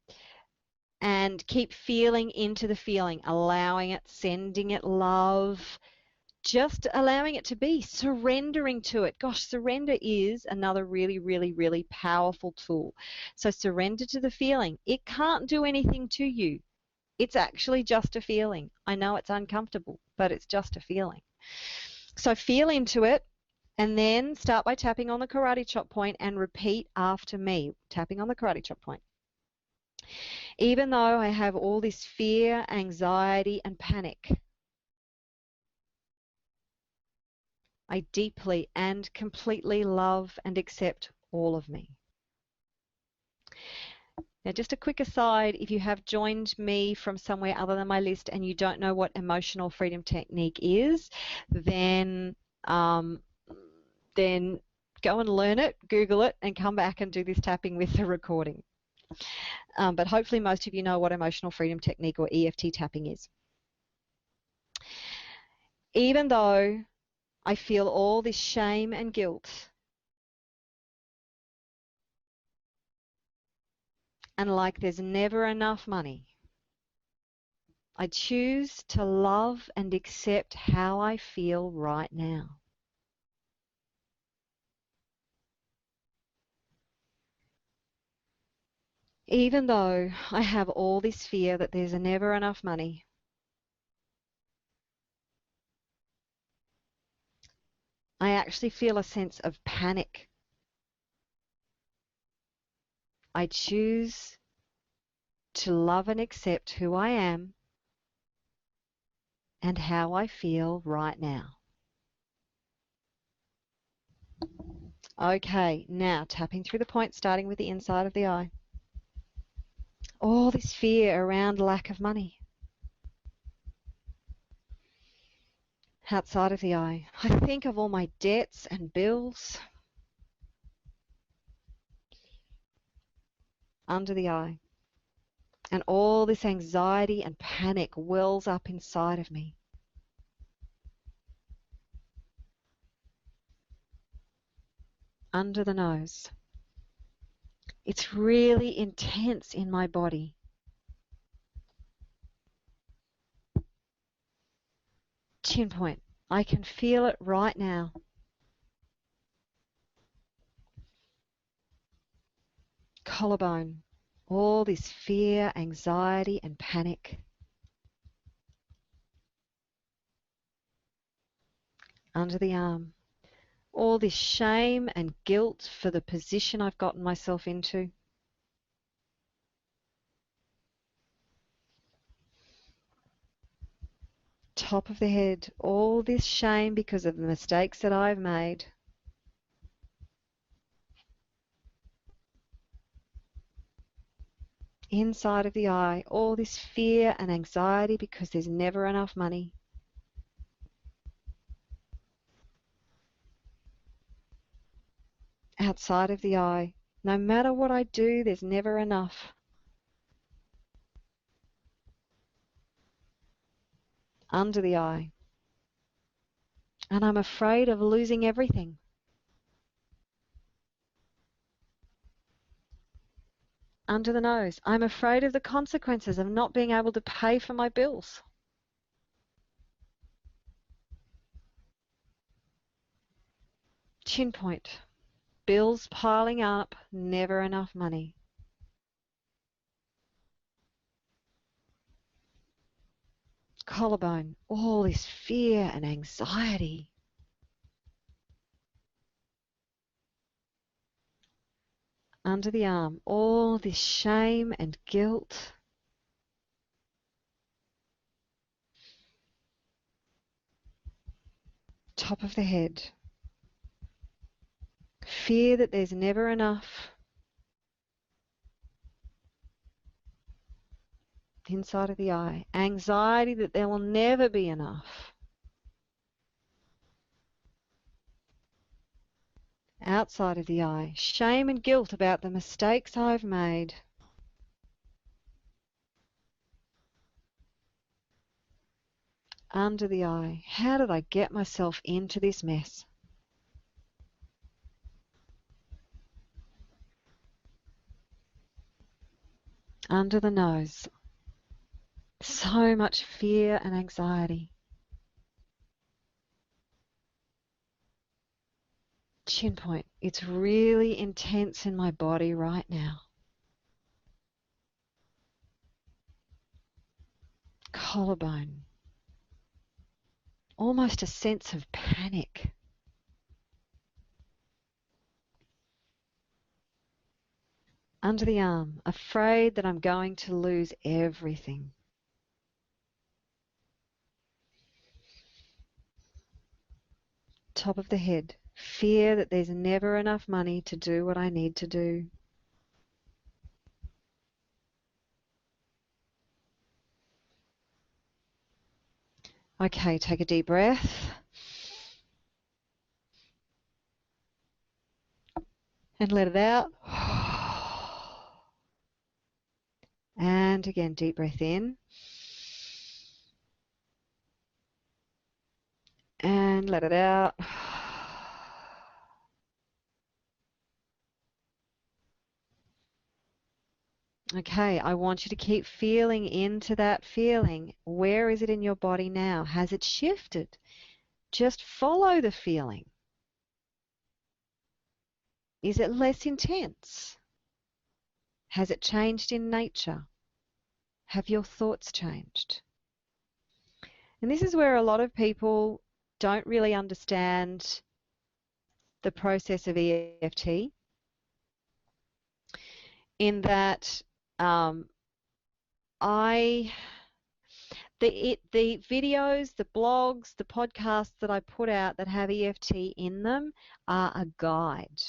keep feeling into the feeling, allowing it, sending it love, just allowing it to be, surrendering to it. Gosh, surrender is another really, really, really powerful tool. So surrender to the feeling. It can't do anything to you. It's actually just a feeling. I know it's uncomfortable, but it's just a feeling. So feel into it and then start by tapping on the karate chop point and repeat after me, tapping on the karate chop point. Even though I have all this fear, anxiety, and panic, I deeply and completely love and accept all of me. Now, just a quick aside, if you have joined me from somewhere other than my list and you don't know what emotional freedom technique is, then go and learn it, Google it, and come back and do this tapping with the recording. But hopefully most of you know what emotional freedom technique or EFT tapping is. Even though I feel all this shame and guilt, and like there's never enough money, I choose to love and accept how I feel right now. Even though I have all this fear that there's never enough money, I actually feel a sense of panic. I choose to love and accept who I am and how I feel right now. Okay, now tapping through the points, starting with the inside of the eye. All this fear around lack of money. Outside of the eye, I think of all my debts and bills. Under the eye. And all this anxiety and panic wells up inside of me. Under the nose. It's really intense in my body. Chin point. I can feel it right now. Collarbone. All this fear, anxiety, and panic. Under the arm. All this shame and guilt for the position I've gotten myself into. Top of the head. All this shame because of the mistakes that I've made. Inside of the eye, all this fear and anxiety because there's never enough money. Outside of the eye, no matter what I do, there's never enough. Under the eye, And I'm afraid of losing everything. Under the nose. I'm afraid of the consequences of not being able to pay for my bills. Chin point. Bills piling up, never enough money. Collarbone. All this fear and anxiety. Under the arm. All this shame and guilt. Top of the head. Fear that there's never enough. Inside of the eye. Anxiety that there will never be enough. Outside of the eye. Shame and guilt about the mistakes I've made. Under the eye. How did I get myself into this mess? Under the nose. So much fear and anxiety. Chin point. It's really intense in my body right now. Collarbone. Almost a sense of panic. Under the arm. Afraid that I'm going to lose everything. Top of the head. Fear that there's never enough money to do what I need to do. Okay, take a deep breath. And let it out. And again, deep breath in. And let it out. Okay, I want you to keep feeling into that feeling. Where is it in your body now? Has it shifted? Just follow the feeling. Is it less intense? Has it changed in nature? Have your thoughts changed? And this is where a lot of people don't really understand the process of EFT, in that the videos, the blogs, the podcasts that I put out that have EFT in them are a guide.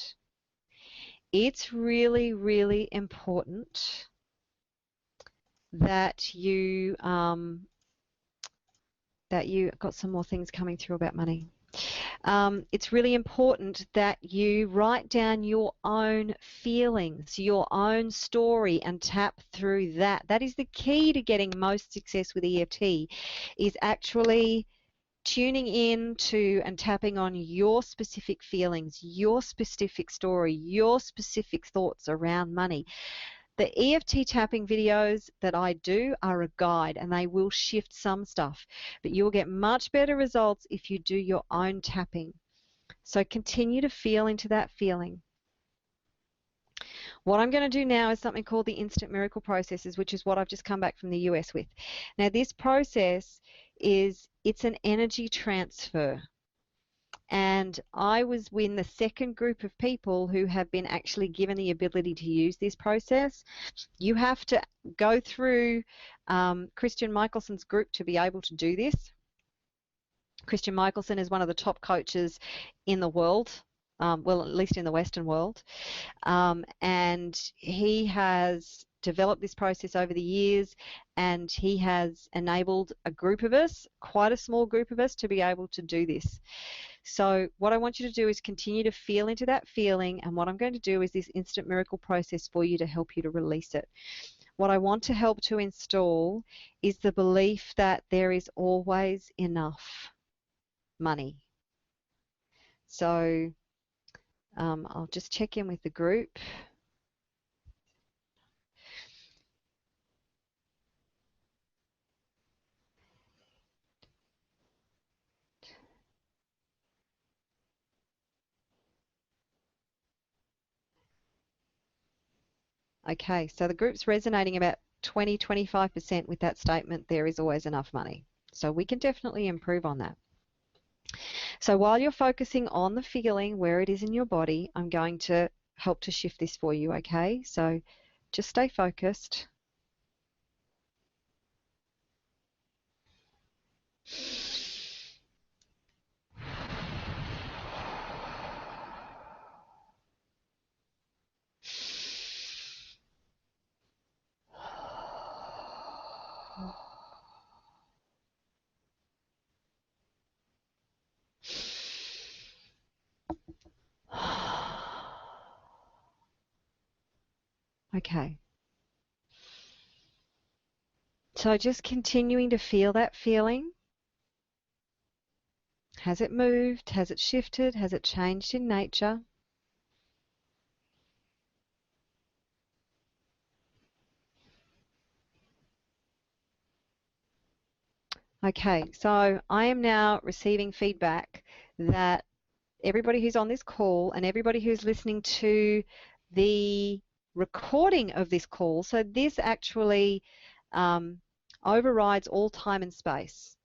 It's really, really important that you got some more things coming through about money. It's really important that you write down your own feelings, your own story, and tap through that. That is the key to getting most success with EFT, is actually tuning in to and tapping on your specific feelings, your specific story, your specific thoughts around money. The EFT tapping videos that I do are a guide, and they will shift some stuff, but you'll get much better results if you do your own tapping. So continue to feel into that feeling. What I'm going to do now is something called the instant miracle processes, which is what I've just come back from the US with. Now, this process it's an energy transfer. And I was in the second group of people who have been actually given the ability to use this process. You have to go through Christian Michelson's group to be able to do this. Christian Michelson is one of the top coaches in the world, well, at least in the Western world. And he has developed this process over the years, and he has enabled a group of us, quite a small group of us, to be able to do this. So what I want you to do is continue to feel into that feeling, and what I'm going to do is this instant miracle process for you to help you to release it. What I want to help to install is the belief that there is always enough money. So I'll just check in with the group. Okay, so the group's resonating about 20–25% with that statement, there is always enough money. So we can definitely improve on that. So while you're focusing on the feeling, where it is in your body, I'm going to help to shift this for you, okay? So just stay focused. Okay. So just continuing to feel that feeling. Has it moved? Has it shifted? Has it changed in nature? Okay, so I am now receiving feedback that everybody who's on this call and everybody who's listening to the recording of this call, so this actually overrides all time and space.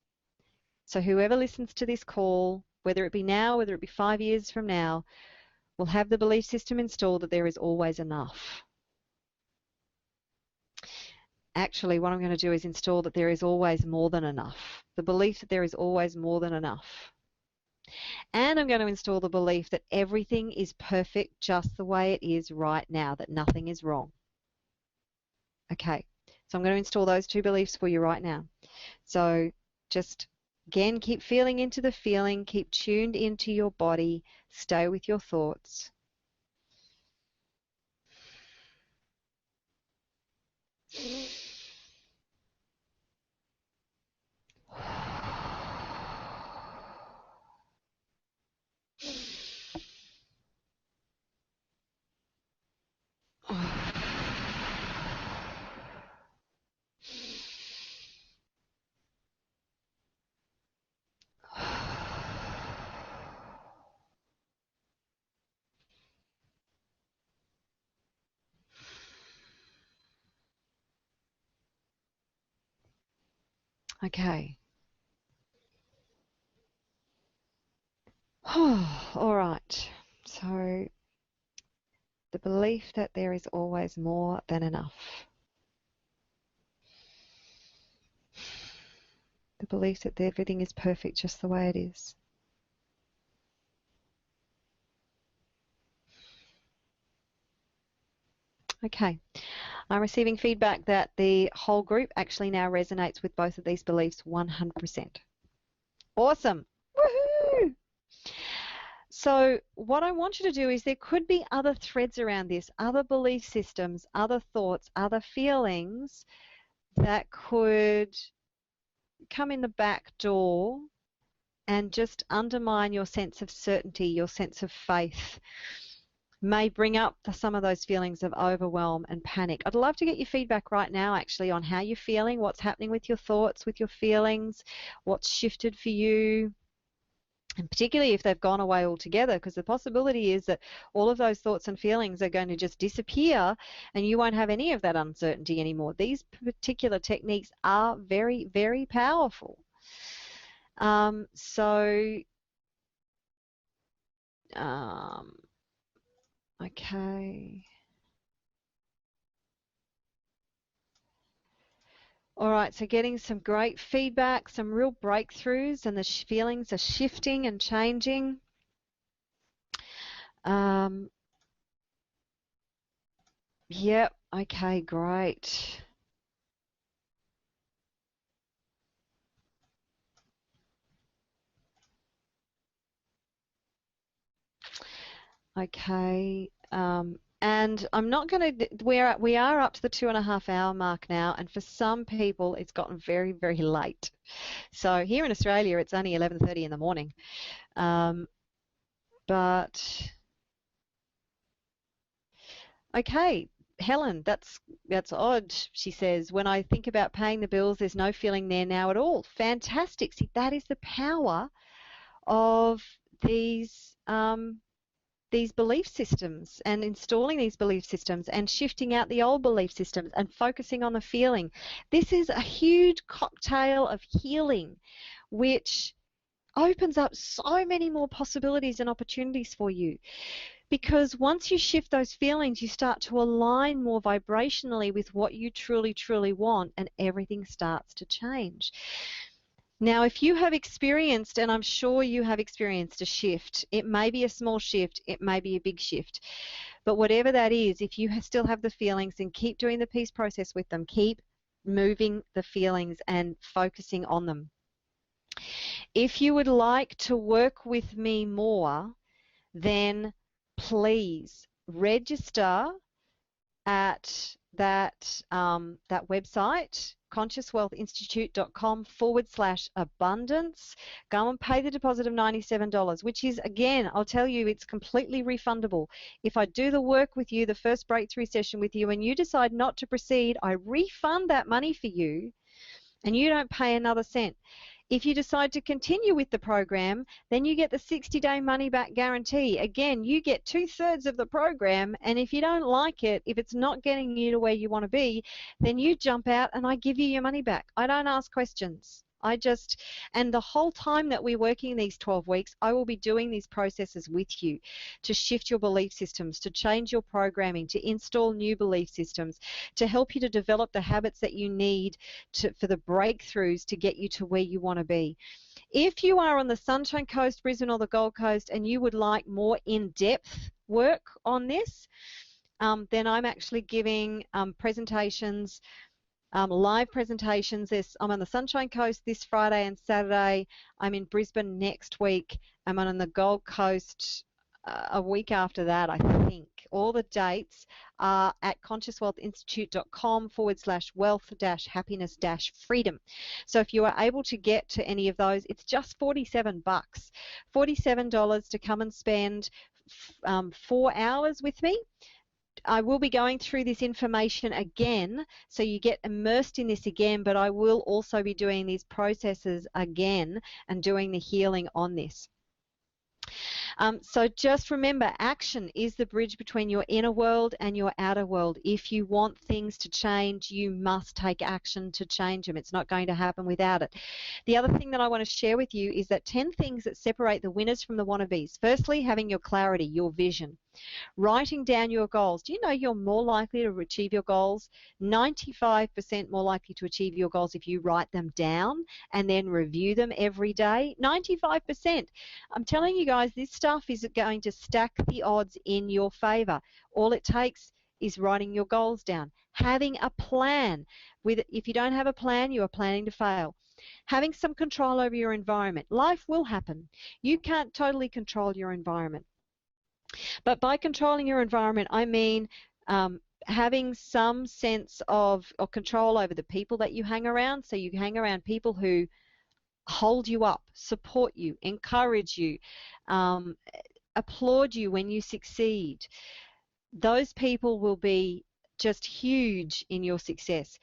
So whoever listens to this call, whether it be now, whether it be 5 years from now, will have the belief system installed that there is always enough. Actually, what I'm going to do is install that there is always more than enough. The belief that there is always more than enough. And I'm going to install the belief that everything is perfect just the way it is right now, that nothing is wrong. Okay, so I'm going to install those two beliefs for you right now. So just, again, keep feeling into the feeling, keep tuned into your body, stay with your thoughts. Okay. All right. So the belief that there is always more than enough. The belief that everything is perfect just the way it is. Okay. I'm receiving feedback that the whole group actually now resonates with both of these beliefs 100%. Awesome. Woohoo! So what I want you to do is there could be other threads around this, other belief systems, other thoughts, other feelings that could come in the back door and just undermine your sense of certainty, your sense of faith, may bring up some of those feelings of overwhelm and panic. I'd love to get your feedback right now actually on how you're feeling, what's happening with your thoughts, with your feelings, what's shifted for you, and particularly if they've gone away altogether, because the possibility is that all of those thoughts and feelings are going to just disappear and you won't have any of that uncertainty anymore. These particular techniques are very, very powerful. Okay. All right, so getting some great feedback, some real breakthroughs, and the feelings are shifting and changing. Yep, okay, great. Okay, and I'm not going to, we are up to the 2.5 hour mark now, and for some people it's gotten very, very late. So here in Australia it's only 11:30 in the morning. But okay, Helen, that's odd, she says. When I think about paying the bills, there's no feeling there now at all. Fantastic. See, that is the power of these belief systems and installing these belief systems and shifting out the old belief systems and focusing on the feeling. This is a huge cocktail of healing, which opens up so many more possibilities and opportunities for you. Because once you shift those feelings, you start to align more vibrationally with what you truly, truly want, and everything starts to change. Now, if you have experienced, and I'm sure you have experienced a shift, it may be a small shift, it may be a big shift, but whatever that is, if you still have the feelings, then keep doing the peace process with them. Keep moving the feelings and focusing on them. If you would like to work with me more, then please register at that website, consciouswealthinstitute.com/abundance. Go and pay the deposit of $97, which is, again, I'll tell you, it's completely refundable. If I do the work with you, the first breakthrough session with you, and you decide not to proceed, I refund that money for you, and you don't pay another cent. If you decide to continue with the program, then you get the 60-day money-back guarantee. Again, you get 2/3 of the program, and if you don't like it, if it's not getting you to where you want to be, then you jump out and I give you your money back. I don't ask questions. And the whole time that we're working these 12 weeks, I will be doing these processes with you to shift your belief systems, to change your programming, to install new belief systems, to help you to develop the habits that you need for the breakthroughs to get you to where you want to be. If you are on the Sunshine Coast, Brisbane, or the Gold Coast, and you would like more in-depth work on this, then I'm actually giving presentations, live presentations. I'm on the Sunshine Coast this Friday and Saturday. I'm in Brisbane next week. I'm on the Gold Coast a week after that, I think. All the dates are at consciouswealthinstitute.com/wealth-happiness-freedom. So if you are able to get to any of those, it's just $47. $47 to come and spend 4 hours with me. I will be going through this information again, so you get immersed in this again, but I will also be doing these processes again and doing the healing on this. So just remember, action is the bridge between your inner world and your outer world. If you want things to change, you must take action to change them. It's not going to happen without it. The other thing that I want to share with you is that 10 things that separate the winners from the wannabes. Firstly, having your clarity, your vision. Writing down your goals. Do you know you're more likely to achieve your goals? 95% more likely to achieve your goals if you write them down and then review them every day. 95%. I'm telling you guys, this stuff is going to stack the odds in your favor. All it takes is writing your goals down. Having a plan. If you don't have a plan, you are planning to fail. Having some control over your environment. Life will happen. You can't totally control your environment. But by controlling your environment, I mean having some sense of control over the people that you hang around. So you hang around people who hold you up, support you, encourage you, applaud you when you succeed. Those people will be just huge in your success.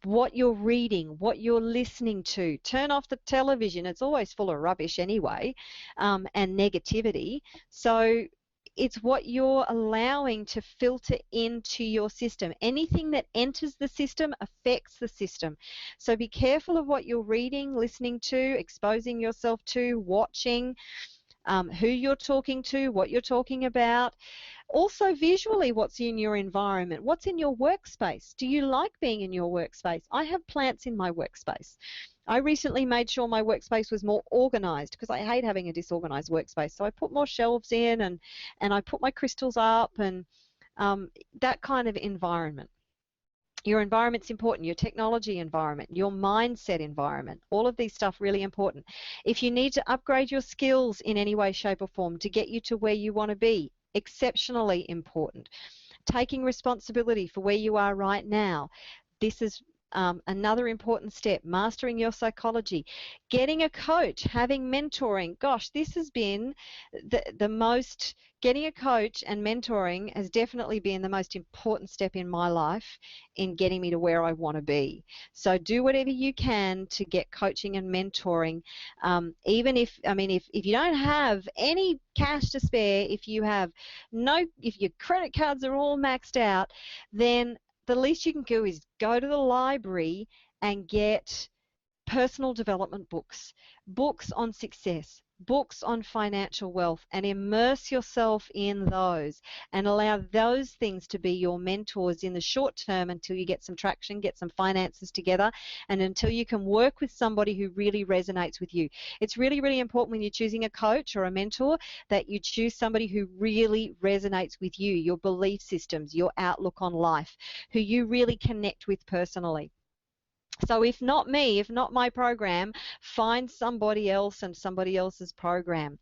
What you're reading, what you're listening to. Turn off the television. It's always full of rubbish anyway, and negativity. So it's what you're allowing to filter into your system. Anything that enters the system affects the system. So be careful of what you're reading, listening to, exposing yourself to, watching, who you're talking to, what you're talking about. Also visually, what's in your environment, what's in your workspace. Do you like being in your workspace? I have plants in my workspace. I recently made sure my workspace was more organized because I hate having a disorganized workspace. So I put more shelves in and I put my crystals up and that kind of environment. Your environment's important, your technology environment, your mindset environment, all of these stuff really important. If you need to upgrade your skills in any way, shape or form to get you to where you want to be, exceptionally important. Taking responsibility for where you are right now. This is Another important step, mastering your psychology, getting a coach, having mentoring. Gosh, this has been the most, getting a coach and mentoring has definitely been the most important step in my life in getting me to where I want to be. So do whatever you can to get coaching and mentoring. Even if, I mean, if you don't have any cash to spare, if you have if your credit cards are all maxed out, then the least you can do is go to the library and get personal development books, books on success, books on financial wealth, and immerse yourself in those and allow those things to be your mentors in the short term until you get some traction, get some finances together, and until you can work with somebody who really resonates with you. It's really, really important when you're choosing a coach or a mentor that you choose somebody who really resonates with you, your belief systems, your outlook on life, who you really connect with personally. So if not me, if not my program, find somebody else and somebody else's program.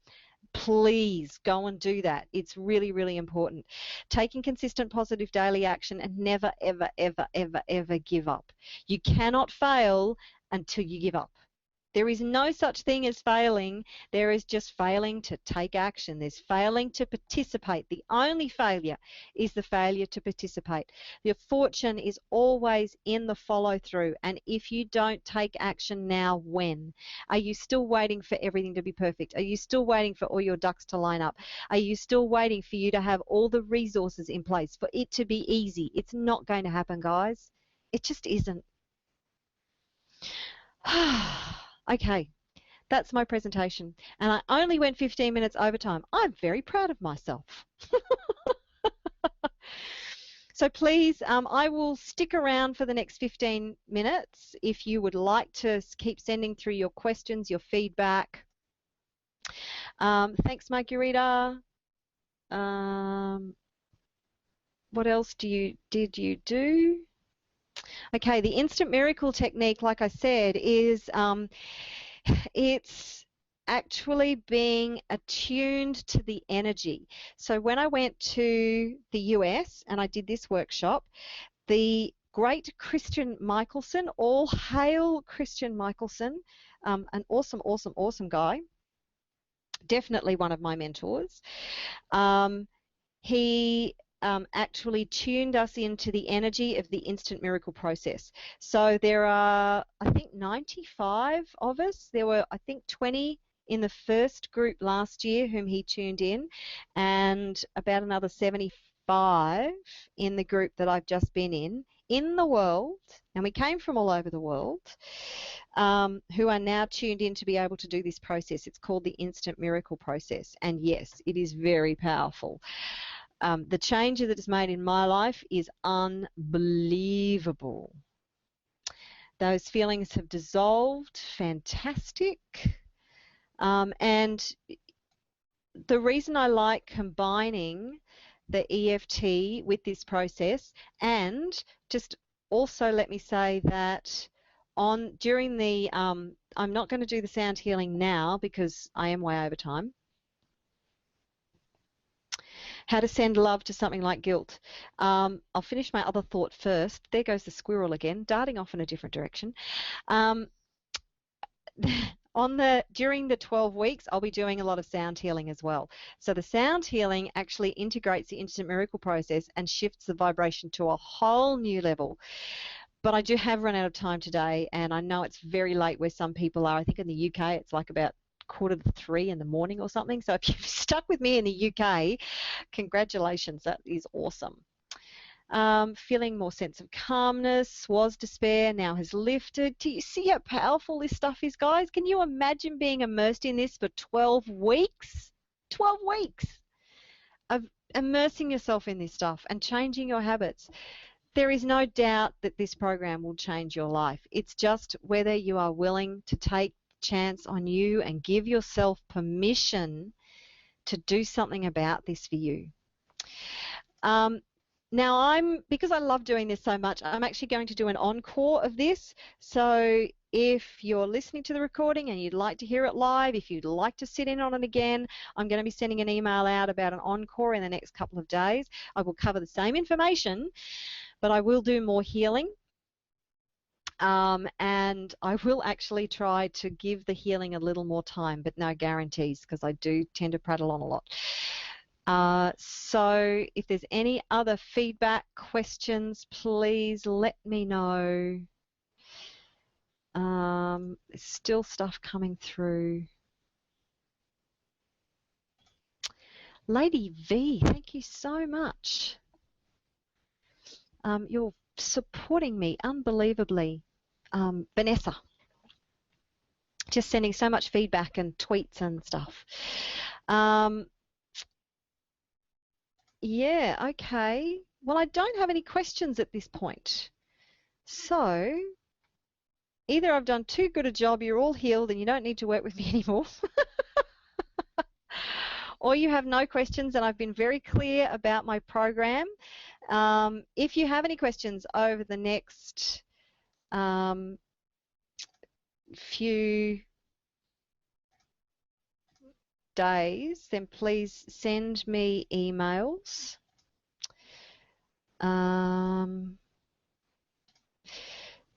Please go and do that. It's really, really important. Taking consistent positive daily action and never, ever, ever, ever, ever give up. You cannot fail until you give up. There is no such thing as failing. There is just failing to take action. There's failing to participate. The only failure is the failure to participate. Your fortune is always in the follow through. And if you don't take action now, when? Are you still waiting for everything to be perfect? Are you still waiting for all your ducks to line up? Are you still waiting for you to have all the resources in place for it to be easy? It's not going to happen, guys. It just isn't. Okay, that's my presentation. And I only went 15 minutes overtime. I'm very proud of myself. So please, I will stick around for the next 15 minutes if you would like to keep sending through your questions, your feedback. Thanks, Margarita. What else did you do? Okay, the instant miracle technique, like I said, is it's actually being attuned to the energy. So when I went to the US and I did this workshop, the great Christian Michelson, all hail Christian Michelson, an awesome, awesome, awesome guy, definitely one of my mentors. He actually tuned us into the energy of the instant miracle process. So there are, I think, 95 of us. There were, I think, 20 in the first group last year whom he tuned in, and about another 75 in the group that I've just been in the world, and we came from all over the world, who are now tuned in to be able to do this process. It's called the instant miracle process, and yes, it is very powerful. The change that it's made in my life is unbelievable. Those feelings have dissolved. Fantastic. And the reason I like combining the EFT with this process, and just also let me say that during the, I'm not going to do the sound healing now because I am way over time. How to send love to something like guilt. I'll finish my other thought first. There goes the squirrel again, darting off in a different direction. During the 12 weeks, I'll be doing a lot of sound healing as well. So the sound healing actually integrates the instant miracle process and shifts the vibration to a whole new level. But I do have run out of time today, and I know it's very late where some people are. I think in the UK it's like about 2:45 in the morning or something. So if you've stuck with me in the UK, congratulations, that is awesome. Feeling more sense of calmness, was despair, now has lifted. Do you see how powerful this stuff is, guys? Can you imagine being immersed in this for 12 weeks? 12 weeks of immersing yourself in this stuff and changing your habits. There is no doubt that this program will change your life. It's just whether you are willing to take chance on you and give yourself permission to do something about this for you. Now because I love doing this so much, I'm actually going to do an encore of this. So if you're listening to the recording and you'd like to hear it live, if you'd like to sit in on it again, I'm going to be sending an email out about an encore in the next couple of days. I will cover the same information, but I will do more healing. And I will actually try to give the healing a little more time, but no guarantees because I do tend to prattle on a lot. So if there's any other feedback, questions, please let me know. There's still stuff coming through. Lady V, thank you so much. You're supporting me unbelievably. Vanessa, just sending so much feedback and tweets and stuff. Yeah, okay. Well, I don't have any questions at this point. So either I've done too good a job, you're all healed and you don't need to work with me anymore, or you have no questions and I've been very clear about my program. If you have any questions over the next few days, then please send me emails.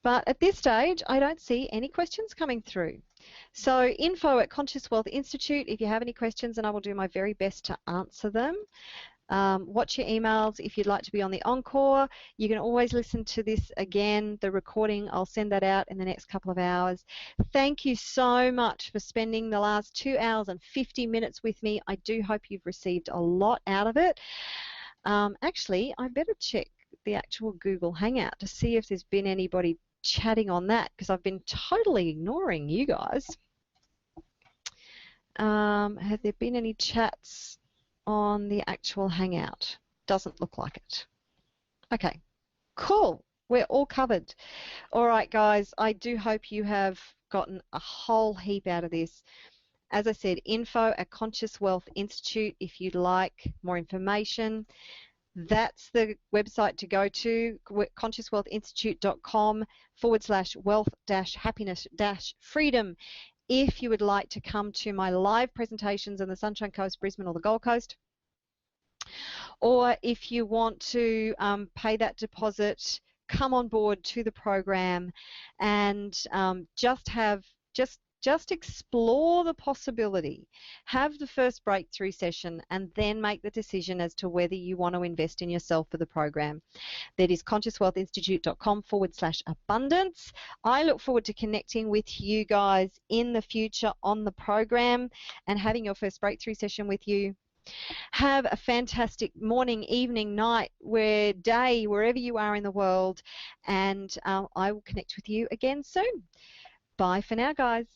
But at this stage, I don't see any questions coming through. So info@Conscious Wealth Institute, if you have any questions, and I will do my very best to answer them. Watch your emails if you'd like to be on the encore. You can always listen to this again, the recording. I'll send that out in the next couple of hours. Thank you so much for spending the last 2 hours and 50 minutes with me. I do hope you've received a lot out of it. Actually, I better check the actual Google Hangout to see if there's been anybody chatting on that, because I've been totally ignoring you guys. Have there been any chats on the actual Hangout? Doesn't look like it. Okay, cool. We're all covered. All right, guys, I do hope you have gotten a whole heap out of this. As I said, info@Conscious Wealth Institute if you'd like more information. That's the website to go to, consciouswealthinstitute.com/wealth-happiness-freedom if you would like to come to my live presentations in the Sunshine Coast, Brisbane or the Gold Coast. Or if you want to pay that deposit, come on board to the program and just explore the possibility. Have the first breakthrough session and then make the decision as to whether you want to invest in yourself for the program. That is consciouswealthinstitute.com/abundance. I look forward to connecting with you guys in the future on the program and having your first breakthrough session with you. Have a fantastic morning, evening, night, day, wherever you are in the world, and I will connect with you again soon. Bye for now, guys.